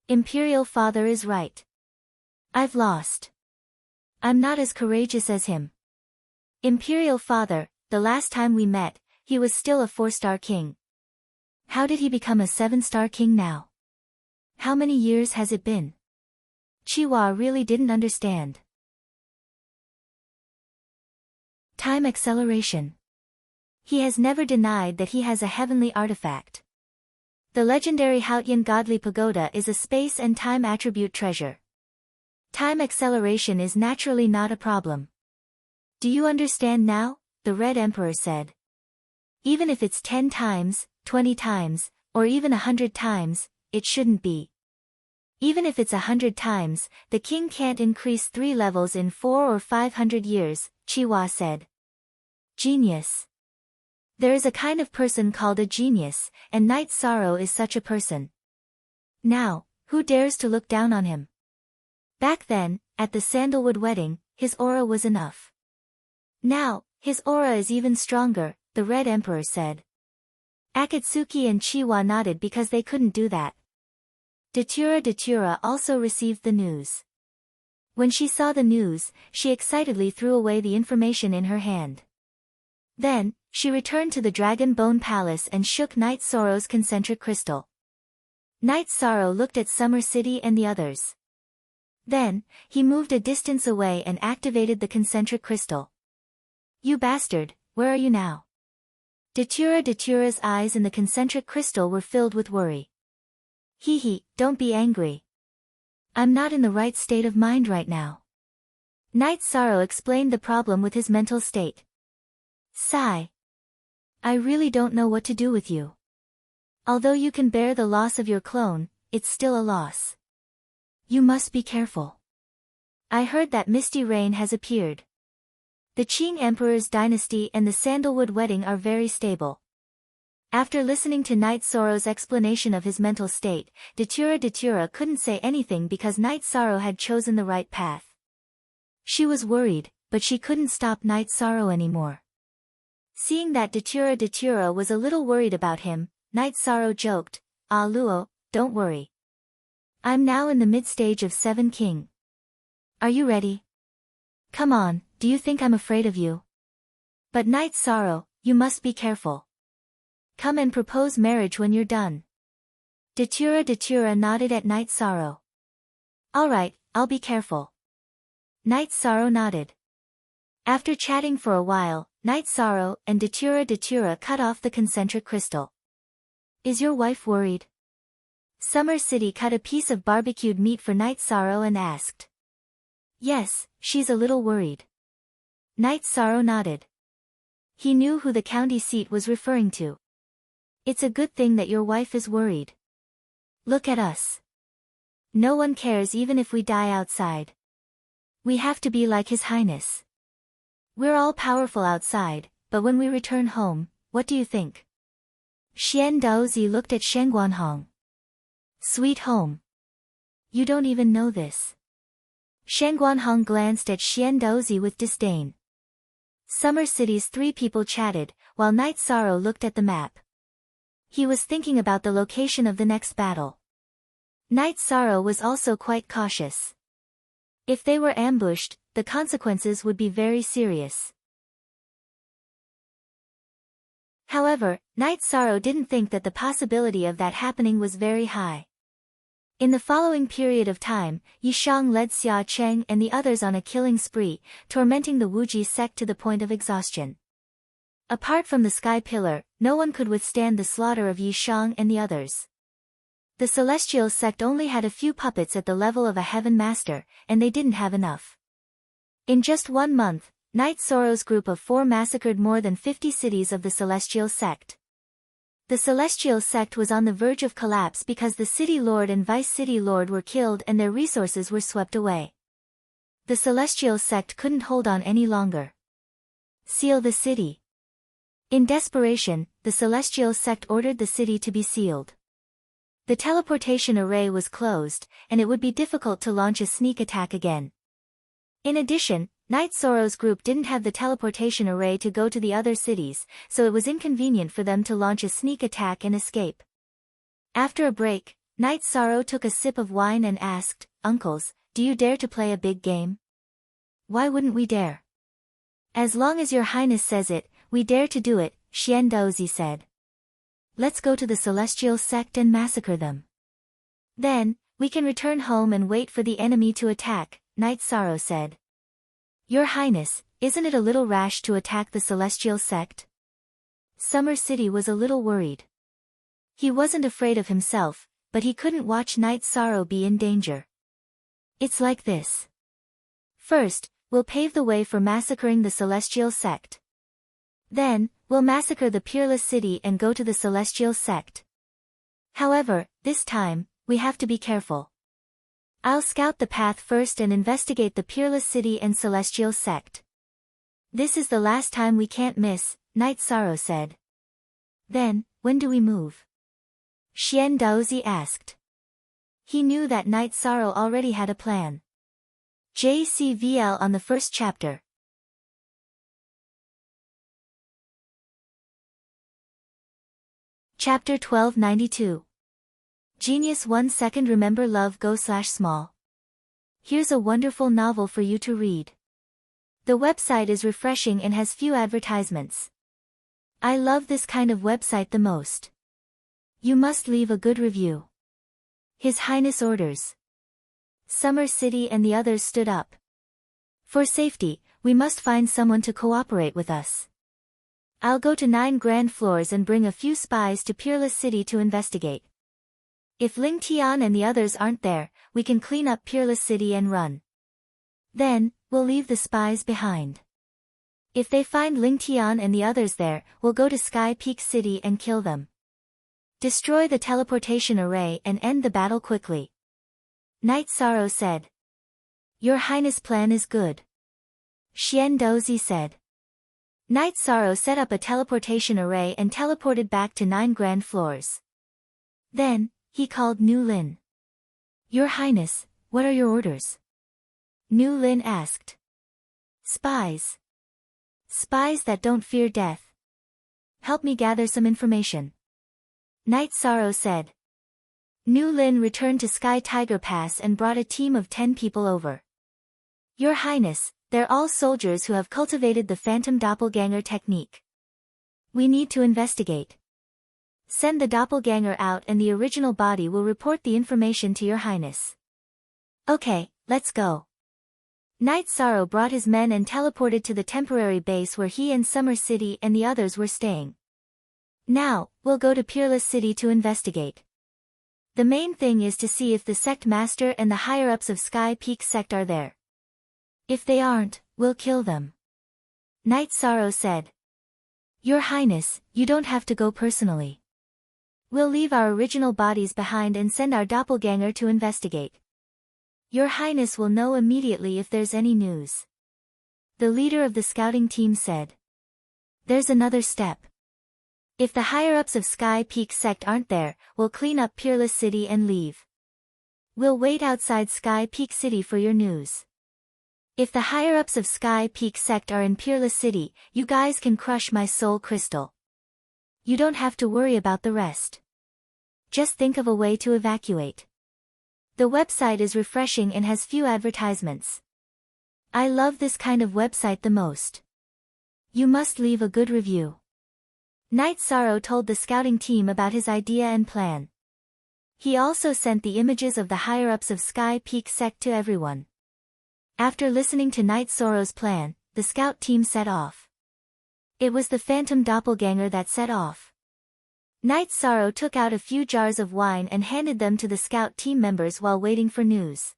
Imperial father is right. I've lost. I'm not as courageous as him. Imperial father, the last time we met, he was still a 4-star king. How did he become a 7-star king now? How many years has it been? Chiwa really didn't understand. Time acceleration. He has never denied that he has a heavenly artifact. The legendary Haotian Godly Pagoda is a space and time attribute treasure. Time acceleration is naturally not a problem. Do you understand now? The Red Emperor said. Even if it's 10 times, 20 times, or even 100 times, it shouldn't be. Even if it's 100 times, the king can't increase 3 levels in 4 or 500 years, Chiwa said. Genius. There is a kind of person called a genius, and Night Sorrow is such a person. Now, who dares to look down on him? Back then, at the Sandalwood wedding, his aura was enough. Now, his aura is even stronger, the Red Emperor said. Akatsuki and Chiwa nodded because they couldn't do that. Datura also received the news. When she saw the news, she excitedly threw away the information in her hand. Then, she returned to the Dragon Bone Palace and shook Night Sorrow's concentric crystal. Night Sorrow looked at Summer City and the others. Then, he moved a distance away and activated the concentric crystal. You bastard, where are you now? Datura's eyes in the concentric crystal were filled with worry. Hee, don't be angry. I'm not in the right state of mind right now. Night Sorrow explained the problem with his mental state. Sigh. I really don't know what to do with you. Although you can bear the loss of your clone, it's still a loss. You must be careful. I heard that Misty Rain has appeared. The Qing Emperor's dynasty and the Sandalwood wedding are very stable. After listening to Night Sorrow's explanation of his mental state, Datura couldn't say anything because Night Sorrow had chosen the right path. She was worried, but she couldn't stop Night Sorrow anymore. Seeing that Datura was a little worried about him, Night Sorrow joked, Ah Luo, don't worry. I'm now in the mid-stage of 7 King. Are you ready? Come on, do you think I'm afraid of you? But Night Sorrow, you must be careful. Come and propose marriage when you're done. Datura nodded at Night Sorrow. Alright, I'll be careful. Night Sorrow nodded. After chatting for a while, Night Sorrow and Datura cut off the concentric crystal. Is your wife worried? Summer City cut a piece of barbecued meat for Night Sorrow and asked. Yes, she's a little worried. Night Sorrow nodded. He knew who the county seat was referring to. It's a good thing that your wife is worried. Look at us. No one cares even if we die outside. We have to be like His Highness. We're all powerful outside, but when we return home, what do you think? Xian Daozi looked at Shen Guanhong. Sweet home. You don't even know this. Shen Guanhong glanced at Xian Daozi with disdain. Summer City's three people chatted, while Night Sorrow looked at the map. He was thinking about the location of the next battle. Night Sorrow was also quite cautious. If they were ambushed, the consequences would be very serious. However, Night Sorrow didn't think that the possibility of that happening was very high. In the following period of time, Yi Shang led Xia Cheng and the others on a killing spree, tormenting the Wuji sect to the point of exhaustion. Apart from the Sky Pillar, no one could withstand the slaughter of Yi Shang and the others. The Celestial sect only had a few puppets at the level of a Heaven Master, and they didn't have enough. In just 1 month, Night Sorrow's group of 4 massacred more than 50 cities of the Celestial sect. The Celestial sect was on the verge of collapse because the City Lord and Vice City Lord were killed and their resources were swept away. The Celestial sect couldn't hold on any longer. Seal the city. In desperation, the Celestial sect ordered the city to be sealed. The teleportation array was closed, and it would be difficult to launch a sneak attack again. In addition, Night Sorrow's group didn't have the teleportation array to go to the other cities, so it was inconvenient for them to launch a sneak attack and escape. After a break, Night Sorrow took a sip of wine and asked, "Uncles, do you dare to play a big game?" "Why wouldn't we dare?" "As long as your highness says it, we dare to do it," Xian Daozi said. "Let's go to the Celestial sect and massacre them. Then, we can return home and wait for the enemy to attack," Night Sorrow said. "Your Highness, isn't it a little rash to attack the Celestial sect?" Summer City was a little worried. He wasn't afraid of himself, but he couldn't watch Night Sorrow be in danger. "It's like this. First, we'll pave the way for massacring the Celestial sect. Then, we'll massacre the Peerless City and go to the Celestial sect. However, this time, we have to be careful. I'll scout the path first and investigate the Peerless City and Celestial sect. This is the last time we can't miss," Night Sorrow said. "Then, when do we move?" Xian Daozi asked. He knew that Night Sorrow already had a plan. JCVL on the first chapter. Chapter 1292. Genius 1 second. Remember love go/small. Here's a wonderful novel for you to read. The website is refreshing and has few advertisements. I love this kind of website the most. You must leave a good review. His Highness orders. Summer City and the others stood up. For safety, we must find someone to cooperate with us. I'll go to 9 grand floors and bring a few spies to Peerless City to investigate. If Ling Tian and the others aren't there, we can clean up Peerless City and run. Then, we'll leave the spies behind. If they find Ling Tian and the others there, we'll go to Sky Peak City and kill them. Destroy the teleportation array and end the battle quickly." Night Sorrow said. "Your Highness' plan is good," Xian Daozi said. Night Sorrow set up a teleportation array and teleported back to 9 grand floors. Then, he called Nu Lin. "Your Highness, what are your orders?" Nu Lin asked. "Spies. Spies that don't fear death. Help me gather some information," Night Sorrow said. Nu Lin returned to Sky Tiger Pass and brought a team of 10 people over. "Your Highness, they're all soldiers who have cultivated the Phantom Doppelganger technique. We need to investigate. Send the doppelganger out and the original body will report the information to your Highness." "Okay, let's go." Night Sorrow brought his men and teleported to the temporary base where he and Summer City and the others were staying. "Now, we'll go to Peerless City to investigate. The main thing is to see if the sect master and the higher-ups of Sky Peak sect are there. If they aren't, we'll kill them," Night Sorrow said. "Your Highness, you don't have to go personally. We'll leave our original bodies behind and send our doppelganger to investigate. Your Highness will know immediately if there's any news," the leader of the scouting team said. "There's another step. If the higher-ups of Sky Peak sect aren't there, we'll clean up Peerless City and leave. We'll wait outside Sky Peak City for your news. If the higher-ups of Sky Peak sect are in Peerless City, you guys can crush my soul crystal. You don't have to worry about the rest. Just think of a way to evacuate. The website is refreshing and has few advertisements. I love this kind of website the most. You must leave a good review. Night Sorrow told the scouting team about his idea and plan. He also sent the images of the higher-ups of Sky Peak sect to everyone. After listening to Night Sorrow's plan, the scout team set off. It was the phantom doppelganger that set off. Night Sorrow took out a few jars of wine and handed them to the scout team members while waiting for news.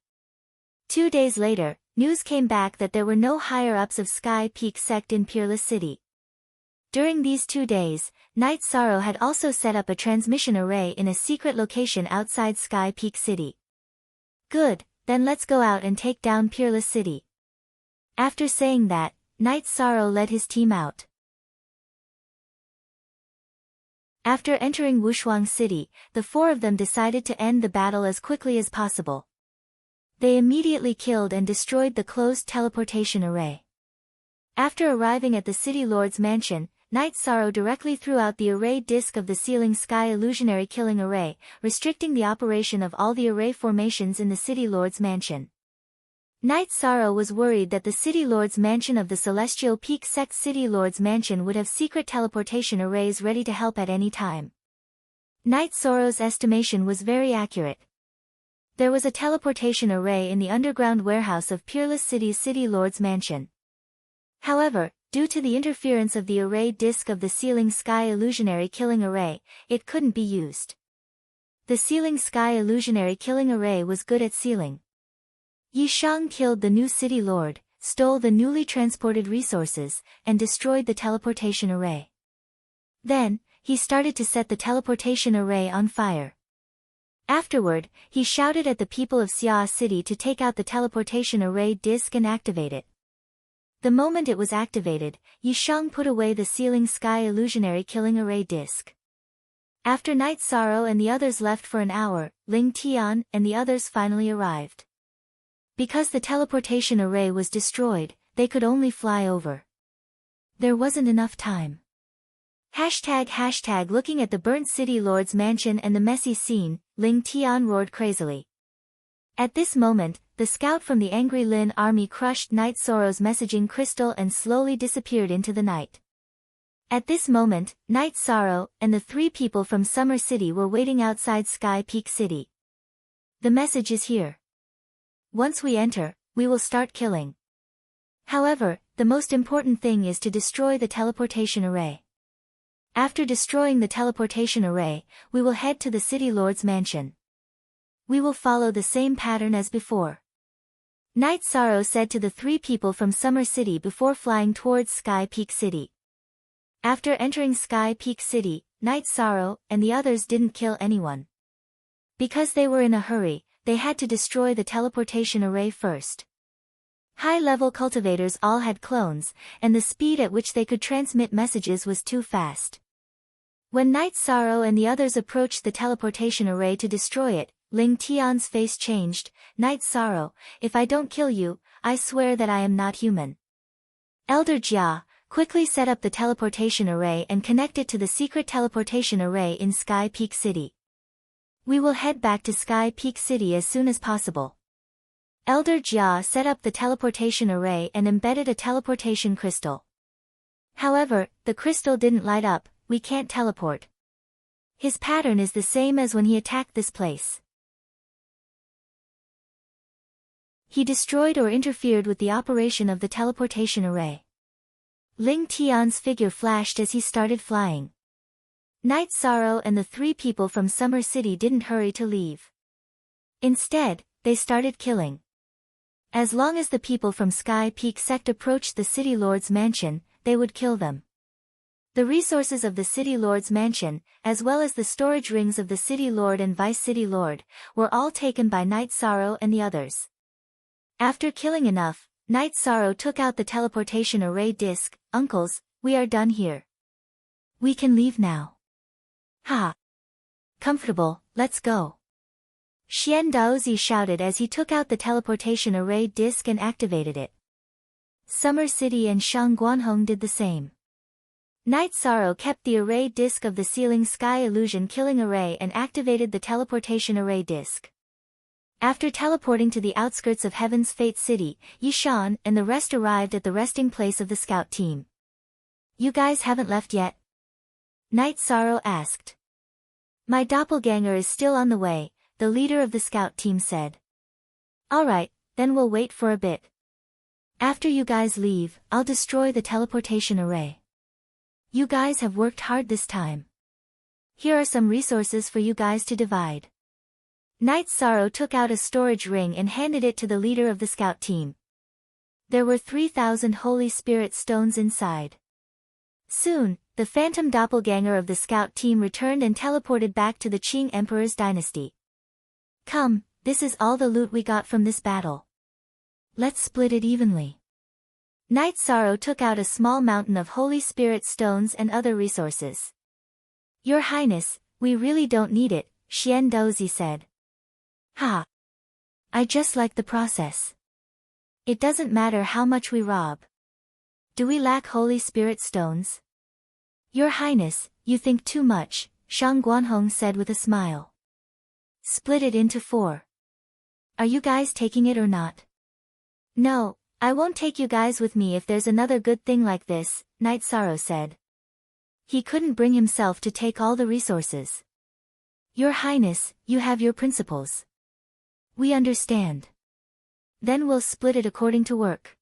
2 days later, news came back that there were no higher-ups of Sky Peak sect in Peerless City. During these 2 days, Night Sorrow had also set up a transmission array in a secret location outside Sky Peak City. Good, then let's go out and take down Peerless City. After saying that, Night Sorrow led his team out. After entering Wushuang City, the 4 of them decided to end the battle as quickly as possible. They immediately killed and destroyed the closed teleportation array. After arriving at the City Lord's mansion, Night Sorrow directly threw out the array disk of the Ceiling Sky Illusionary Killing Array, restricting the operation of all the array formations in the City Lord's mansion. Night Sorrow was worried that the City Lord's mansion of the Celestial Peak Sect City Lord's mansion would have secret teleportation arrays ready to help at any time. Night Sorrow's estimation was very accurate. There was a teleportation array in the underground warehouse of Peerless City's City Lord's mansion. However, due to the interference of the array disk of the Ceiling Sky Illusionary Killing Array, it couldn't be used. The Ceiling Sky Illusionary Killing Array was good at sealing. Yi Shang killed the new City Lord, stole the newly transported resources, and destroyed the teleportation array. Then, he started to set the teleportation array on fire. Afterward, he shouted at the people of Xia City to take out the teleportation array disk and activate it. The moment it was activated, Yi Shang put away the Ceiling Sky Illusionary Killing Array disk. After Night Sorrow and the others left for an hour, Ling Tian and the others finally arrived. Because the teleportation array was destroyed, they could only fly over. There wasn't enough time. Looking at the burnt City Lord's mansion and the messy scene, Ling Tian roared crazily. At this moment, the scout from the Angry Lin army crushed Night Sorrow's messaging crystal and slowly disappeared into the night. At this moment, Night Sorrow and the 3 people from Summer City were waiting outside Sky Peak City. The message is here. Once we enter, we will start killing. However, the most important thing is to destroy the teleportation array. After destroying the teleportation array, we will head to the City Lord's mansion. We will follow the same pattern as before. Night Sorrow said to the 3 people from Summer City before flying towards Sky Peak City. After entering Sky Peak City, Night Sorrow and the others didn't kill anyone. Because they were in a hurry, they had to destroy the teleportation array first. High-level cultivators all had clones, and the speed at which they could transmit messages was too fast. When Night Sorrow and the others approached the teleportation array to destroy it, Ling Tian's face changed. Night Sorrow, if I don't kill you, I swear that I am not human. Elder Jia, quickly set up the teleportation array and connect it to the secret teleportation array in Sky Peak City. We will head back to Sky Peak City as soon as possible. Elder Jia set up the teleportation array and embedded a teleportation crystal. However, the crystal didn't light up. We can't teleport. His pattern is the same as when he attacked this place. He destroyed or interfered with the operation of the teleportation array. Ling Tian's figure flashed as he started flying. Night Sorrow and the 3 people from Summer City didn't hurry to leave. Instead, they started killing. As long as the people from Sky Peak Sect approached the City Lord's mansion, they would kill them. The resources of the City Lord's mansion, as well as the storage rings of the City Lord and Vice City Lord, were all taken by Night Sorrow and the others. After killing enough, Night Sorrow took out the teleportation array disc. Uncles, we are done here. We can leave now. Ha! Comfortable, let's go. Xian Daozi shouted as he took out the teleportation array disc and activated it. Summer City and Shangguanhong did the same. Night Sorrow kept the array disk of the ceiling sky illusion killing array and activated the teleportation array disk. After teleporting to the outskirts of Heaven's Fate City, Yishan and the rest arrived at the resting place of the scout team. You guys haven't left yet? Night Sorrow asked. My doppelganger is still on the way, the leader of the scout team said. Alright, then we'll wait for a bit. After you guys leave, I'll destroy the teleportation array. You guys have worked hard this time. Here are some resources for you guys to divide. Night Sorrow took out a storage ring and handed it to the leader of the scout team. There were 3,000 Holy Spirit stones inside. Soon, the phantom doppelganger of the scout team returned and teleported back to the Qing Emperor's dynasty. Come, this is all the loot we got from this battle. Let's split it evenly. Night Sorrow took out a small mountain of Holy Spirit stones and other resources. Your Highness, we really don't need it, Xian Dozi said. Ha! I just like the process. It doesn't matter how much we rob. Do we lack Holy Spirit stones? Your Highness, you think too much, Shang Guanhong said with a smile. Split it into 4. Are you guys taking it or not? No, I won't take you guys with me if there's another good thing like this, Night Sorrow said. He couldn't bring himself to take all the resources. Your Highness, you have your principles. We understand. Then we'll split it according to work.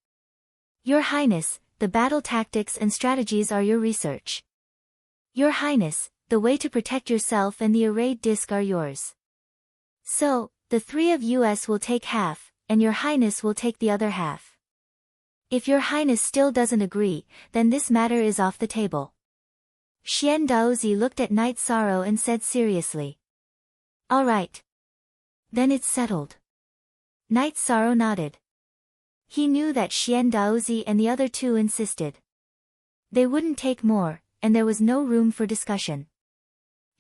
Your Highness, the battle tactics and strategies are your research. Your Highness, the way to protect yourself and the arrayed disc are yours. So, the 3 of us will take half, and Your Highness will take the other half. If Your Highness still doesn't agree, then this matter is off the table. Xian Daozi looked at Night Sorrow and said seriously. All right. Then it's settled. Night Sorrow nodded. He knew that Xian Daozi and the other 2 insisted. They wouldn't take more, and there was no room for discussion.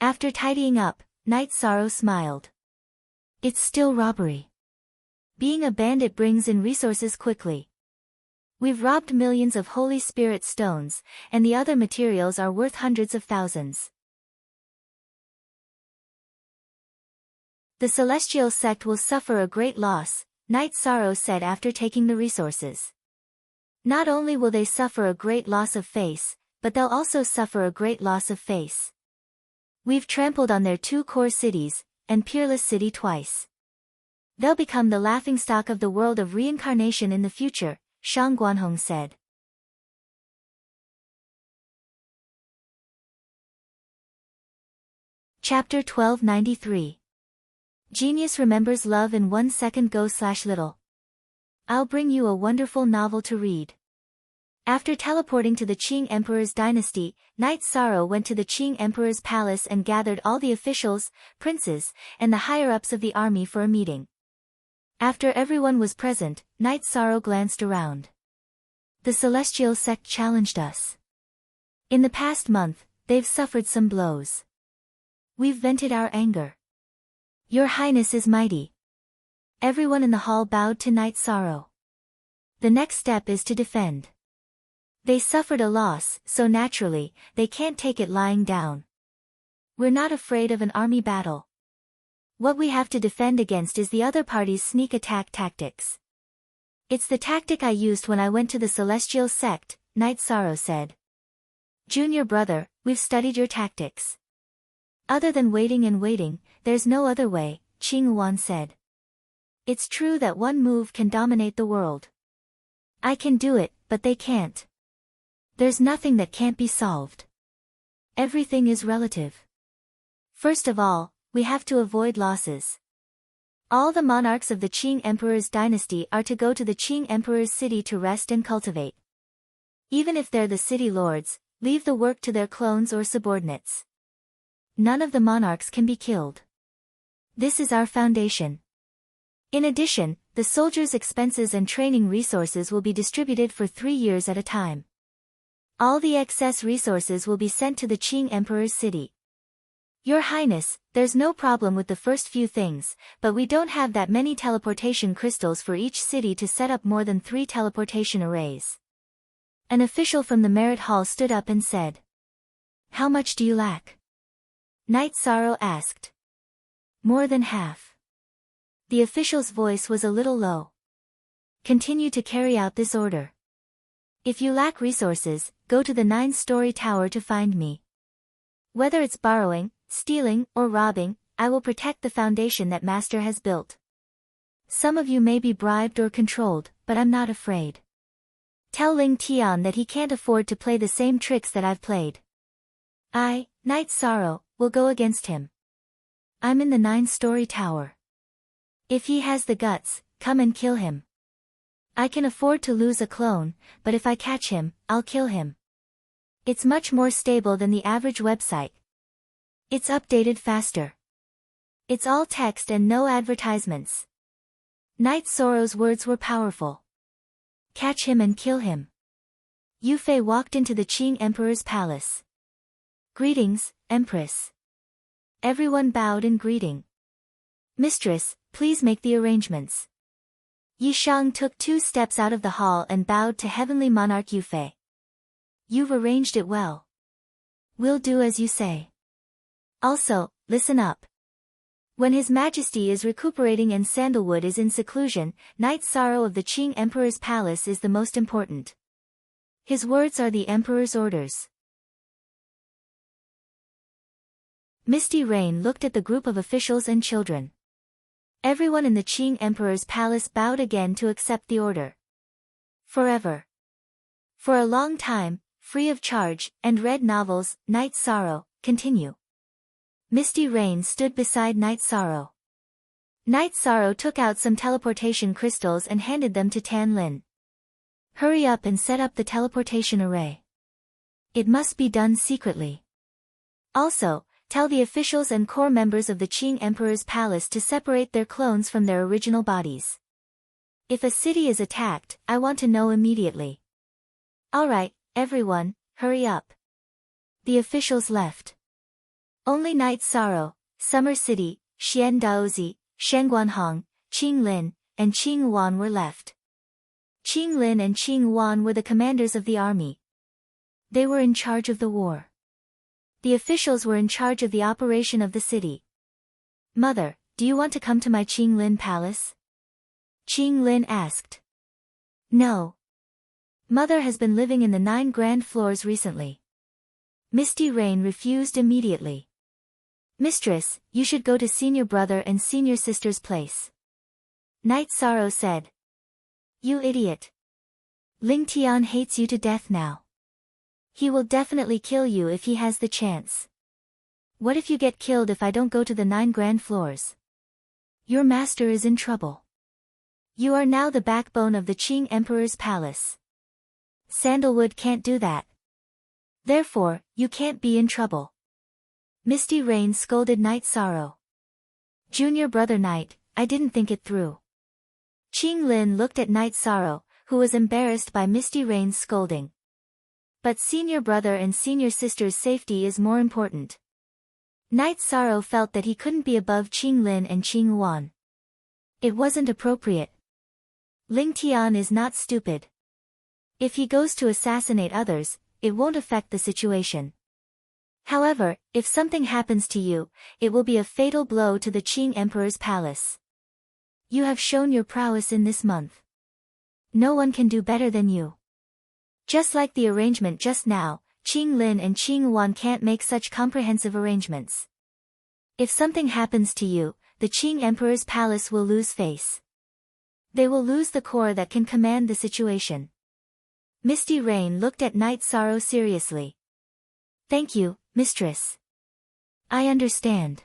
After tidying up, Night Sorrow smiled. It's still robbery. Being a bandit brings in resources quickly. We've robbed millions of Holy Spirit stones, and the other materials are worth hundreds of thousands. The Celestial Sect will suffer a great loss, Night Sorrow said after taking the resources. Not only will they suffer a great loss of face, but they'll also suffer a great loss of face. We've trampled on their 2 core cities, and Peerless City twice. They'll become the laughingstock of the world of reincarnation in the future, Shang Guanhong said. Chapter 1293. Genius remembers love in 1 second go/little. I'll bring you a wonderful novel to read. After teleporting to the Qing Emperor's dynasty, Night Sorrow went to the Qing Emperor's palace and gathered all the officials, princes, and the higher-ups of the army for a meeting. After everyone was present, Night Sorrow glanced around. The Celestial Sect challenged us. In the past month, they've suffered some blows. We've vented our anger. Your Highness is mighty. Everyone in the hall bowed to Night Sorrow. The next step is to defend. They suffered a loss, so naturally, they can't take it lying down. We're not afraid of an army battle. What we have to defend against is the other party's sneak attack tactics. It's the tactic I used when I went to the Celestial Sect, Night Sorrow said. Junior brother, we've studied your tactics. Other than waiting and waiting, there's no other way, Qing Wan said. It's true that one move can dominate the world. I can do it, but they can't. There's nothing that can't be solved. Everything is relative. First of all, we have to avoid losses. All the monarchs of the Qing Emperor's dynasty are to go to the Qing Emperor's city to rest and cultivate. Even if they're the city lords, leave the work to their clones or subordinates. None of the monarchs can be killed. This is our foundation. In addition, the soldiers' expenses and training resources will be distributed for 3 years at a time. All the excess resources will be sent to the Qing Emperor's city. Your Highness, there's no problem with the first few things, but we don't have that many teleportation crystals for each city to set up more than 3 teleportation arrays. An official from the merit hall stood up and said, "How much do you lack?" Night Sorrow asked. "More than half." The official's voice was a little low. "Continue to carry out this order. If you lack resources, go to the 9-story tower to find me. Whether it's borrowing, stealing, or robbing, I will protect the foundation that Master has built. Some of you may be bribed or controlled, but I'm not afraid. Tell Ling Tian that he can't afford to play the same tricks that I've played. I, Night Sorrow, will go against him. I'm in the 9-story tower. If he has the guts, come and kill him. I can afford to lose a clone, but if I catch him, I'll kill him. It's much more stable than the average website. It's updated faster. It's all text and no advertisements." Night Sorrow's words were powerful. "Catch him and kill him." Yu Fei walked into the Qing Emperor's palace. "Greetings, Empress." Everyone bowed in greeting. "Mistress, please make the arrangements." Yi Shang took 2 steps out of the hall and bowed to Heavenly Monarch Yu Fei. "You've arranged it well. We'll do as you say. Also, listen up. When His Majesty is recuperating and Sandalwood is in seclusion, Night Sorrow of the Qing Emperor's palace is the most important. His words are the Emperor's orders." Misty Rain looked at the group of officials and children. Everyone in the Qing Emperor's palace bowed again to accept the order. Forever. For a long time, free of charge, and read novels, Night Sorrow, continue. Misty Rain stood beside Night Sorrow. Night Sorrow took out some teleportation crystals and handed them to Tan Lin. "Hurry up and set up the teleportation array. It must be done secretly. Also, tell the officials and core members of the Qing Emperor's palace to separate their clones from their original bodies. If a city is attacked, I want to know immediately." "Alright, everyone, hurry up." The officials left. Only Night Sorrow, Summer City, Xian Daozi, Shengguanhong, Qing Lin, and Qing Wan were left. Qing Lin and Qing Wan were the commanders of the army. They were in charge of the war. The officials were in charge of the operation of the city. "Mother, do you want to come to my Qing Lin palace?" Qing Lin asked. "No. Mother has been living in the 9 grand floors recently." Misty Rain refused immediately. "Mistress, you should go to senior brother and senior sister's place." Night Sorrow said. "You idiot. Ling Tian hates you to death now. He will definitely kill you if he has the chance. What if you get killed if I don't go to the 9 grand floors? Your master is in trouble. You are now the backbone of the Qing Emperor's palace. Sandalwood can't do that. Therefore, you can't be in trouble." Misty Rain scolded Night Sorrow. "Junior brother Night, I didn't think it through." Qing Lin looked at Night Sorrow, who was embarrassed by Misty Rain's scolding. But senior brother and senior sister's safety is more important. Night Sorrow felt that he couldn't be above Qing Lin and Qing Wan. It wasn't appropriate. Ling Tian is not stupid. If he goes to assassinate others, it won't affect the situation. However, if something happens to you, it will be a fatal blow to the Qing Emperor's palace. You have shown your prowess in this month. No one can do better than you. Just like the arrangement just now, Qing Lin and Qing Wan can't make such comprehensive arrangements. If something happens to you, the Qing Emperor's palace will lose face. They will lose the core that can command the situation." Misty Rain looked at Night Sorrow seriously. "Thank you, mistress. I understand.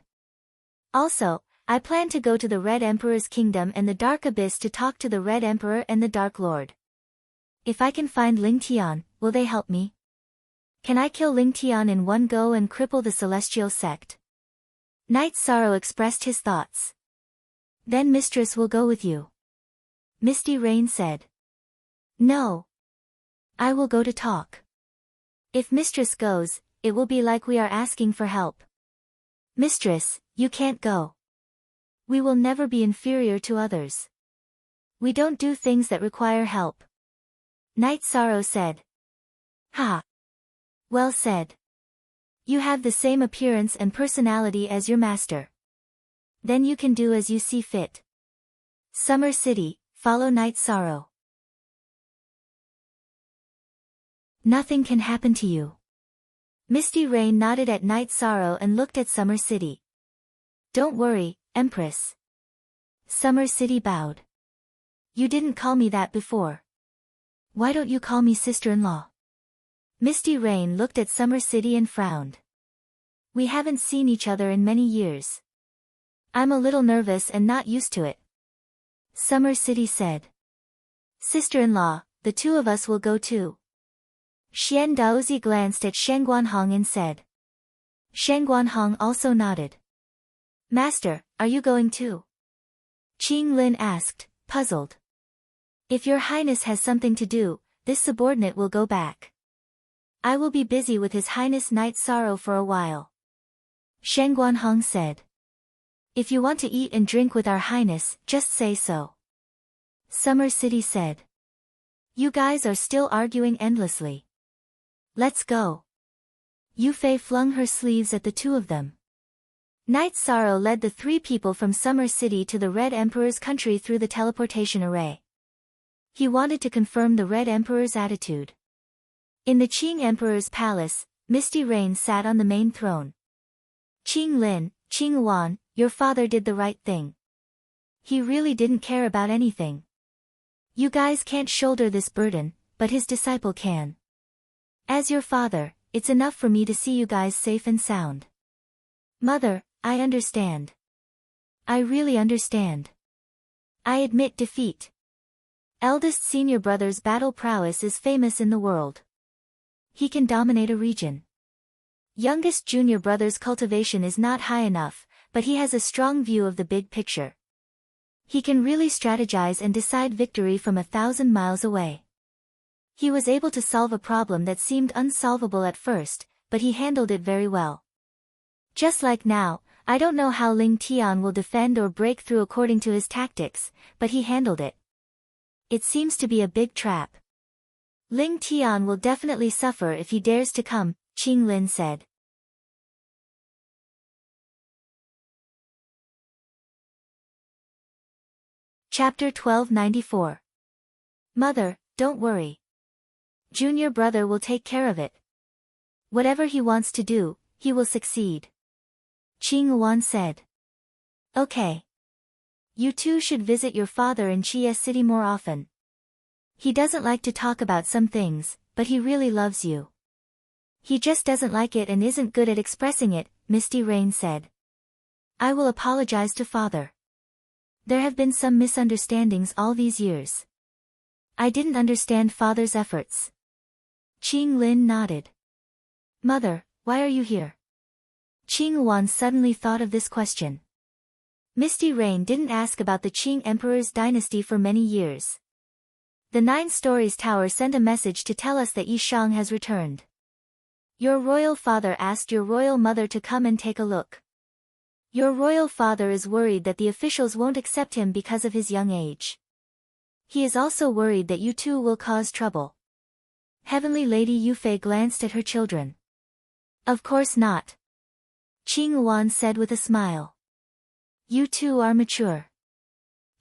Also, I plan to go to the Red Emperor's kingdom and the Dark Abyss to talk to the Red Emperor and the Dark Lord. If I can find Ling Tian, will they help me? Can I kill Ling Tian in one go and cripple the Celestial Sect?" Night Sorrow expressed his thoughts. "Then mistress will go with you." Misty Rain said. "No. I will go to talk. If mistress goes, it will be like we are asking for help." "Mistress, you can't go. We will never be inferior to others. We don't do things that require help." Night Sorrow said. Ha! Well said. You have the same appearance and personality as your master. Then you can do as you see fit. Summer City, follow Night Sorrow. Nothing can happen to you. Misty Rain nodded at Night Sorrow and looked at Summer City. Don't worry, Empress. Summer City bowed. You didn't call me that before. Why don't you call me sister-in-law? Misty Rain looked at Summer City and frowned. We haven't seen each other in many years. I'm a little nervous and not used to it. Summer City said. Sister-in-law, the two of us will go too. Xian Daozi glanced at Shen Guanhong and said. Shen Guanhong also nodded. Master, are you going too? Qing Lin asked, puzzled. If your highness has something to do, this subordinate will go back. I will be busy with his highness Night Sorrow for a while. Shen Guanhong said. If you want to eat and drink with our highness, just say so. Summer City said. You guys are still arguing endlessly. Let's go. Yu Fei flung her sleeves at the two of them. Night Sorrow led the three people from Summer City to the Red Emperor's country through the teleportation array. He wanted to confirm the Red Emperor's attitude. In the Qing Emperor's palace, Misty Rain sat on the main throne. Qing Lin, Qing Wan, your father did the right thing. He really didn't care about anything. You guys can't shoulder this burden, but his disciple can. As your father, it's enough for me to see you guys safe and sound. Mother, I understand. I really understand. I admit defeat. Eldest senior brother's battle prowess is famous in the world. He can dominate a region. Youngest junior brother's cultivation is not high enough, but he has a strong view of the big picture. He can really strategize and decide victory from 1,000 miles away. He was able to solve a problem that seemed unsolvable at first, but he handled it very well. Just like now, I don't know how Ling Tian will defend or break through according to his tactics, but he handled it. It seems to be a big trap. Ling Tian will definitely suffer if he dares to come, Qing Lin said. Chapter 1294. Mother, don't worry. Junior brother will take care of it. Whatever he wants to do, he will succeed. Qing Wan said. Okay. You two should visit your father in Chia City more often. He doesn't like to talk about some things, but he really loves you. He just doesn't like it and isn't good at expressing it, Misty Rain said. I will apologize to father. There have been some misunderstandings all these years. I didn't understand father's efforts. Qing Lin nodded. Mother, why are you here? Qing Wan suddenly thought of this question. Misty Rain didn't ask about the Qing Emperor's dynasty for many years. The 9 Stories Tower sent a message to tell us that Yi Shang has returned. Your royal father asked your royal mother to come and take a look. Your royal father is worried that the officials won't accept him because of his young age. He is also worried that you two will cause trouble. Heavenly Lady Yu Fei glanced at her children. Of course not. Qing Wan said with a smile. You two are mature.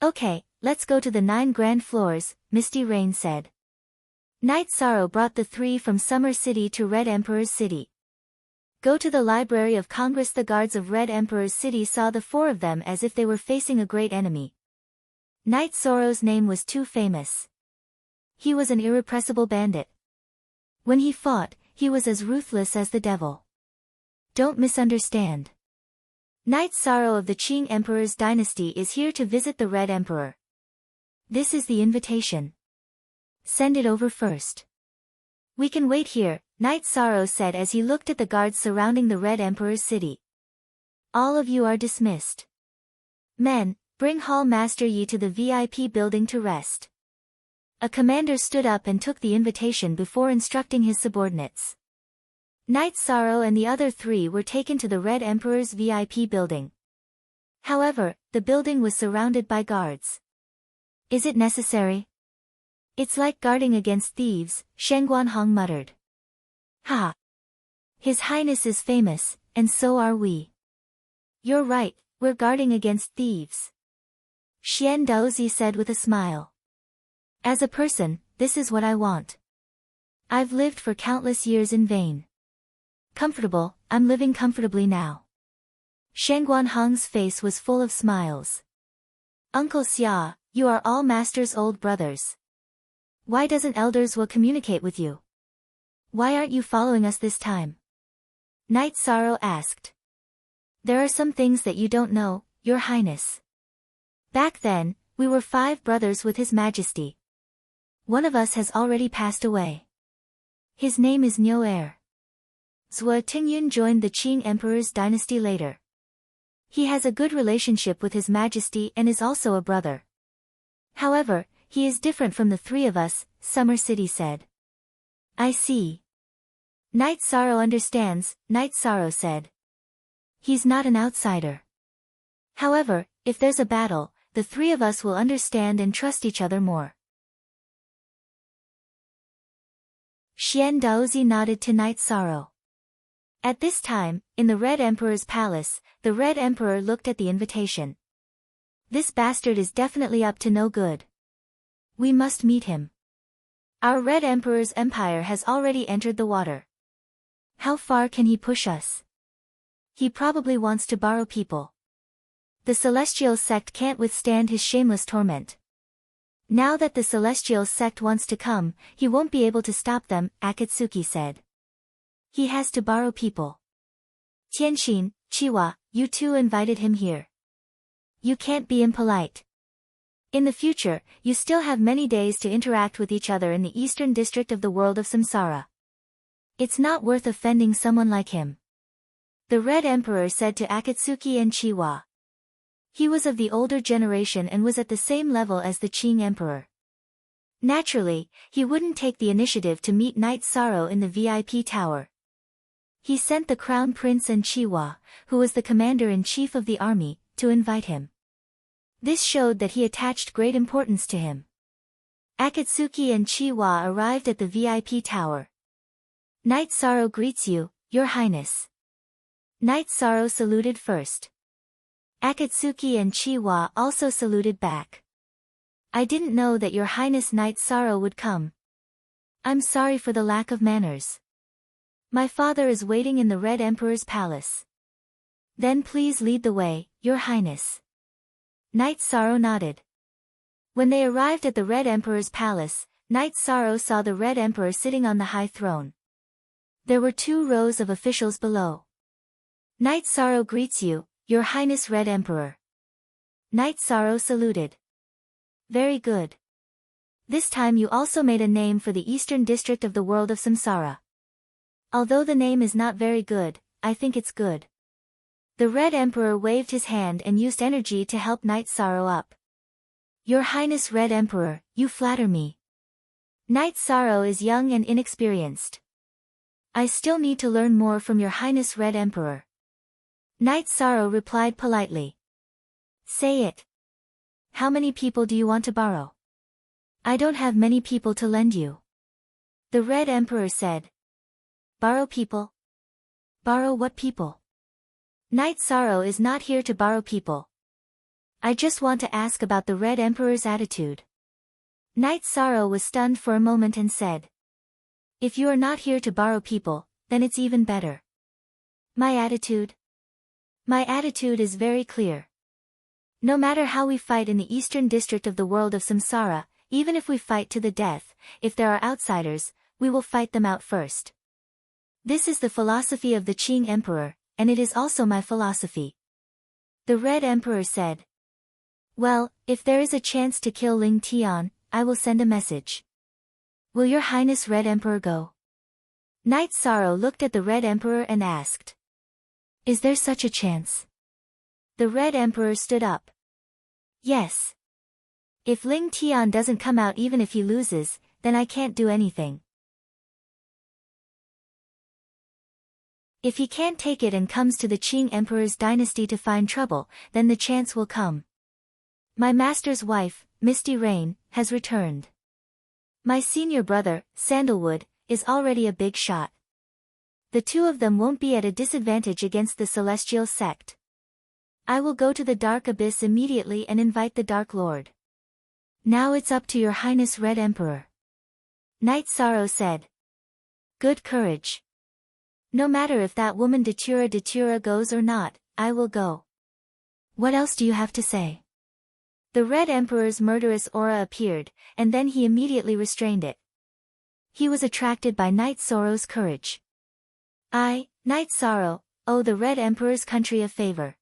Okay, let's go to the 9 grand floors, Misty Rain said. Night Sorrow brought the 3 from Summer City to Red Emperor's City. Go to the Library of Congress. The guards of Red Emperor's City saw the 4 of them as if they were facing a great enemy. Night Sorrow's name was too famous. He was an irrepressible bandit. When he fought, he was as ruthless as the devil. Don't misunderstand. Night Sorrow of the Qing Emperor's dynasty is here to visit the Red Emperor. This is the invitation. Send it over first. We can wait here, Night Sorrow said as he looked at the guards surrounding the Red Emperor's city. All of you are dismissed. Men, bring Hall Master Yi to the VIP building to rest. A commander stood up and took the invitation before instructing his subordinates. Night Sorrow and the other 3 were taken to the Red Emperor's VIP building. However, the building was surrounded by guards. Is it necessary? It's like guarding against thieves, Shen Guanhong muttered. Ha! His Highness is famous, and so are we. You're right, we're guarding against thieves. Xian Daozi said with a smile. As a person, this is what I want. I've lived for countless years in vain. Comfortable, I'm living comfortably now. Shangguan Hong's face was full of smiles. Uncle Xia, you are all master's old brothers. Why doesn't Elders will communicate with you? Why aren't you following us this time? Knight Sorrow asked. There are some things that you don't know, Your Highness. Back then, we were 5 brothers with His Majesty. One of us has already passed away. His name is Niu Er. Zhuo Tingyun joined the Qing Emperor's dynasty later. He has a good relationship with His Majesty and is also a brother. However, he is different from the 3 of us, Summer City said. I see. Knight Sorrow understands, Knight Sorrow said. He's not an outsider. However, if there's a battle, the 3 of us will understand and trust each other more. Xian Daozi nodded to Knight Sorrow. At this time, in the Red Emperor's palace, the Red Emperor looked at the invitation. This bastard is definitely up to no good. We must meet him. Our Red Emperor's empire has already entered the water. How far can he push us? He probably wants to borrow people. The Celestial sect can't withstand his shameless torment. Now that the Celestial sect wants to come, he won't be able to stop them, Akatsuki said. He has to borrow people. Tianxin, Chiwa, you 2 invited him here. You can't be impolite. In the future, you still have many days to interact with each other in the eastern district of the world of Samsara. It's not worth offending someone like him. The Red Emperor said to Akatsuki and Chiwa. He was of the older generation and was at the same level as the Qing Emperor. Naturally, he wouldn't take the initiative to meet Knight Sorrow in the VIP tower. He sent the Crown Prince and Chiwa, who was the commander-in-chief of the army, to invite him. This showed that he attached great importance to him. Akatsuki and Chiwa arrived at the VIP tower. Knight Sorrow greets you, Your Highness. Knight Sorrow saluted first. Akatsuki and Chiwa also saluted back. I didn't know that Your Highness Knight Sorrow would come. I'm sorry for the lack of manners. My father is waiting in the Red Emperor's palace. Then please lead the way, Your Highness. Knight Sorrow nodded. When they arrived at the Red Emperor's palace, Knight Sorrow saw the Red Emperor sitting on the high throne. There were 2 rows of officials below. Knight Sorrow greets you, Your Highness Red Emperor. Knight Sorrow saluted. Very good. This time you also made a name for the eastern district of the world of Samsara. Although the name is not very good, I think it's good. The Red Emperor waved his hand and used energy to help Knight Sorrow up. Your Highness Red Emperor, you flatter me. Knight Sorrow is young and inexperienced. I still need to learn more from Your Highness Red Emperor. Knight Sorrow replied politely. Say it. How many people do you want to borrow? I don't have many people to lend you. The Red Emperor said. Borrow people? Borrow what people? Knight Sorrow is not here to borrow people. I just want to ask about the Red Emperor's attitude. Knight Sorrow was stunned for a moment and said. If you are not here to borrow people, then it's even better. My attitude? My attitude is very clear. No matter how we fight in the eastern district of the world of Samsara, even if we fight to the death, if there are outsiders, we will fight them out first. This is the philosophy of the Qing Emperor, and it is also my philosophy. The Red Emperor said. Well, if there is a chance to kill Ling Tian, I will send a message. Will Your Highness Red Emperor go? Knight Sorrow looked at the Red Emperor and asked. Is there such a chance? The Red Emperor stood up. Yes. If Ling Tian doesn't come out even if he loses, then I can't do anything. If he can't take it and comes to the Qing Emperor's dynasty to find trouble, then the chance will come. My master's wife, Misty Rain, has returned. My senior brother, Sandalwood, is already a big shot. The two of them won't be at a disadvantage against the celestial sect. I will go to the Dark Abyss immediately and invite the Dark Lord. Now it's up to your Highness Red Emperor. Night Sorrow said. Good courage. No matter if that woman Datura goes or not, I will go. What else do you have to say? The Red Emperor's murderous aura appeared, and then he immediately restrained it. He was attracted by Night Sorrow's courage. I, Night Sorrow, owe the Red Emperor's country a favor.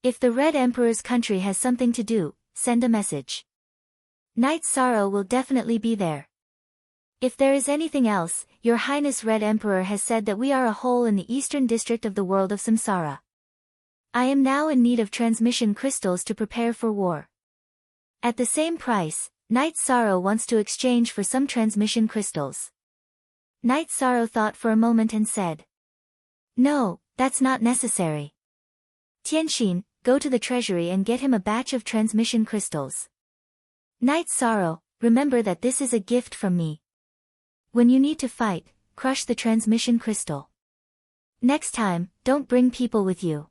If the Red Emperor's country has something to do, send a message. Night Sorrow will definitely be there. If there is anything else, Your Highness Red Emperor has said that we are a hole in the eastern district of the world of Samsara. I am now in need of transmission crystals to prepare for war. At the same price, Night Sorrow wants to exchange for some transmission crystals. Night Sorrow thought for a moment and said. No, that's not necessary. Tianxin, go to the treasury and get him a batch of transmission crystals. Night Sorrow, remember that this is a gift from me. When you need to fight, crush the transmission crystal. Next time, don't bring people with you.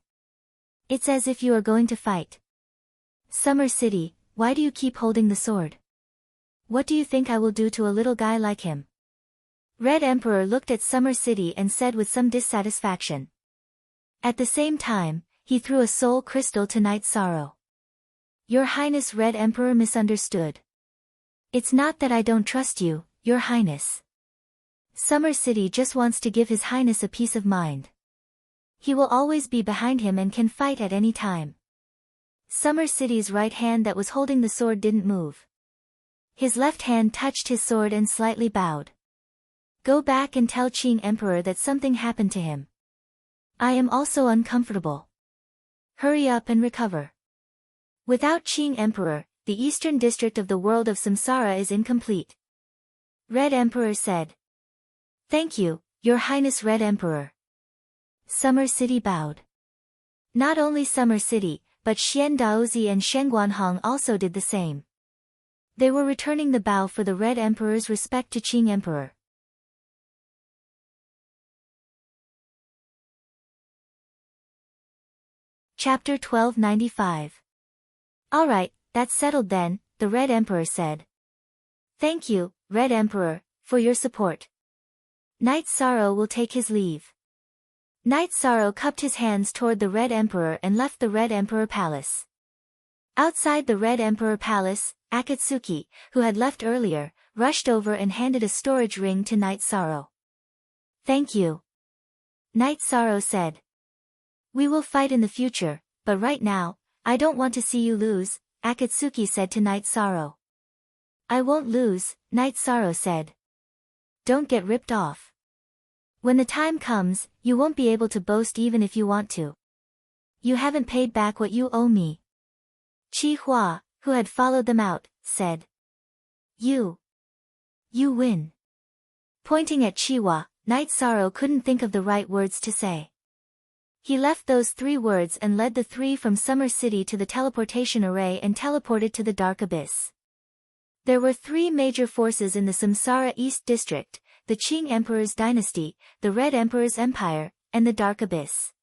It's as if you are going to fight. Summer City, why do you keep holding the sword? What do you think I will do to a little guy like him? Red Emperor looked at Summer City and said with some dissatisfaction. At the same time, he threw a soul crystal to Night Sorrow. Your Highness Red Emperor misunderstood. It's not that I don't trust you, Your Highness. Summer City just wants to give His Highness a peace of mind. He will always be behind him and can fight at any time. Summer City's right hand that was holding the sword didn't move. His left hand touched his sword and slightly bowed. Go back and tell Qing Emperor that something happened to him. I am also uncomfortable. Hurry up and recover. Without Qing Emperor, the eastern district of the world of Samsara is incomplete. Red Emperor said. Thank you, Your Highness Red Emperor. Summer City bowed. Not only Summer City, but Xian Daozi and Shenguanhong also did the same. They were returning the bow for the Red Emperor's respect to Qing Emperor. Chapter 1295. Alright, that's settled then, the Red Emperor said. Thank you, Red Emperor, for your support. Night Sorrow will take his leave. Night Sorrow cupped his hands toward the Red Emperor and left the Red Emperor Palace. Outside the Red Emperor Palace, Akatsuki, who had left earlier, rushed over and handed a storage ring to Night Sorrow. Thank you. Night Sorrow said. We will fight in the future, but right now, I don't want to see you lose, Akatsuki said to Night Sorrow. I won't lose, Night Sorrow said. Don't get ripped off. When the time comes, you won't be able to boast even if you want to. You haven't paid back what you owe me. Qi Hua, who had followed them out, said. You win. Pointing at Chiwa, Night Sorrow couldn't think of the right words to say. He left those 3 words and led the 3 from Summer City to the teleportation array and teleported to the Dark Abyss. There were 3 major forces in the Samsara East District, the Qing Emperor's dynasty, the Red Emperor's empire, and the Dark Abyss.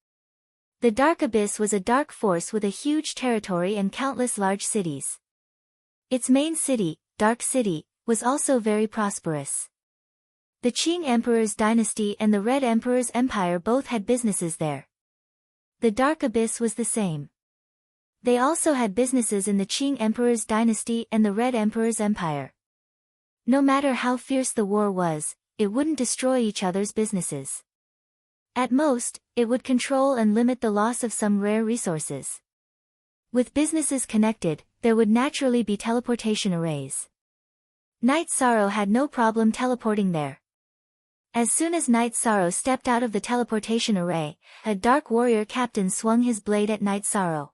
The Dark Abyss was a dark force with a huge territory and countless large cities. Its main city, Dark City, was also very prosperous. The Qing Emperor's dynasty and the Red Emperor's empire both had businesses there. The Dark Abyss was the same. They also had businesses in the Qing Emperor's dynasty and the Red Emperor's empire. No matter how fierce the war was, it wouldn't destroy each other's businesses. At most, it would control and limit the loss of some rare resources. With businesses connected, there would naturally be teleportation arrays. Night Sorrow had no problem teleporting there. As soon as Night Sorrow stepped out of the teleportation array, a dark warrior captain swung his blade at Night Sorrow.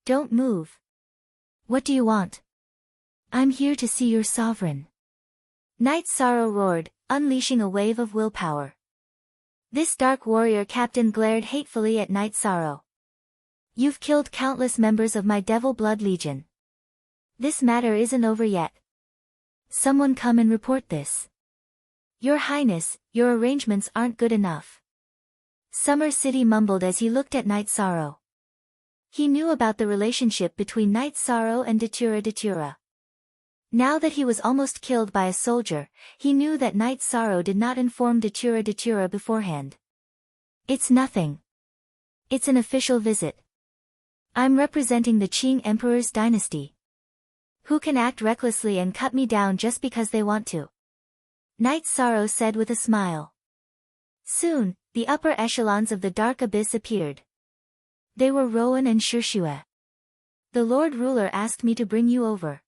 Don't move. What do you want? I'm here to see your sovereign. Night Sorrow roared, unleashing a wave of willpower. This dark warrior captain glared hatefully at Night Sorrow. You've killed countless members of my Devil Blood Legion. This matter isn't over yet. Someone come and report this. Your Highness, your arrangements aren't good enough. Summer City mumbled as he looked at Night Sorrow. He knew about the relationship between Night Sorrow and Datura. Now that he was almost killed by a soldier, he knew that Night Sorrow did not inform Datura beforehand. It's nothing. It's an official visit. I'm representing the Qing Emperor's dynasty. Who can act recklessly and cut me down just because they want to? Night Sorrow said with a smile. Soon, the upper echelons of the dark abyss appeared. They were Rowan and Shishue. The Lord Ruler asked me to bring you over.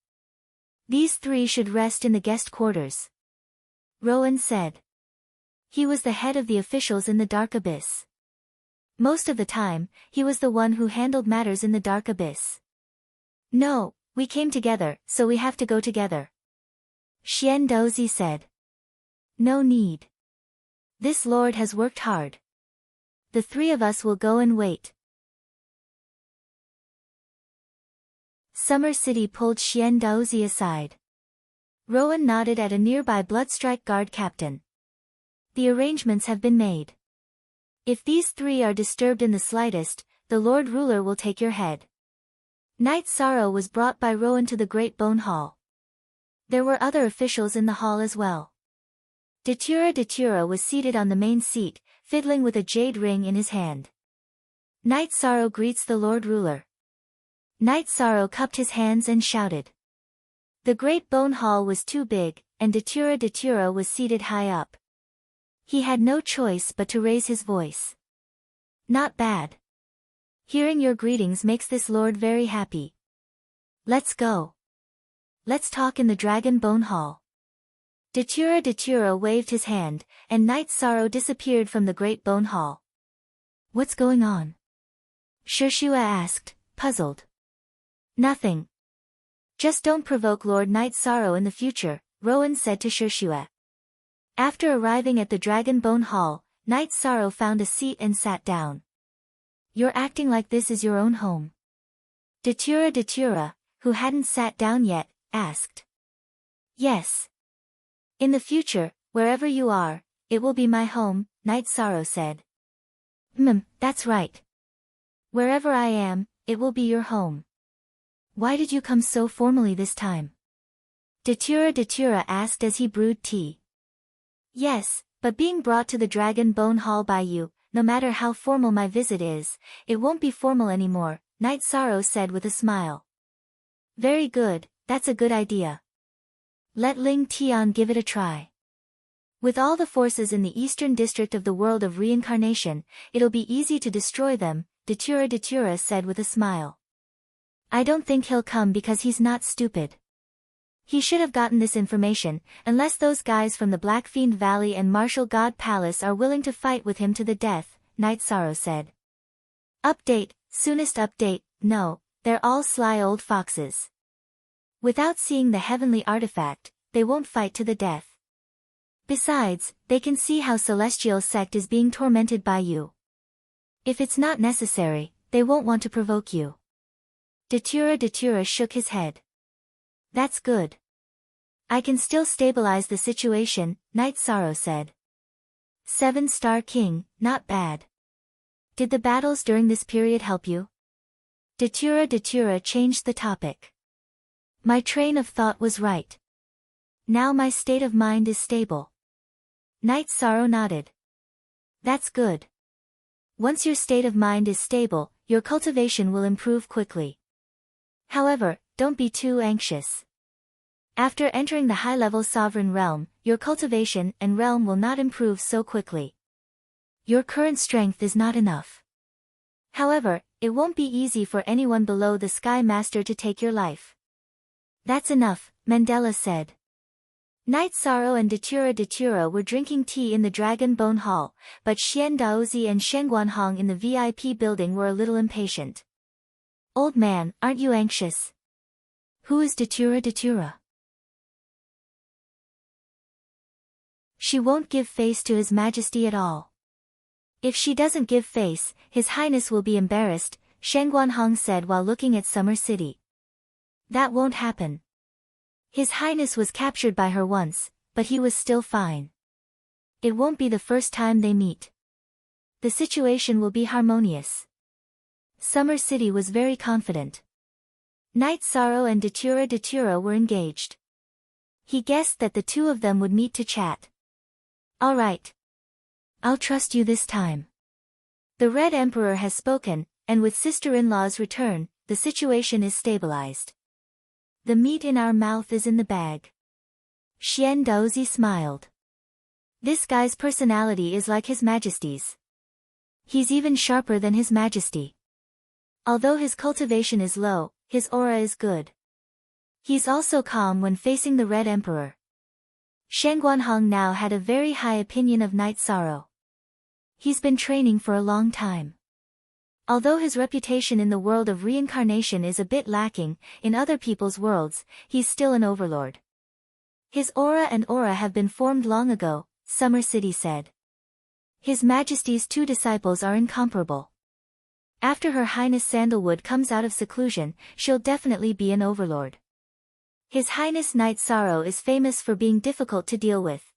These three should rest in the guest quarters. Rowan said. He was the head of the officials in the dark abyss. Most of the time, he was the one who handled matters in the dark abyss. No, we came together, so we have to go together. Xian Dozi said. No need. This lord has worked hard. The three of us will go and wait. Summer City pulled Xian Daozi aside. Rowan nodded at a nearby Bloodstrike Guard captain. The arrangements have been made. If these three are disturbed in the slightest, the Lord Ruler will take your head. Night Sorrow was brought by Rowan to the Great Bone Hall. There were other officials in the hall as well. Datura was seated on the main seat, fiddling with a jade ring in his hand. Night Sorrow greets the Lord Ruler. Night Sorrow cupped his hands and shouted. The Great Bone Hall was too big, and Datura was seated high up. He had no choice but to raise his voice. Not bad. Hearing your greetings makes this lord very happy. Let's go. Let's talk in the Dragon Bone Hall. Datura waved his hand, and Night Sorrow disappeared from the Great Bone Hall. What's going on? Shishue asked, puzzled. Nothing. Just don't provoke Lord Night Sorrow in the future, Rowan said to Shishue. After arriving at the Dragon Bone Hall, Night Sorrow found a seat and sat down. You're acting like this is your own home. Datura, who hadn't sat down yet, asked. Yes. In the future, wherever you are, it will be my home, Night Sorrow said. That's right. Wherever I am, it will be your home. Why did you come so formally this time? Datura asked as he brewed tea. Yes, but being brought to the Dragon Bone Hall by you, no matter how formal my visit is, it won't be formal anymore, Night Sorrow said with a smile. Very good, that's a good idea. Let Ling Tian give it a try. With all the forces in the eastern district of the world of reincarnation, it'll be easy to destroy them, Datura said with a smile. I don't think he'll come because he's not stupid. He should have gotten this information, unless those guys from the Blackfiend Valley and Martial God Palace are willing to fight with him to the death, Night Sorrow said. Update, soonest update, no, they're all sly old foxes. Without seeing the heavenly artifact, they won't fight to the death. Besides, they can see how Celestial Sect is being tormented by you. If it's not necessary, they won't want to provoke you. Datura shook his head. That's good. I can still stabilize the situation, Night Sorrow said. 7-star king, not bad. Did the battles during this period help you? Datura changed the topic. My train of thought was right. Now my state of mind is stable. Night Sorrow nodded. That's good. Once your state of mind is stable, your cultivation will improve quickly. However, don't be too anxious. After entering the high-level sovereign realm, your cultivation and realm will not improve so quickly. Your current strength is not enough. However, it won't be easy for anyone below the Sky Master to take your life. That's enough, Mandela said. Night Sorrow and Datura were drinking tea in the Dragon Bone Hall, but Xian Daozi and Shen Guanhong in the VIP building were a little impatient. Old man, aren't you anxious? Who is Datura? She won't give face to His Majesty at all. If she doesn't give face, His Highness will be embarrassed, Shen Guanhong said while looking at Summer City. That won't happen. His Highness was captured by her once, but he was still fine. It won't be the first time they meet. The situation will be harmonious. Summer City was very confident. Night Sorrow and Datura were engaged. He guessed that the two of them would meet to chat. All right. I'll trust you this time. The Red Emperor has spoken, and with sister-in-law's return, the situation is stabilized. The meat in our mouth is in the bag. Xian Daozi smiled. This guy's personality is like His Majesty's. He's even sharper than His Majesty. Although his cultivation is low, his aura is good. He's also calm when facing the Red Emperor. Shen Guanhong now had a very high opinion of Night Sorrow. He's been training for a long time. Although his reputation in the world of reincarnation is a bit lacking, in other people's worlds, he's still an overlord. His aura have been formed long ago, Summer City said. His Majesty's two disciples are incomparable. After Her Highness Sandalwood comes out of seclusion, she'll definitely be an overlord. His Highness Night Sorrow is famous for being difficult to deal with.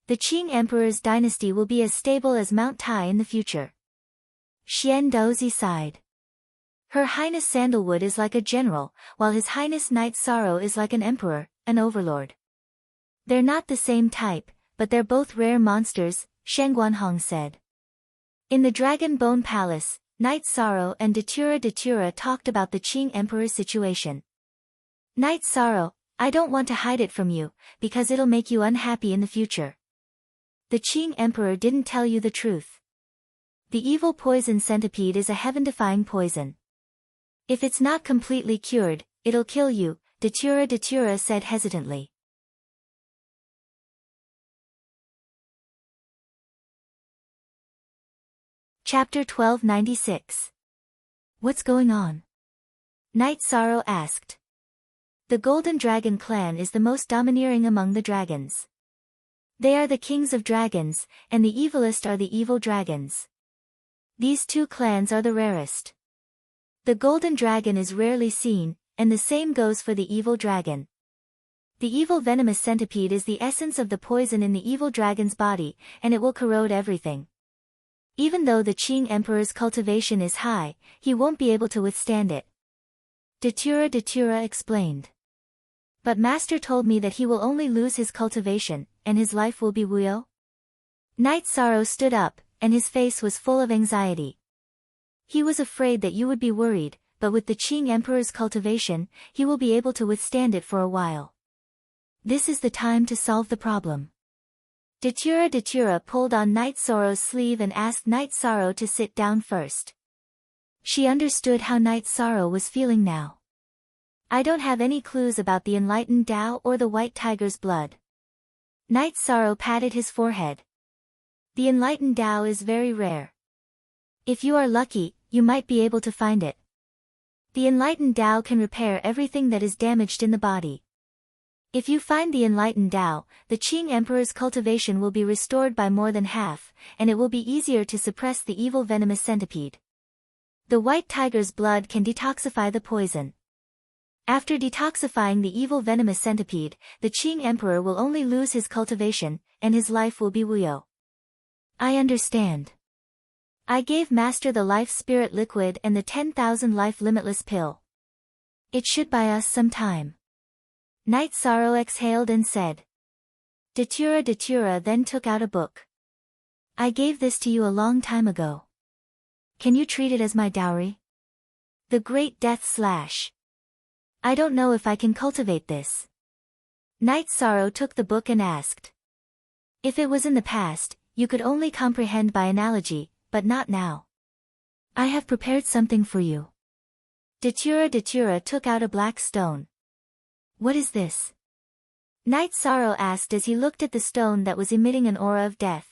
The Qing Emperor's dynasty will be as stable as Mount Tai in the future. Xian Daozi sighed. Her Highness Sandalwood is like a general, while His Highness Night Sorrow is like an emperor, an overlord. They're not the same type, but they're both rare monsters, Shen Guanhong said. In the Dragon Bone Palace, Night Sorrow and Datura talked about the Qing Emperor's situation. Night Sorrow, I don't want to hide it from you, because it'll make you unhappy in the future. The Qing Emperor didn't tell you the truth. The evil poison centipede is a heaven-defying poison. If it's not completely cured, it'll kill you, Datura said hesitantly. Chapter 1296. What's going on? Night Sorrow asked. The Golden Dragon clan is the most domineering among the dragons. They are the kings of dragons, and the evilest are the evil dragons. These two clans are the rarest. The Golden Dragon is rarely seen, and the same goes for the evil dragon. The evil venomous centipede is the essence of the poison in the evil dragon's body, and it will corrode everything. Even though the Qing Emperor's cultivation is high, he won't be able to withstand it. Datura explained. But Master told me that he will only lose his cultivation, and his life will be Wuyo. Night Sorrow stood up, and his face was full of anxiety. He was afraid that you would be worried, but with the Qing Emperor's cultivation, he will be able to withstand it for a while. This is the time to solve the problem. Datura pulled on Night Sorrow's sleeve and asked Night Sorrow to sit down first. She understood how Night Sorrow was feeling now. I don't have any clues about the enlightened Tao or the white tiger's blood. Night Sorrow patted his forehead. The enlightened Tao is very rare. If you are lucky, you might be able to find it. The enlightened Tao can repair everything that is damaged in the body. If you find the enlightened Tao, the Qing Emperor's cultivation will be restored by more than half, and it will be easier to suppress the evil venomous centipede. The white tiger's blood can detoxify the poison. After detoxifying the evil venomous centipede, the Qing Emperor will only lose his cultivation, and his life will be Wuyo. I understand. I gave Master the Life Spirit Liquid and the 10,000 Life Limitless Pill. It should buy us some time. Night Sorrow exhaled and said. Datura then took out a book. I gave this to you a long time ago. Can you treat it as my dowry? The Great Death Slash. I don't know if I can cultivate this. Night Sorrow took the book and asked. If it was in the past, you could only comprehend by analogy, but not now. I have prepared something for you. Datura took out a black stone. What is this? Night Sorrow asked as he looked at the stone that was emitting an aura of death.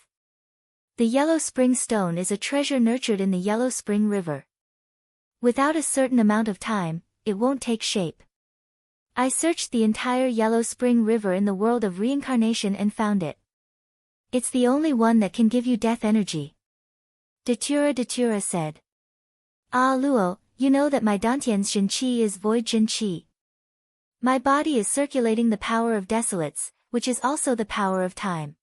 The Yellow Spring Stone is a treasure nurtured in the Yellow Spring River. Without a certain amount of time, it won't take shape. I searched the entire Yellow Spring River in the world of reincarnation and found it. It's the only one that can give you death energy. Datura said. Ah Luo, you know that my Dantian's Shen Qi is void Jin Qi. My body is circulating the power of desolates, which is also the power of time.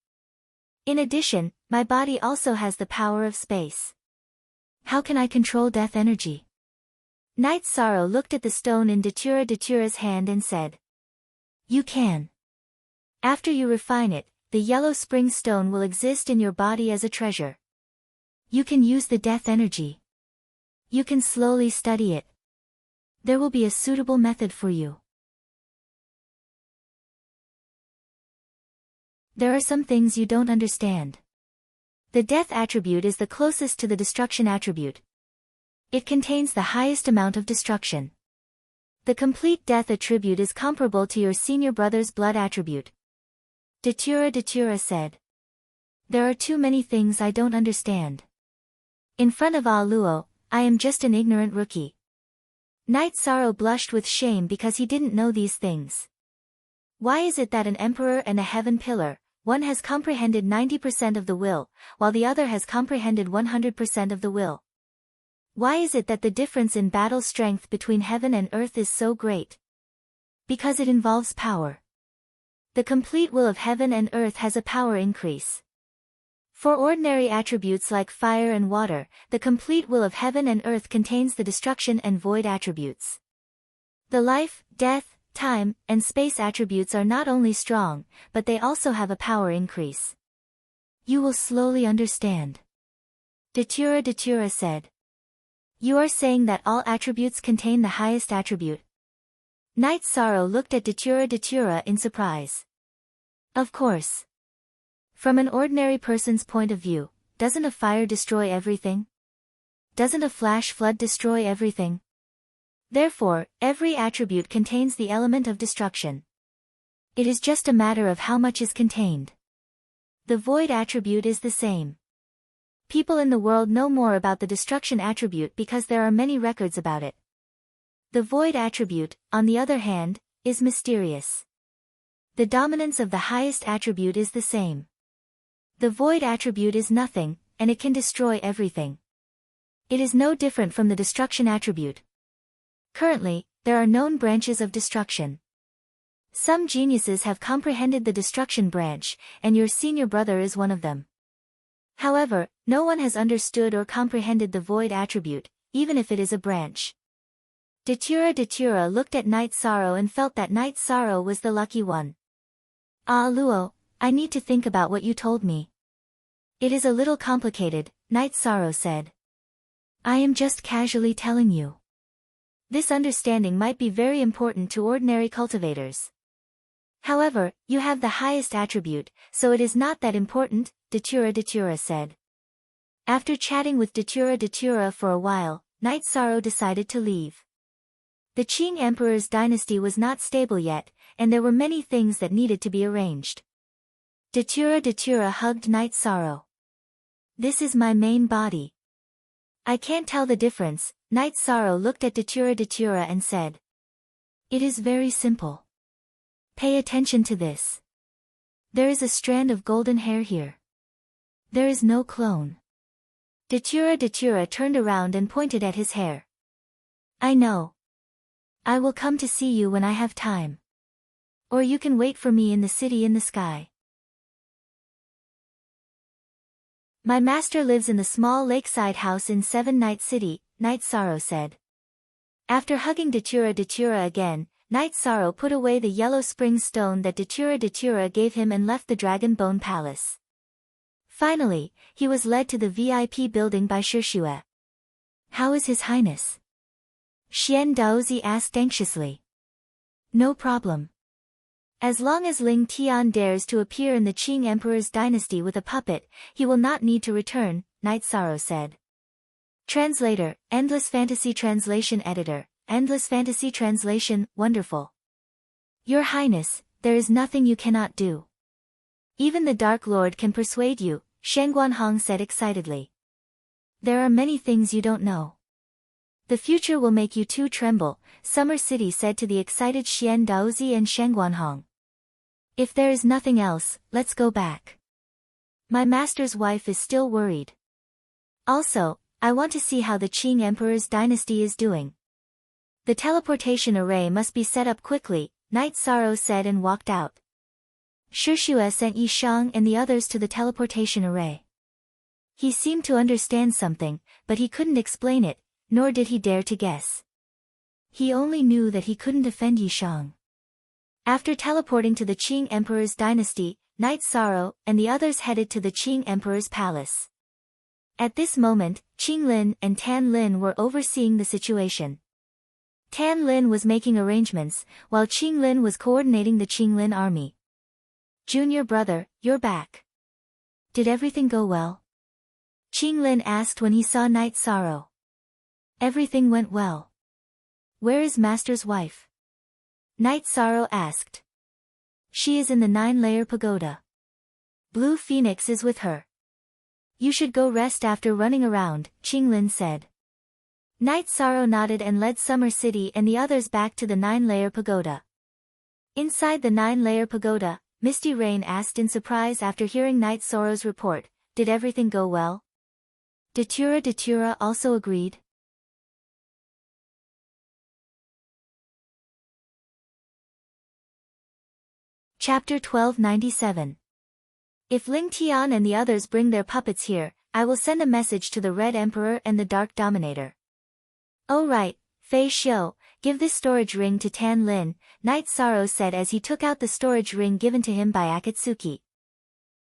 In addition, my body also has the power of space. How can I control death energy? Night Sorrow looked at the stone in Datura's hand and said, You can. After you refine it, the yellow spring stone will exist in your body as a treasure. You can use the death energy. You can slowly study it. There will be a suitable method for you. There are some things you don't understand. The death attribute is the closest to the destruction attribute. It contains the highest amount of destruction. The complete death attribute is comparable to your senior brother's blood attribute. Datura said. There are too many things I don't understand. In front of Luo, I am just an ignorant rookie. Night Sorrow blushed with shame because he didn't know these things. Why is it that an emperor and a heaven pillar, one has comprehended 90% of the will, while the other has comprehended 100% of the will? Why is it that the difference in battle strength between heaven and earth is so great? Because it involves power. The complete will of heaven and earth has a power increase. For ordinary attributes like fire and water, the complete will of heaven and earth contains the destruction and void attributes. The life, death, time, and space attributes are not only strong, but they also have a power increase. You will slowly understand. Datura said. You are saying that all attributes contain the highest attribute? Night Sorrow looked at Datura in surprise. Of course. From an ordinary person's point of view, doesn't a fire destroy everything? Doesn't a flash flood destroy everything? Therefore, every attribute contains the element of destruction. It is just a matter of how much is contained. The void attribute is the same. People in the world know more about the destruction attribute because there are many records about it. The void attribute, on the other hand, is mysterious. The dominance of the highest attribute is the same. The void attribute is nothing, and it can destroy everything. It is no different from the destruction attribute. Currently, there are known branches of destruction. Some geniuses have comprehended the destruction branch, and your senior brother is one of them. However, no one has understood or comprehended the void attribute, even if it is a branch. Datura looked at Night Sorrow and felt that Night Sorrow was the lucky one. Luo, I need to think about what you told me. It is a little complicated, Night Sorrow said. I am just casually telling you. This understanding might be very important to ordinary cultivators. However, you have the highest attribute, so it is not that important, Datura said. After chatting with Datura for a while, Night Sorrow decided to leave. The Qing Emperor's dynasty was not stable yet, and there were many things that needed to be arranged. Datura hugged Night Sorrow. This is my main body. I can't tell the difference, Night Sorrow looked at Datura and said. It is very simple. Pay attention to this. There is a strand of golden hair here. There is no clone. Datura turned around and pointed at his hair. I know. I will come to see you when I have time. Or you can wait for me in the city in the sky. My master lives in the small lakeside house in Seven Night City, Night Sorrow said. After hugging Datura again, Night Sorrow put away the yellow spring stone that Datura gave him and left the Dragon Bone Palace. Finally, he was led to the VIP building by Shishue. How is His Highness? Xian Daozi asked anxiously. No problem. As long as Ling Tian dares to appear in the Qing Emperor's dynasty with a puppet, he will not need to return, Night Sorrow said. Translator, Endless Fantasy Translation Editor, Endless Fantasy Translation, wonderful. Your Highness, there is nothing you cannot do. Even the Dark Lord can persuade you, Shangguanhong said excitedly. There are many things you don't know. The future will make you too tremble, Summer City said to the excited Xian Daozi and Shangguanhong. If there is nothing else, let's go back. My master's wife is still worried. Also, I want to see how the Qing Emperor's dynasty is doing. The teleportation array must be set up quickly, Night Sorrow said and walked out. Shishue sent Yi Shang and the others to the teleportation array. He seemed to understand something, but he couldn't explain it, nor did he dare to guess. He only knew that he couldn't offend Yi Shang. After teleporting to the Qing Emperor's dynasty, Knight Sorrow and the others headed to the Qing Emperor's palace. At this moment, Qing Lin and Tan Lin were overseeing the situation. Tan Lin was making arrangements, while Qing Lin was coordinating the Qing Lin army. "Junior brother, you're back. Did everything go well?" Qing Lin asked when he saw Knight Sorrow. "Everything went well. Where is Master's wife?" Knight Sorrow asked. "She is in the 9-layer pagoda. Blue Phoenix is with her. You should go rest after running around," Qing Lin said. Knight Sorrow nodded and led Summer City and the others back to the 9-layer pagoda. Inside the 9-layer pagoda, Misty Rain asked in surprise after hearing Knight Sorrow's report, "Did everything go well?" Datura also agreed. Chapter 1297. If Ling Tian and the others bring their puppets here, I will send a message to the Red Emperor and the Dark Dominator. "Oh right, Fei Xiu, give this storage ring to Tan Lin," Knight Sorrow said as he took out the storage ring given to him by Akatsuki.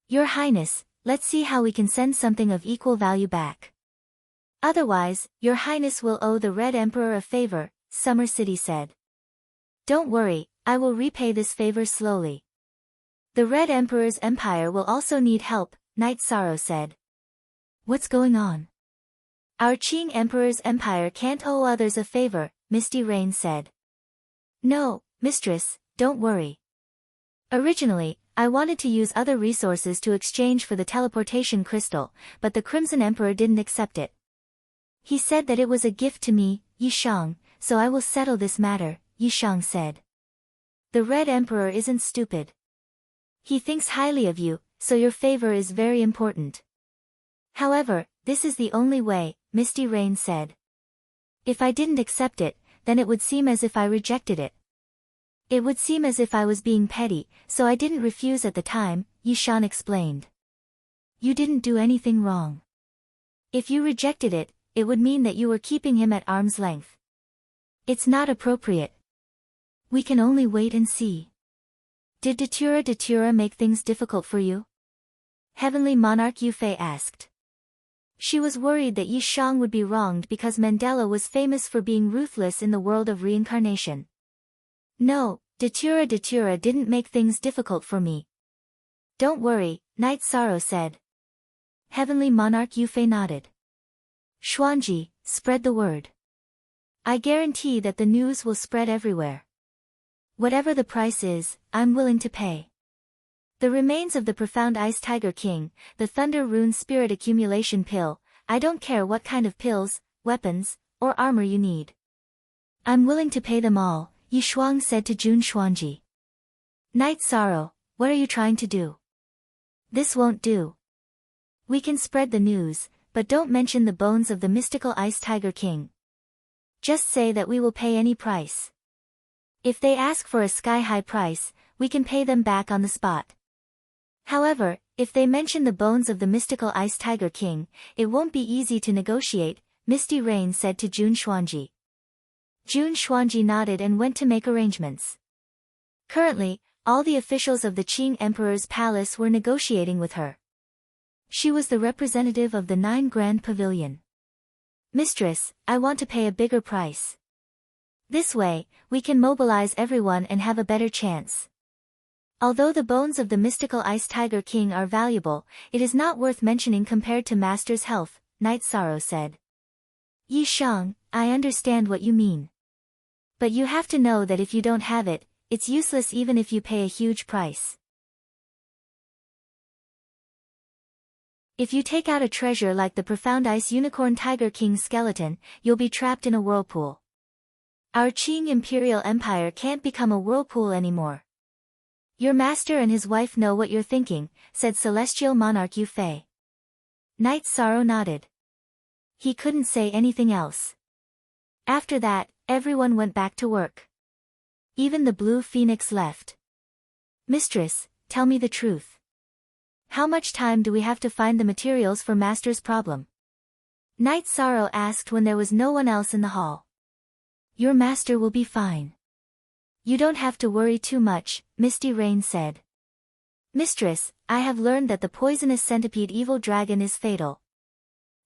"Your Highness, let's see how we can send something of equal value back. Otherwise, Your Highness will owe the Red Emperor a favor," Summer City said. "Don't worry, I will repay this favor slowly. The Red Emperor's empire will also need help," Knight Sorrow said. "What's going on?" "Our Qing Emperor's empire can't owe others a favor," Misty Rain said. "No, mistress, don't worry. Originally, I wanted to use other resources to exchange for the teleportation crystal, but the Crimson Emperor didn't accept it. He said that it was a gift to me, Yi Shang, so I will settle this matter," Yi Shang said. "The Red Emperor isn't stupid. He thinks highly of you, so your favor is very important. However, this is the only way," Misty Rain said. "If I didn't accept it, then it would seem as if I rejected it. It would seem as if I was being petty, so I didn't refuse at the time," Yi Shang explained. "You didn't do anything wrong. If you rejected it, it would mean that you were keeping him at arm's length. It's not appropriate. We can only wait and see." "Did Datura make things difficult for you?" Heavenly Monarch Yufei asked. She was worried that Yi Shang would be wronged because Mandela was famous for being ruthless in the world of reincarnation. "No, Datura didn't make things difficult for me." "Don't worry," Knight Sorrow said. Heavenly Monarch Yufei nodded. "Xuanji, spread the word. I guarantee that the news will spread everywhere. Whatever the price is, I'm willing to pay. The remains of the Profound Ice Tiger King, the Thunder Rune Spirit Accumulation Pill, I don't care what kind of pills, weapons, or armor you need. I'm willing to pay them all," Yi Shuang said to Jun Xuanji. "Knight Sorrow, what are you trying to do? This won't do. We can spread the news, but don't mention the bones of the mystical Ice Tiger King. Just say that we will pay any price. If they ask for a sky-high price, we can pay them back on the spot. However, if they mention the bones of the mystical Ice Tiger King, it won't be easy to negotiate," Misty Rain said to Jun Xuanji. Jun Xuanji nodded and went to make arrangements. Currently, all the officials of the Qing Emperor's palace were negotiating with her. She was the representative of the 9 Grand Pavilion. "Mistress, I want to pay a bigger price. This way, we can mobilize everyone and have a better chance. Although the bones of the mystical Ice Tiger King are valuable, it is not worth mentioning compared to Master's health," Knight Sorrow said. "Yi Shang, I understand what you mean. But you have to know that if you don't have it, it's useless even if you pay a huge price. If you take out a treasure like the Profound Ice Unicorn Tiger King skeleton, you'll be trapped in a whirlpool. Our Qing Imperial Empire can't become a whirlpool anymore. Your master and his wife know what you're thinking," said Celestial Monarch Yufei. Knight Sorrow nodded. He couldn't say anything else. After that, everyone went back to work. Even the Blue Phoenix left. "Mistress, tell me the truth. How much time do we have to find the materials for Master's problem? Night Sorrow asked when there was no one else in the hall. Your master will be fine. You don't have to worry too much, Misty Rain said. Mistress, I have learned that the poisonous centipede evil dragon is fatal.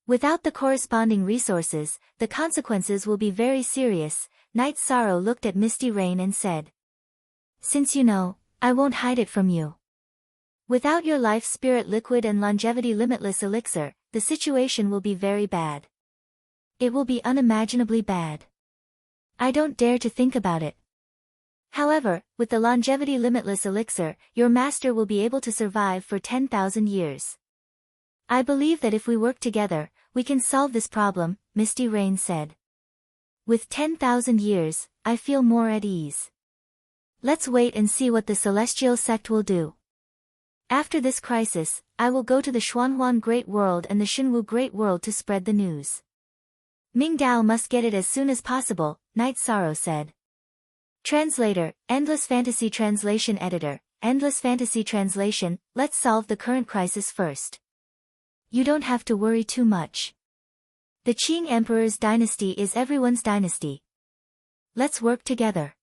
Without the corresponding resources, the consequences will be very serious. Night Sorrow looked at Misty Rain and said. Since you know, I won't hide it from you. Without your life spirit liquid and longevity limitless elixir, the situation will be very bad. It will be unimaginably bad. I don't dare to think about it. However, with the longevity limitless elixir, your master will be able to survive for 10,000 years. I believe that if we work together, we can solve this problem, Misty Rain said. With 10,000 years, I feel more at ease. Let's wait and see what the Celestial Sect will do. After this crisis, I will go to the Xuanhuan Great World and the Xinwu Great World to spread the news. Mingdao must get it as soon as possible, Night Sorrow said. Translator, Endless Fantasy Translation Editor, Endless Fantasy Translation, let's solve the current crisis first. You don't have to worry too much. The Qing Emperor's dynasty is everyone's dynasty. Let's work together.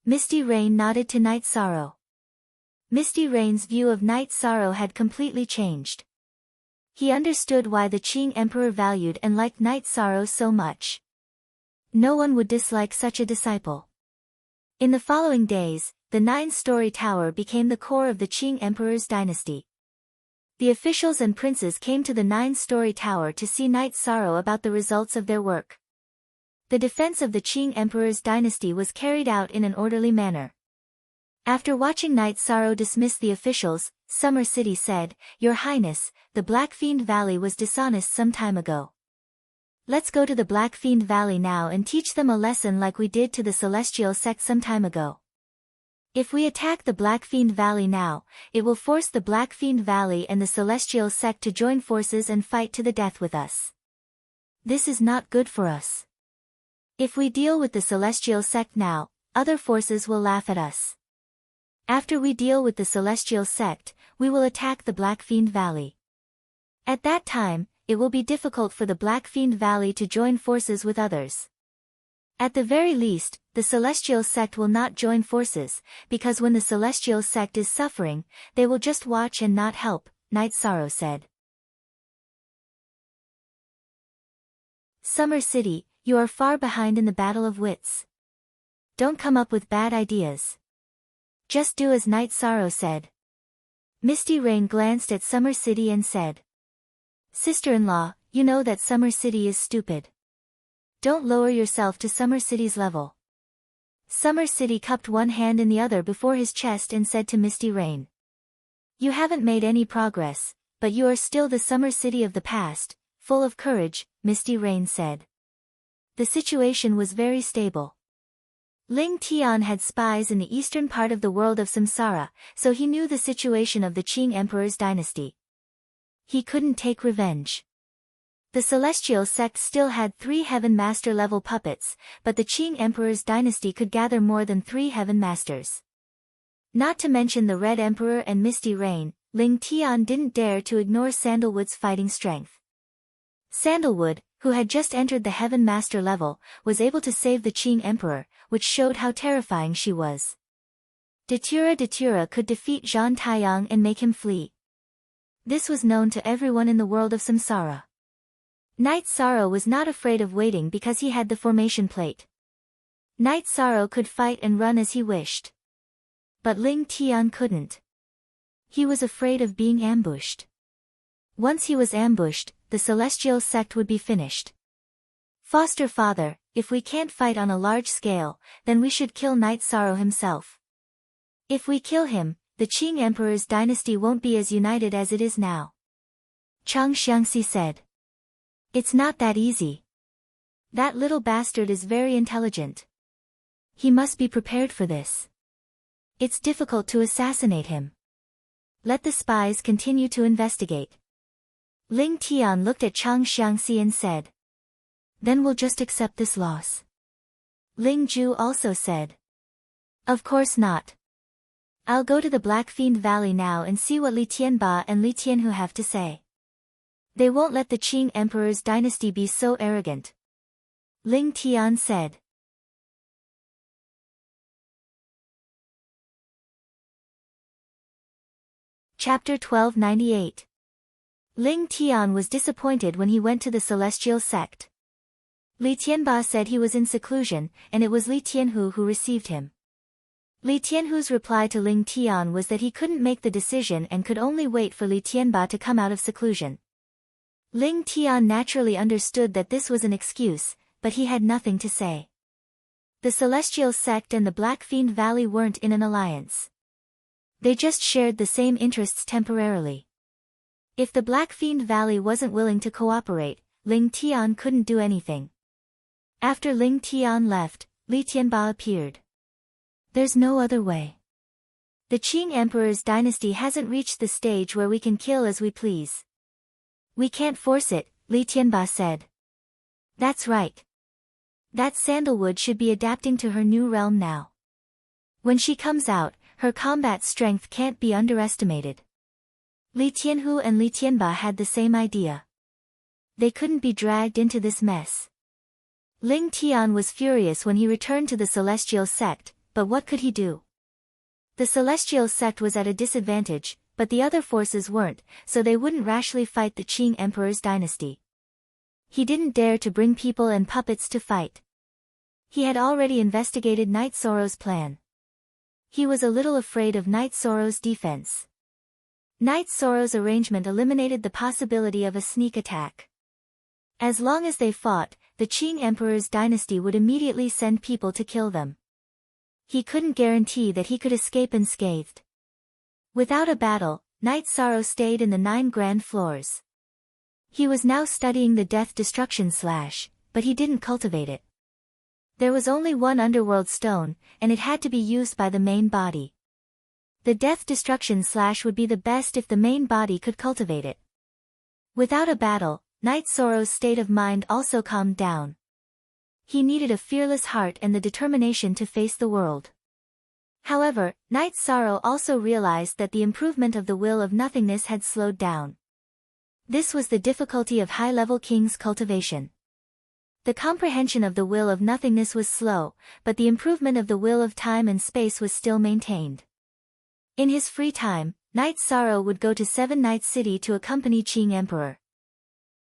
Misty Rain nodded to Night Sorrow. Misty Rain's view of Night Sorrow had completely changed. He understood why the Qing Emperor valued and liked Night Sorrow so much. No one would dislike such a disciple. In the following days, the 9-story tower became the core of the Qing Emperor's dynasty. The officials and princes came to the 9-story tower to see Night Sorrow about the results of their work. The defense of the Qing Emperor's dynasty was carried out in an orderly manner. After watching Night Sorrow dismiss the officials, Summer City said, Your Highness, the Black Fiend Valley was dishonest some time ago. Let's go to the Black Fiend Valley now and teach them a lesson like we did to the Celestial Sect some time ago. If we attack the Black Fiend Valley now, it will force the Black Fiend Valley and the Celestial Sect to join forces and fight to the death with us. This is not good for us. If we deal with the Celestial Sect now, other forces will laugh at us. After we deal with the Celestial Sect, we will attack the Black Fiend Valley. At that time, it will be difficult for the Black Fiend Valley to join forces with others. At the very least, the Celestial Sect will not join forces, because when the Celestial Sect is suffering, they will just watch and not help, Night Sorrow said. Summer City, you are far behind in the battle of wits. Don't come up with bad ideas. Just do as Night Sorrow said. Misty Rain glanced at Summer City and said. Sister-in-law, you know that Summer City is stupid. Don't lower yourself to Summer City's level. Summer City cupped one hand in the other before his chest and said to Misty Rain. You haven't made any progress, but you are still the Summer City of the past, full of courage, Misty Rain said. The situation was very stable. Ling Tian had spies in the eastern part of the world of Samsara, so he knew the situation of the Qing Emperor's dynasty. He couldn't take revenge. The Celestial Sect still had 3 Heaven Master level puppets, but the Qing Emperor's dynasty could gather more than 3 Heaven Masters. Not to mention the Red Emperor and Misty Rain, Ling Tian didn't dare to ignore Sandalwood's fighting strength. Sandalwood, who had just entered the Heaven Master level, was able to save the Qing Emperor, which showed how terrifying she was. Datura could defeat Zhang Taiyang and make him flee. This was known to everyone in the world of Samsara. Night Sorrow was not afraid of waiting because he had the formation plate. Night Sorrow could fight and run as he wished. But Ling Tian couldn't. He was afraid of being ambushed. Once he was ambushed, the Celestial Sect would be finished. Foster father, if we can't fight on a large scale, then we should kill Night Sorrow himself. If we kill him, the Qing Emperor's dynasty won't be as united as it is now. Chang Xiangxi said. It's not that easy. That little bastard is very intelligent. He must be prepared for this. It's difficult to assassinate him. Let the spies continue to investigate. Ling Tian looked at Chang Xiangxi and said. Then we'll just accept this loss. Ling Ju also said. Of course not. I'll go to the Black Fiend Valley now and see what Li Tianba and Li Tianhu have to say. They won't let the Qing Emperor's dynasty be so arrogant. Ling Tian said. Chapter 1298. Ling Tian was disappointed when he went to the celestial sect. Li Tianba said he was in seclusion, and it was Li Tianhu who received him. Li Tianhu's reply to Ling Tian was that he couldn't make the decision and could only wait for Li Tianba to come out of seclusion. Ling Tian naturally understood that this was an excuse, but he had nothing to say. The Celestial Sect and the Black Fiend Valley weren't in an alliance. They just shared the same interests temporarily. If the Black Fiend Valley wasn't willing to cooperate, Ling Tian couldn't do anything. After Ling Tian left, Li Tianba appeared. There's no other way. The Qing Emperor's dynasty hasn't reached the stage where we can kill as we please. We can't force it, Li Tianba said. That's right. That sandalwood should be adapting to her new realm now. When she comes out, her combat strength can't be underestimated. Li Tianhu and Li Tianba had the same idea. They couldn't be dragged into this mess. Ling Tian was furious when he returned to the Celestial Sect, but what could he do? The Celestial Sect was at a disadvantage, but the other forces weren't, so they wouldn't rashly fight the Qing Emperor's dynasty. He didn't dare to bring people and puppets to fight. He had already investigated Night Sorrow's plan. He was a little afraid of Night Sorrow's defense. Night Sorrow's arrangement eliminated the possibility of a sneak attack. As long as they fought, the Qing Emperor's dynasty would immediately send people to kill them. He couldn't guarantee that he could escape unscathed. Without a battle, Night Sorrow stayed in the 9 grand floors. He was now studying the Death Destruction Slash, but he didn't cultivate it. There was only one underworld stone, and it had to be used by the main body. The Death Destruction Slash would be the best if the main body could cultivate it. Without a battle, Night Sorrow's state of mind also calmed down. He needed a fearless heart and the determination to face the world. However, Night Sorrow also realized that the improvement of the will of nothingness had slowed down. This was the difficulty of high-level king's cultivation. The comprehension of the will of nothingness was slow, but the improvement of the will of time and space was still maintained. In his free time, Night Sorrow would go to Seven Night City to accompany Qing Emperor.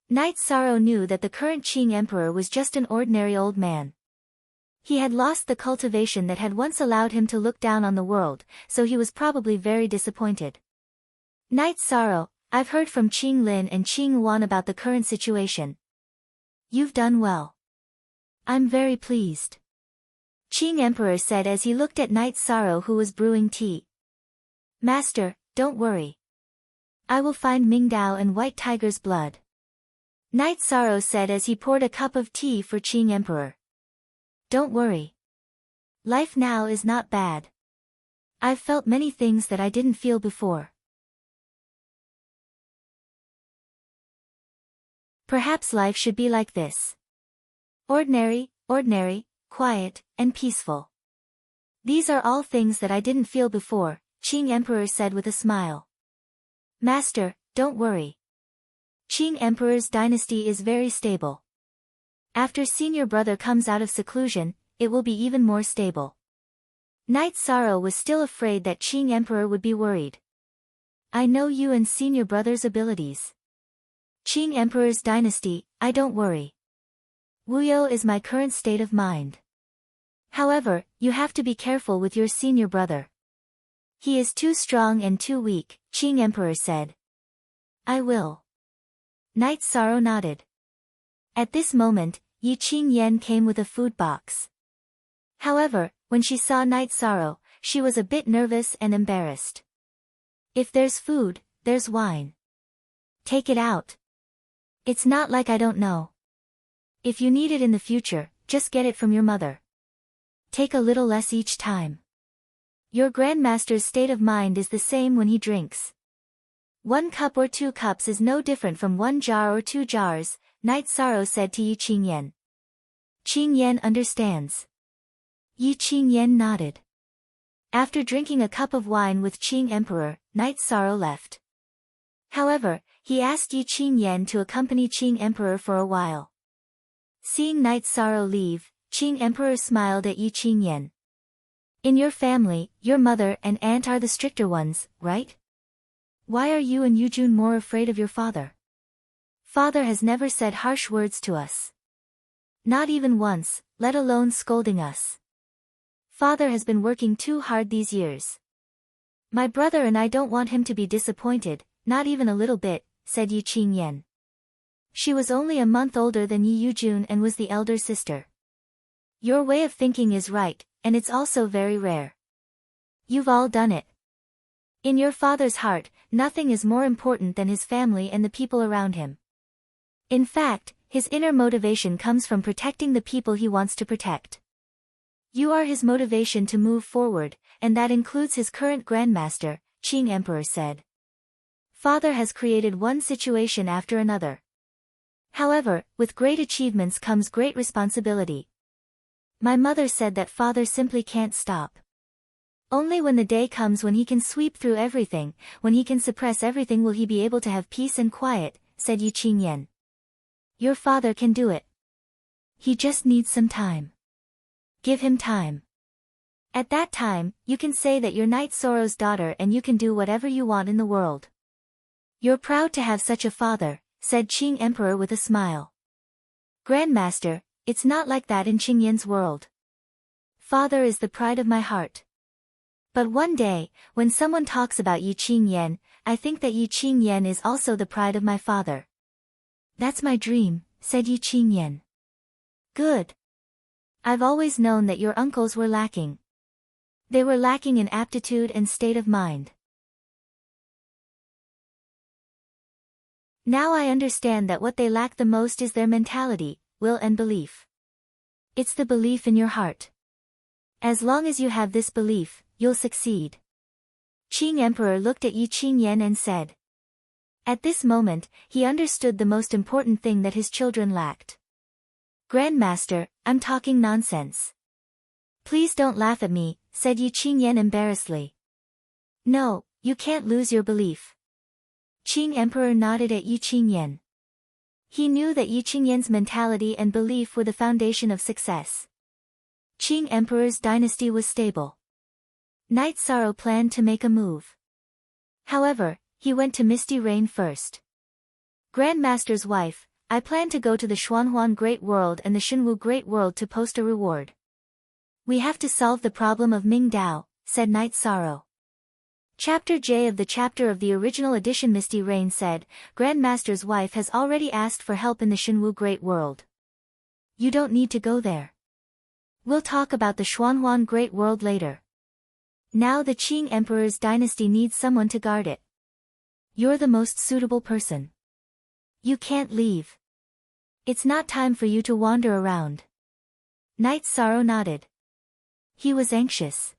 Night Sorrow knew that the current Qing Emperor was just an ordinary old man. He had lost the cultivation that had once allowed him to look down on the world, so he was probably very disappointed. Night Sorrow, I've heard from Qing Lin and Qing Wan about the current situation. You've done well. I'm very pleased. Qing Emperor said as he looked at Night Sorrow who was brewing tea. Master, don't worry. I will find Mingdao and White Tiger's blood. Night Sorrow said as he poured a cup of tea for Qing Emperor. Don't worry. Life now is not bad. I've felt many things that I didn't feel before. Perhaps life should be like this. Ordinary, quiet, and peaceful. These are all things that I didn't feel before, Qing Emperor said with a smile. Master, don't worry. Qing Emperor's dynasty is very stable. After senior brother comes out of seclusion, it will be even more stable. Night Sorrow was still afraid that Qing Emperor would be worried. I know you and senior brother's abilities. Qing Emperor's dynasty, I don't worry. Wuyo is my current state of mind. However, you have to be careful with your senior brother. He is too strong and too weak, Qing Emperor said. I will. Night Sorrow nodded. At this moment, Yi Qing Yen came with a food box. However, when she saw Night Sorrow, she was a bit nervous and embarrassed. If there's food, there's wine. Take it out. It's not like I don't know. If you need it in the future, just get it from your mother. Take a little less each time. Your grandmaster's state of mind is the same when he drinks. 1 cup or 2 cups is no different from 1 jar or 2 jars, Night Sorrow said to Yi Qing Yen. Qing Yen understands. Yi Qing Yen nodded. After drinking a cup of wine with Qing Emperor, Night Sorrow left. However, he asked Yi Qingyan to accompany Qing Emperor for a while. Seeing Night Sorrow leave, Qing Emperor smiled at Yi Qingyan. In your family, your mother and aunt are the stricter ones, right? Why are you and Yujun more afraid of your father? Father has never said harsh words to us. Not even once, let alone scolding us. Father has been working too hard these years. My brother and I don't want him to be disappointed, not even a little bit, said Yi Qingyan. She was only a month older than Yi Yujun and was the elder sister. Your way of thinking is right, and it's also very rare. You've all done it. In your father's heart, nothing is more important than his family and the people around him. In fact, his inner motivation comes from protecting the people he wants to protect. You are his motivation to move forward, and that includes his current grandmaster, Qing Emperor said. Father has created one situation after another. However, with great achievements comes great responsibility. My mother said that father simply can't stop. Only when the day comes when he can sweep through everything, when he can suppress everything will he be able to have peace and quiet, said Yi Qingyan. Your father can do it. He just needs some time. Give him time. At that time, you can say that you're Night Sorrow's daughter and you can do whatever you want in the world. You're proud to have such a father, said Qing Emperor with a smile. Grandmaster, it's not like that in Qingyan's world. Father is the pride of my heart. But one day, when someone talks about Yi Qingyan, I think that Yi Qingyan is also the pride of my father. That's my dream, said Yi Qingyan. Good. I've always known that your uncles were lacking. They were lacking in aptitude and state of mind. Now I understand that what they lack the most is their mentality, will and belief. It's the belief in your heart. As long as you have this belief, you'll succeed. Qing Emperor looked at Yi Qingyan and said. At this moment, he understood the most important thing that his children lacked. Grandmaster, I'm talking nonsense. Please don't laugh at me, said Yi Qingyan embarrassedly. No, you can't lose your belief. Qing Emperor nodded at Yi Qingyan. He knew that Yi Qingyan's mentality and belief were the foundation of success. Qing Emperor's dynasty was stable. Night Sorrow planned to make a move. However, he went to Misty Rain first. Grandmaster's wife, I plan to go to the Xuanhuan Great World and the Shenwu Great World to post a reward. We have to solve the problem of Ming Dao, said Night Sorrow. Chapter J of the chapter of the original edition Misty Rain said, Grandmaster's wife has already asked for help in the Shenwu Great World. You don't need to go there. We'll talk about the Xuanhuan Great World later. Now the Qing Emperor's dynasty needs someone to guard it. You're the most suitable person. You can't leave. It's not time for you to wander around. Night Sorrow nodded. He was anxious.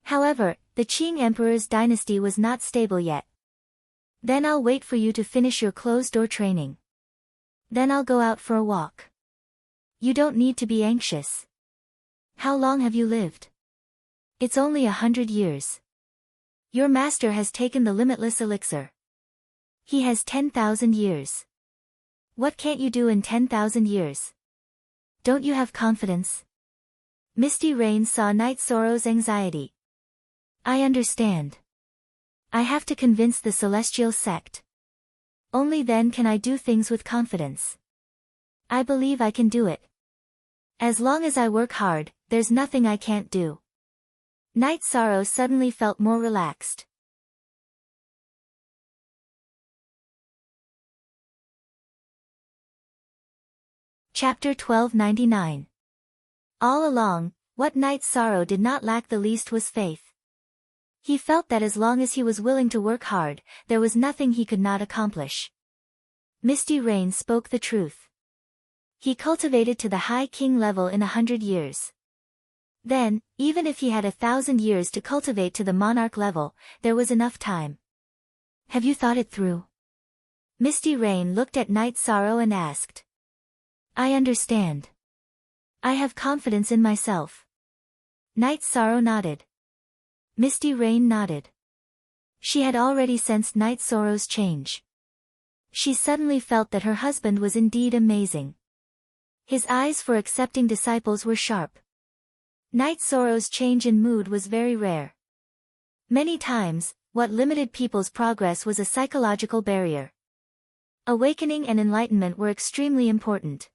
However, the Qing Emperor's dynasty was not stable yet. Then I'll wait for you to finish your closed-door training. Then I'll go out for a walk. You don't need to be anxious. How long have you lived? It's only 100 years. Your master has taken the limitless elixir. He has 10,000 years. What can't you do in 10,000 years? Don't you have confidence? Misty Rain saw Night Sorrow's anxiety. I understand. I have to convince the celestial sect. Only then can I do things with confidence. I believe I can do it. As long as I work hard, there's nothing I can't do. Night Sorrow suddenly felt more relaxed. Chapter 1299. All along, what Night Sorrow did not lack the least was faith. He felt that as long as he was willing to work hard, there was nothing he could not accomplish. Misty Rain spoke the truth. He cultivated to the high king level in 100 years. Then, even if he had 1,000 years to cultivate to the monarch level, there was enough time. Have you thought it through? Misty Rain looked at Night Sorrow and asked. I understand. I have confidence in myself. Night Sorrow nodded. Misty Rain nodded. She had already sensed Night Sorrow's change. She suddenly felt that her husband was indeed amazing. His eyes for accepting disciples were sharp. Night Sorrow's change in mood was very rare. Many times, what limited people's progress was a psychological barrier. Awakening and enlightenment were extremely important.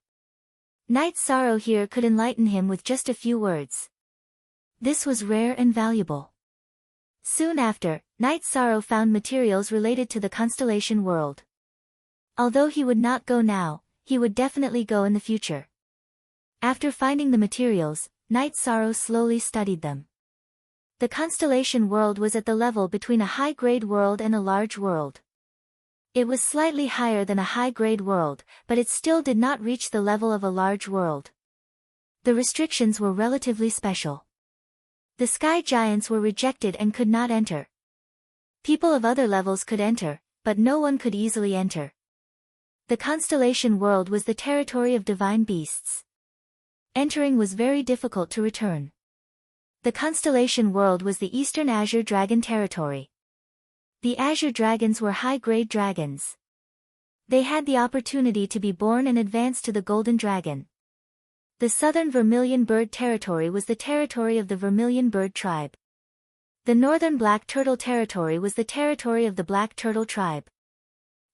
Night Sorrow here could enlighten him with just a few words. This was rare and valuable. Soon after, Night Sorrow found materials related to the constellation world. Although he would not go now, he would definitely go in the future. After finding the materials, Night Sorrow slowly studied them. The constellation world was at the level between a high-grade world and a large world. It was slightly higher than a high-grade world, but it still did not reach the level of a large world. The restrictions were relatively special. The sky giants were rejected and could not enter. People of other levels could enter, but no one could easily enter. The constellation world was the territory of divine beasts. Entering was very difficult to return. The constellation world was the Eastern Azure Dragon territory. The Azure Dragons were high-grade dragons. They had the opportunity to be born and advance to the Golden Dragon. The Southern Vermilion Bird territory was the territory of the Vermilion Bird tribe. The Northern Black Turtle territory was the territory of the Black Turtle tribe.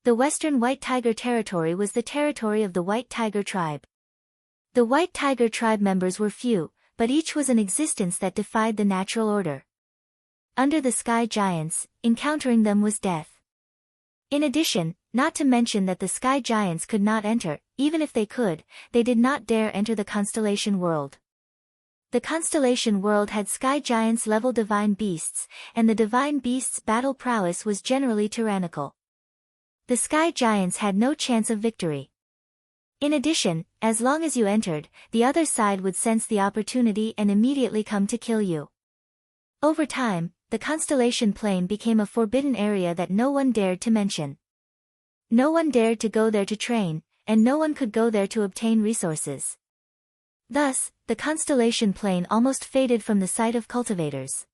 The Western White Tiger territory was the territory of the White Tiger tribe. The White Tiger tribe members were few, but each was an existence that defied the natural order. Under the sky giants, encountering them was death. In addition, not to mention that the sky giants could not enter, even if they could, they did not dare enter the constellation world. The constellation world had sky giants level divine beasts, and the divine beasts' battle prowess was generally tyrannical. The sky giants had no chance of victory. In addition, as long as you entered, the other side would sense the opportunity and immediately come to kill you. Over time, the constellation plane became a forbidden area that no one dared to mention. No one dared to go there to train, and no one could go there to obtain resources. Thus, the constellation plane almost faded from the sight of cultivators.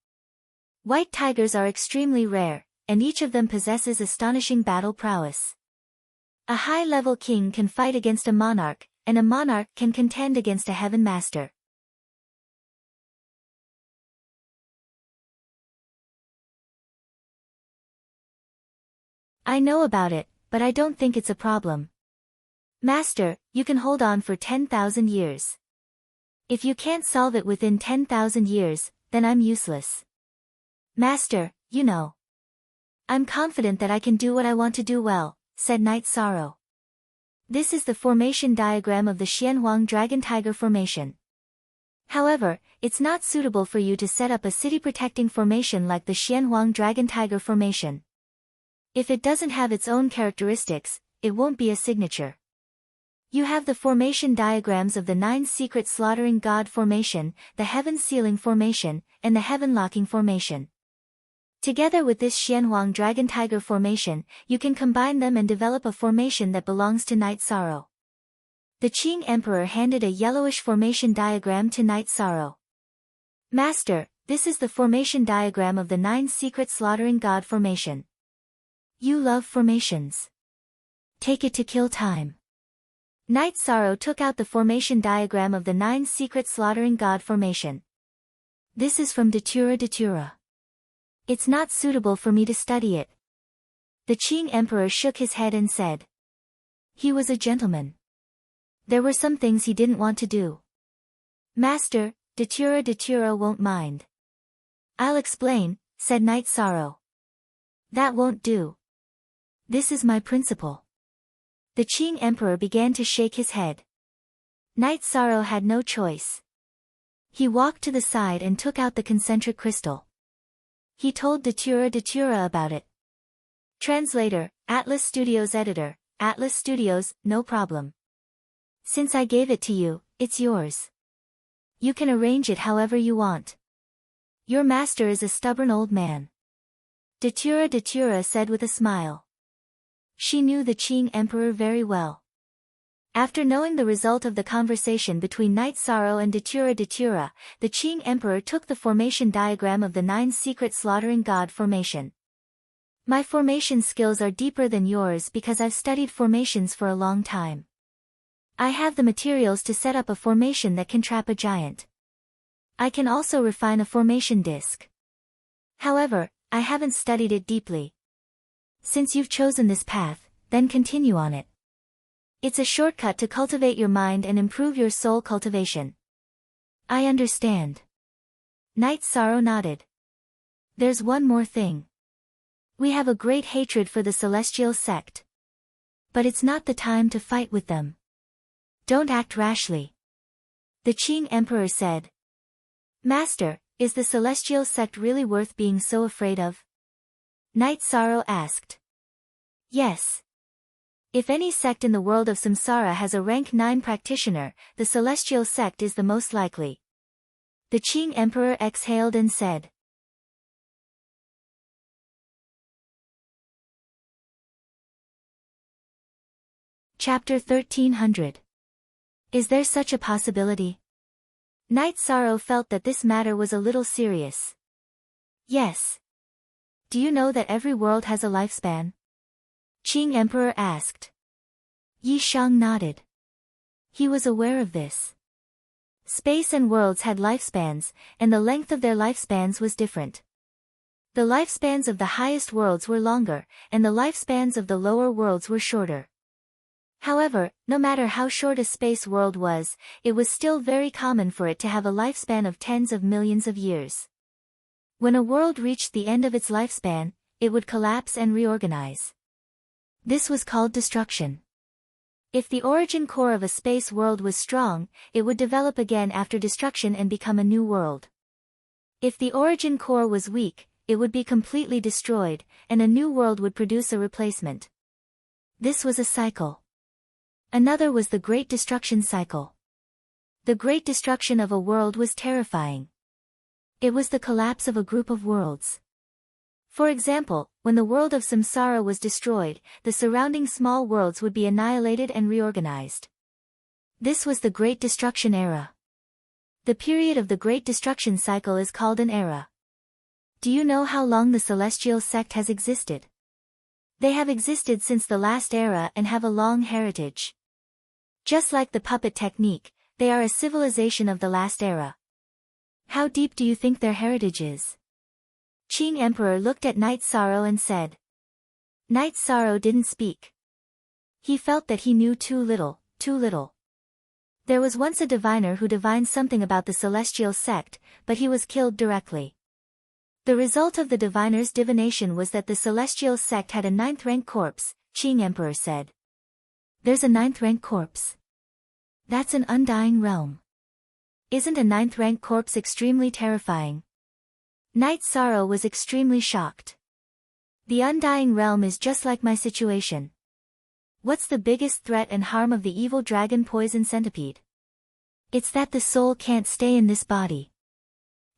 White tigers are extremely rare, and each of them possesses astonishing battle prowess. A high-level king can fight against a monarch, and a monarch can contend against a heaven master. I know about it, but I don't think it's a problem. Master, you can hold on for 10,000 years. If you can't solve it within 10,000 years, then I'm useless. Master, you know. I'm confident that I can do what I want to do well, said Night Sorrow. This is the formation diagram of the Xianhuang Dragon Tiger Formation. However, it's not suitable for you to set up a city-protecting formation like the Xianhuang Dragon Tiger Formation. If it doesn't have its own characteristics, it won't be a signature. You have the formation diagrams of the 9 Secret Slaughtering God Formation, the Heaven Sealing Formation, and the Heaven Locking Formation. Together with this Xianhuang Dragon Tiger Formation, you can combine them and develop a formation that belongs to Night Sorrow. The Qing Emperor handed a yellowish formation diagram to Night Sorrow. Master, this is the formation diagram of the 9 Secret Slaughtering God Formation. You love formations. Take it to kill time. Night Sorrow took out the formation diagram of the 9 Secret Slaughtering God Formation. This is from Datura Datura. It's not suitable for me to study it. The Qing Emperor shook his head and said. He was a gentleman. There were some things he didn't want to do. Master, Datura Datura won't mind. I'll explain, said Night Sorrow. That won't do. This is my principle. The Qing Emperor began to shake his head. Night Sorrow had no choice. He walked to the side and took out the concentric crystal. He told Datura Datura about it. Translator, Atlas Studios Editor, Atlas Studios, no problem. Since I gave it to you, it's yours. You can arrange it however you want. Your master is a stubborn old man. Datura Datura said with a smile. She knew the Qing Emperor very well. After knowing the result of the conversation between Night Sorrow and Datura, the Qing Emperor took the formation diagram of the 9 secret slaughtering god formation. My formation skills are deeper than yours because I've studied formations for a long time. I have the materials to set up a formation that can trap a giant. I can also refine a formation disc. However, I haven't studied it deeply. Since you've chosen this path, then continue on it. It's a shortcut to cultivate your mind and improve your soul cultivation. I understand. Night Sorrow nodded. There's one more thing. We have a great hatred for the celestial sect. But it's not the time to fight with them. Don't act rashly. The Qing Emperor said. Master, is the celestial sect really worth being so afraid of? Night Sorrow asked. Yes. If any sect in the world of samsara has a rank 9 practitioner, the celestial sect is the most likely. The Qing Emperor exhaled and said. Chapter 1300. Is there such a possibility? Night Sorrow felt that this matter was a little serious. Yes. Do you know that every world has a lifespan? Qing Emperor asked. Yi Shang nodded. He was aware of this. Space and worlds had lifespans, and the length of their lifespans was different. The lifespans of the highest worlds were longer, and the lifespans of the lower worlds were shorter. However, no matter how short a space world was, it was still very common for it to have a lifespan of tens of millions of years. When a world reached the end of its lifespan, it would collapse and reorganize. This was called destruction. If the origin core of a space world was strong, it would develop again after destruction and become a new world. If the origin core was weak, it would be completely destroyed, and a new world would produce a replacement. This was a cycle. Another was the Great Destruction cycle. The Great Destruction of a world was terrifying. It was the collapse of a group of worlds. For example, when the world of samsara was destroyed, the surrounding small worlds would be annihilated and reorganized. This was the Great Destruction era. The period of the Great Destruction cycle is called an era. Do you know how long the celestial sect has existed? They have existed since the last era and have a long heritage. Just like the puppet technique, they are a civilization of the last era. How deep do you think their heritage is? Qing Emperor looked at Night Sorrow and said. Night Sorrow didn't speak. He felt that he knew too little, too little. There was once a diviner who divined something about the celestial sect, but he was killed directly. The result of the diviner's divination was that the celestial sect had a 9th rank corpse, Qing Emperor said. There's a 9th rank corpse. That's an undying realm. Isn't a 9th rank corpse extremely terrifying? Night Sorrow was extremely shocked. The undying realm is just like my situation. What's the biggest threat and harm of the evil dragon poison centipede? It's that the soul can't stay in this body.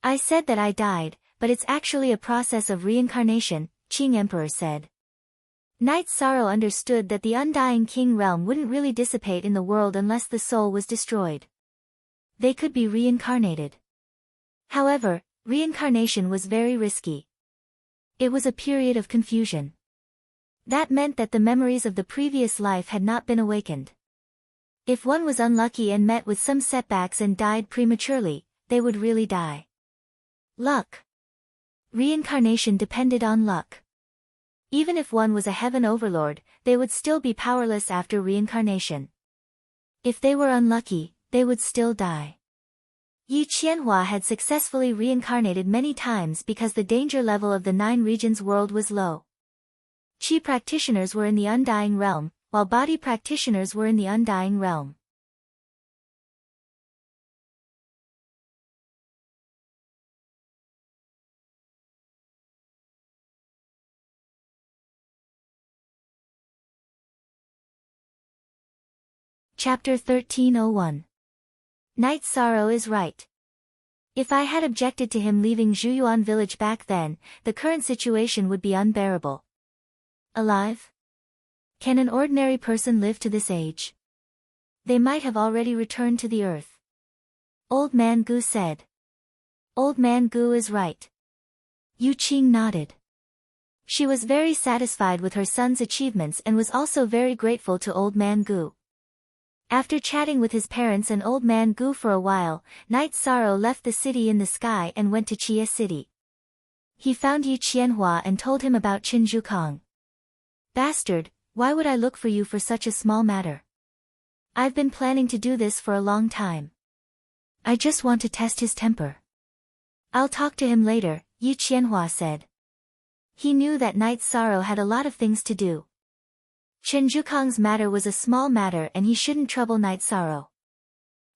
I said that I died, but it's actually a process of reincarnation, Qing Emperor said. Night Sorrow understood that the undying king realm wouldn't really dissipate in the world unless the soul was destroyed. They could be reincarnated. However, reincarnation was very risky. It was a period of confusion. That meant that the memories of the previous life had not been awakened. If one was unlucky and met with some setbacks and died prematurely, they would really die. Luck. Reincarnation depended on luck. Even if one was a heaven overlord, they would still be powerless after reincarnation. If they were unlucky, they would still die. Yi Qianhua had successfully reincarnated many times because the danger level of the 9 regions world was low. Qi practitioners were in the undying realm, while body practitioners were in the undying realm. Chapter 1301. Night Sorrow is right. If I had objected to him leaving Zhuyuan village back then, the current situation would be unbearable. Alive? Can an ordinary person live to this age? They might have already returned to the earth. Old Man Gu said. Old Man Gu is right. Yu Qing nodded. She was very satisfied with her son's achievements and was also very grateful to Old Man Gu. After chatting with his parents and Old Man Gu for a while, Night Sorrow left the city in the sky and went to Chia City. He found Yi Qianhua and told him about Qin Zhukang. Bastard, why would I look for you for such a small matter? I've been planning to do this for a long time. I just want to test his temper. I'll talk to him later, Yi Qianhua said. He knew that Night Sorrow had a lot of things to do. Chen Zhukang's matter was a small matter and he shouldn't trouble Night Sorrow.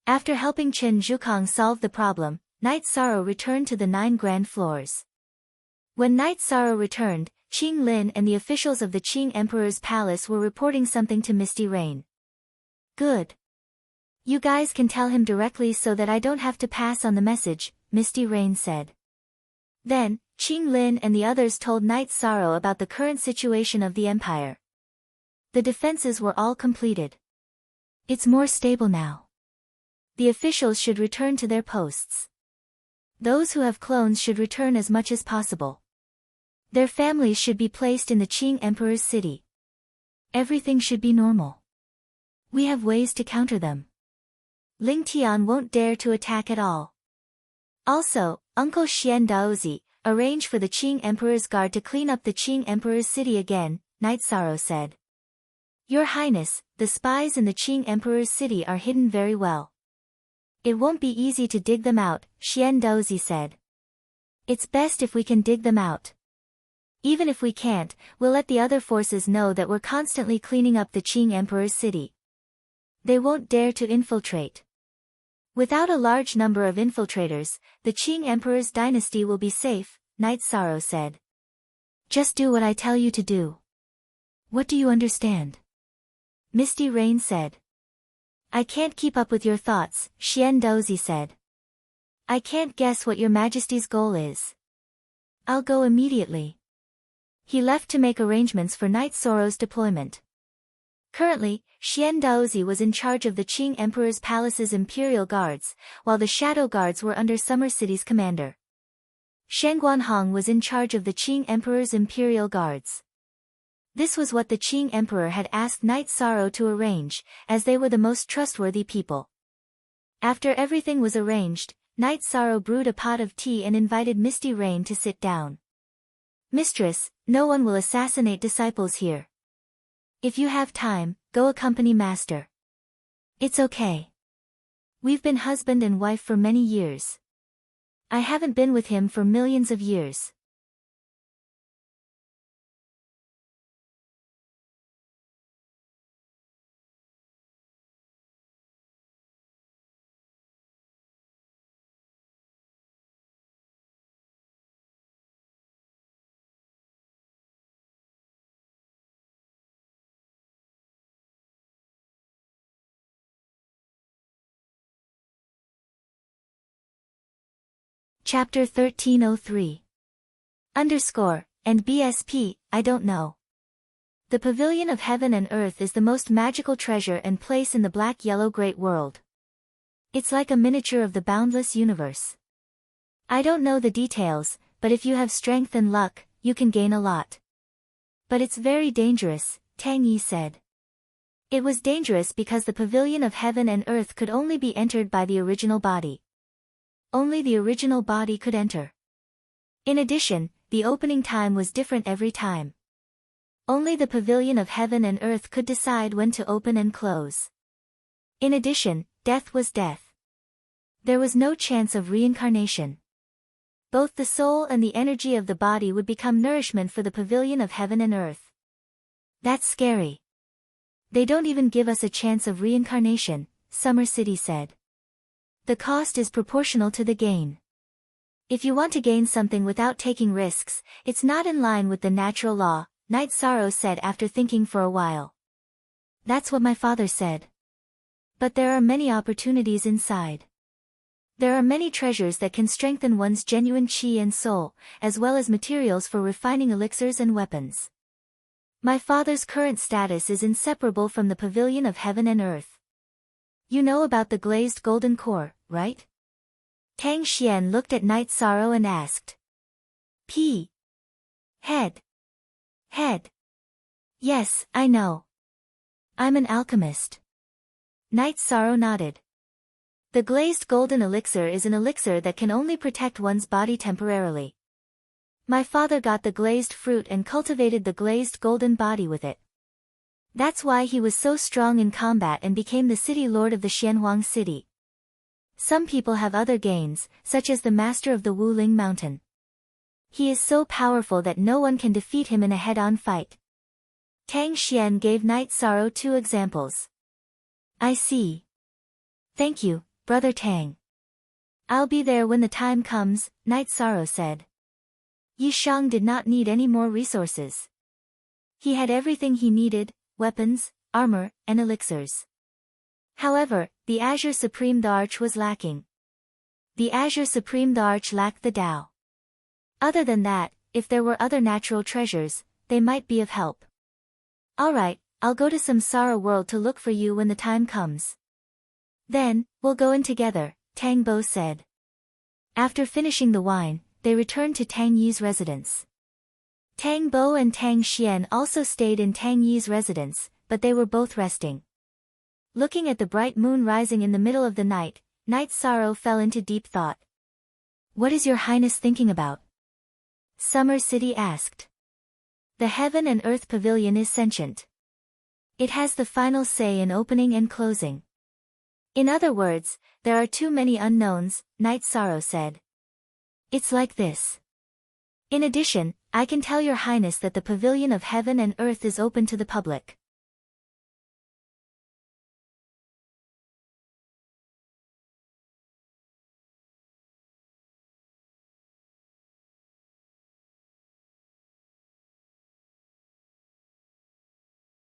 After helping Chen Zhukang solve the problem, Night Sorrow returned to the 9 grand floors. When Night Sorrow returned, Qing Lin and the officials of the Qing Emperor's palace were reporting something to Misty Rain. Good. You guys can tell him directly so that I don't have to pass on the message, Misty Rain said. Then, Qing Lin and the others told Night Sorrow about the current situation of the empire. The defenses were all completed. It's more stable now. The officials should return to their posts. Those who have clones should return as much as possible. Their families should be placed in the Qing Emperor's city. Everything should be normal. We have ways to counter them. Ling Tian won't dare to attack at all. Also, Uncle Xian Daozi, arrange for the Qing Emperor's guard to clean up the Qing Emperor's city again, Night Sorrow said. Your Highness, the spies in the Qing Emperor's city are hidden very well. It won't be easy to dig them out, Xian Daozi said. It's best if we can dig them out. Even if we can't, we'll let the other forces know that we're constantly cleaning up the Qing Emperor's city. They won't dare to infiltrate. Without a large number of infiltrators, the Qing Emperor's dynasty will be safe, Night Sorrow said. Just do what I tell you to do. What do you understand? Misty Rain said. I can't keep up with your thoughts, Xian Daozi said. I can't guess what your Majesty's goal is. I'll go immediately. He left to make arrangements for Night Sorrow's deployment. Currently, Xian Daozi was in charge of the Qing Emperor's palace's imperial guards, while the shadow guards were under Summer City's commander. Shen Guanhong was in charge of the Qing Emperor's imperial guards. This was what the Qing Emperor had asked Night Sorrow to arrange, as they were the most trustworthy people. After everything was arranged, Night Sorrow brewed a pot of tea and invited Misty Rain to sit down. Mistress, no one will assassinate disciples here. If you have time, go accompany Master. It's okay. We've been husband and wife for many years. I haven't been with him for millions of years. Chapter 1303. And BSP, I don't know. The Pavilion of Heaven and Earth is the most magical treasure and place in the black-yellow great world. It's like a miniature of the boundless universe. I don't know the details, but if you have strength and luck, you can gain a lot. But it's very dangerous, Tang Yi said. It was dangerous because the Pavilion of Heaven and Earth could only be entered by the original body. Only the original body could enter. In addition, the opening time was different every time. Only the Pavilion of Heaven and Earth could decide when to open and close. In addition, death was death. There was no chance of reincarnation. Both the soul and the energy of the body would become nourishment for the Pavilion of Heaven and Earth. That's scary. They don't even give us a chance of reincarnation, Summer City said. The cost is proportional to the gain. If you want to gain something without taking risks, it's not in line with the natural law, Night Sorrow said after thinking for a while. That's what my father said. But there are many opportunities inside. There are many treasures that can strengthen one's genuine chi and soul, as well as materials for refining elixirs and weapons. My father's current status is inseparable from the Pavilion of Heaven and Earth. You know about the glazed golden core, right? Tang Xian looked at Night Sorrow and asked. P. Head. Head. Yes, I know. I'm an alchemist. Night Sorrow nodded. The glazed golden elixir is an elixir that can only protect one's body temporarily. My father got the glazed fruit and cultivated the glazed golden body with it. That's why he was so strong in combat and became the city lord of the Xianhuang city. Some people have other gains, such as the master of the Wuling mountain. He is so powerful that no one can defeat him in a head-on fight. Tang Xian gave Night Sorrow 2 examples. I see. Thank you, Brother Tang. I'll be there when the time comes, Night Sorrow said. Yi Shang did not need any more resources. He had everything he needed, weapons, armor, and elixirs. However, the Azure Supreme the Arch was lacking. The Azure Supreme the Arch lacked the Tao. Other than that, if there were other natural treasures, they might be of help. Alright, I'll go to Samsara world to look for you when the time comes. Then, we'll go in together, Tang Bo said. After finishing the wine, they returned to Tang Yi's residence. Tang Bo and Tang Xian also stayed in Tang Yi's residence, but they were both resting. Looking at the bright moon rising in the middle of the night, Night Sorrow fell into deep thought. What is your highness thinking about? Summer City asked. The Heaven and Earth Pavilion is sentient. It has the final say in opening and closing. In other words, there are too many unknowns, Night Sorrow said. It's like this. In addition, I can tell your highness that the Pavilion of Heaven and Earth is open to the public.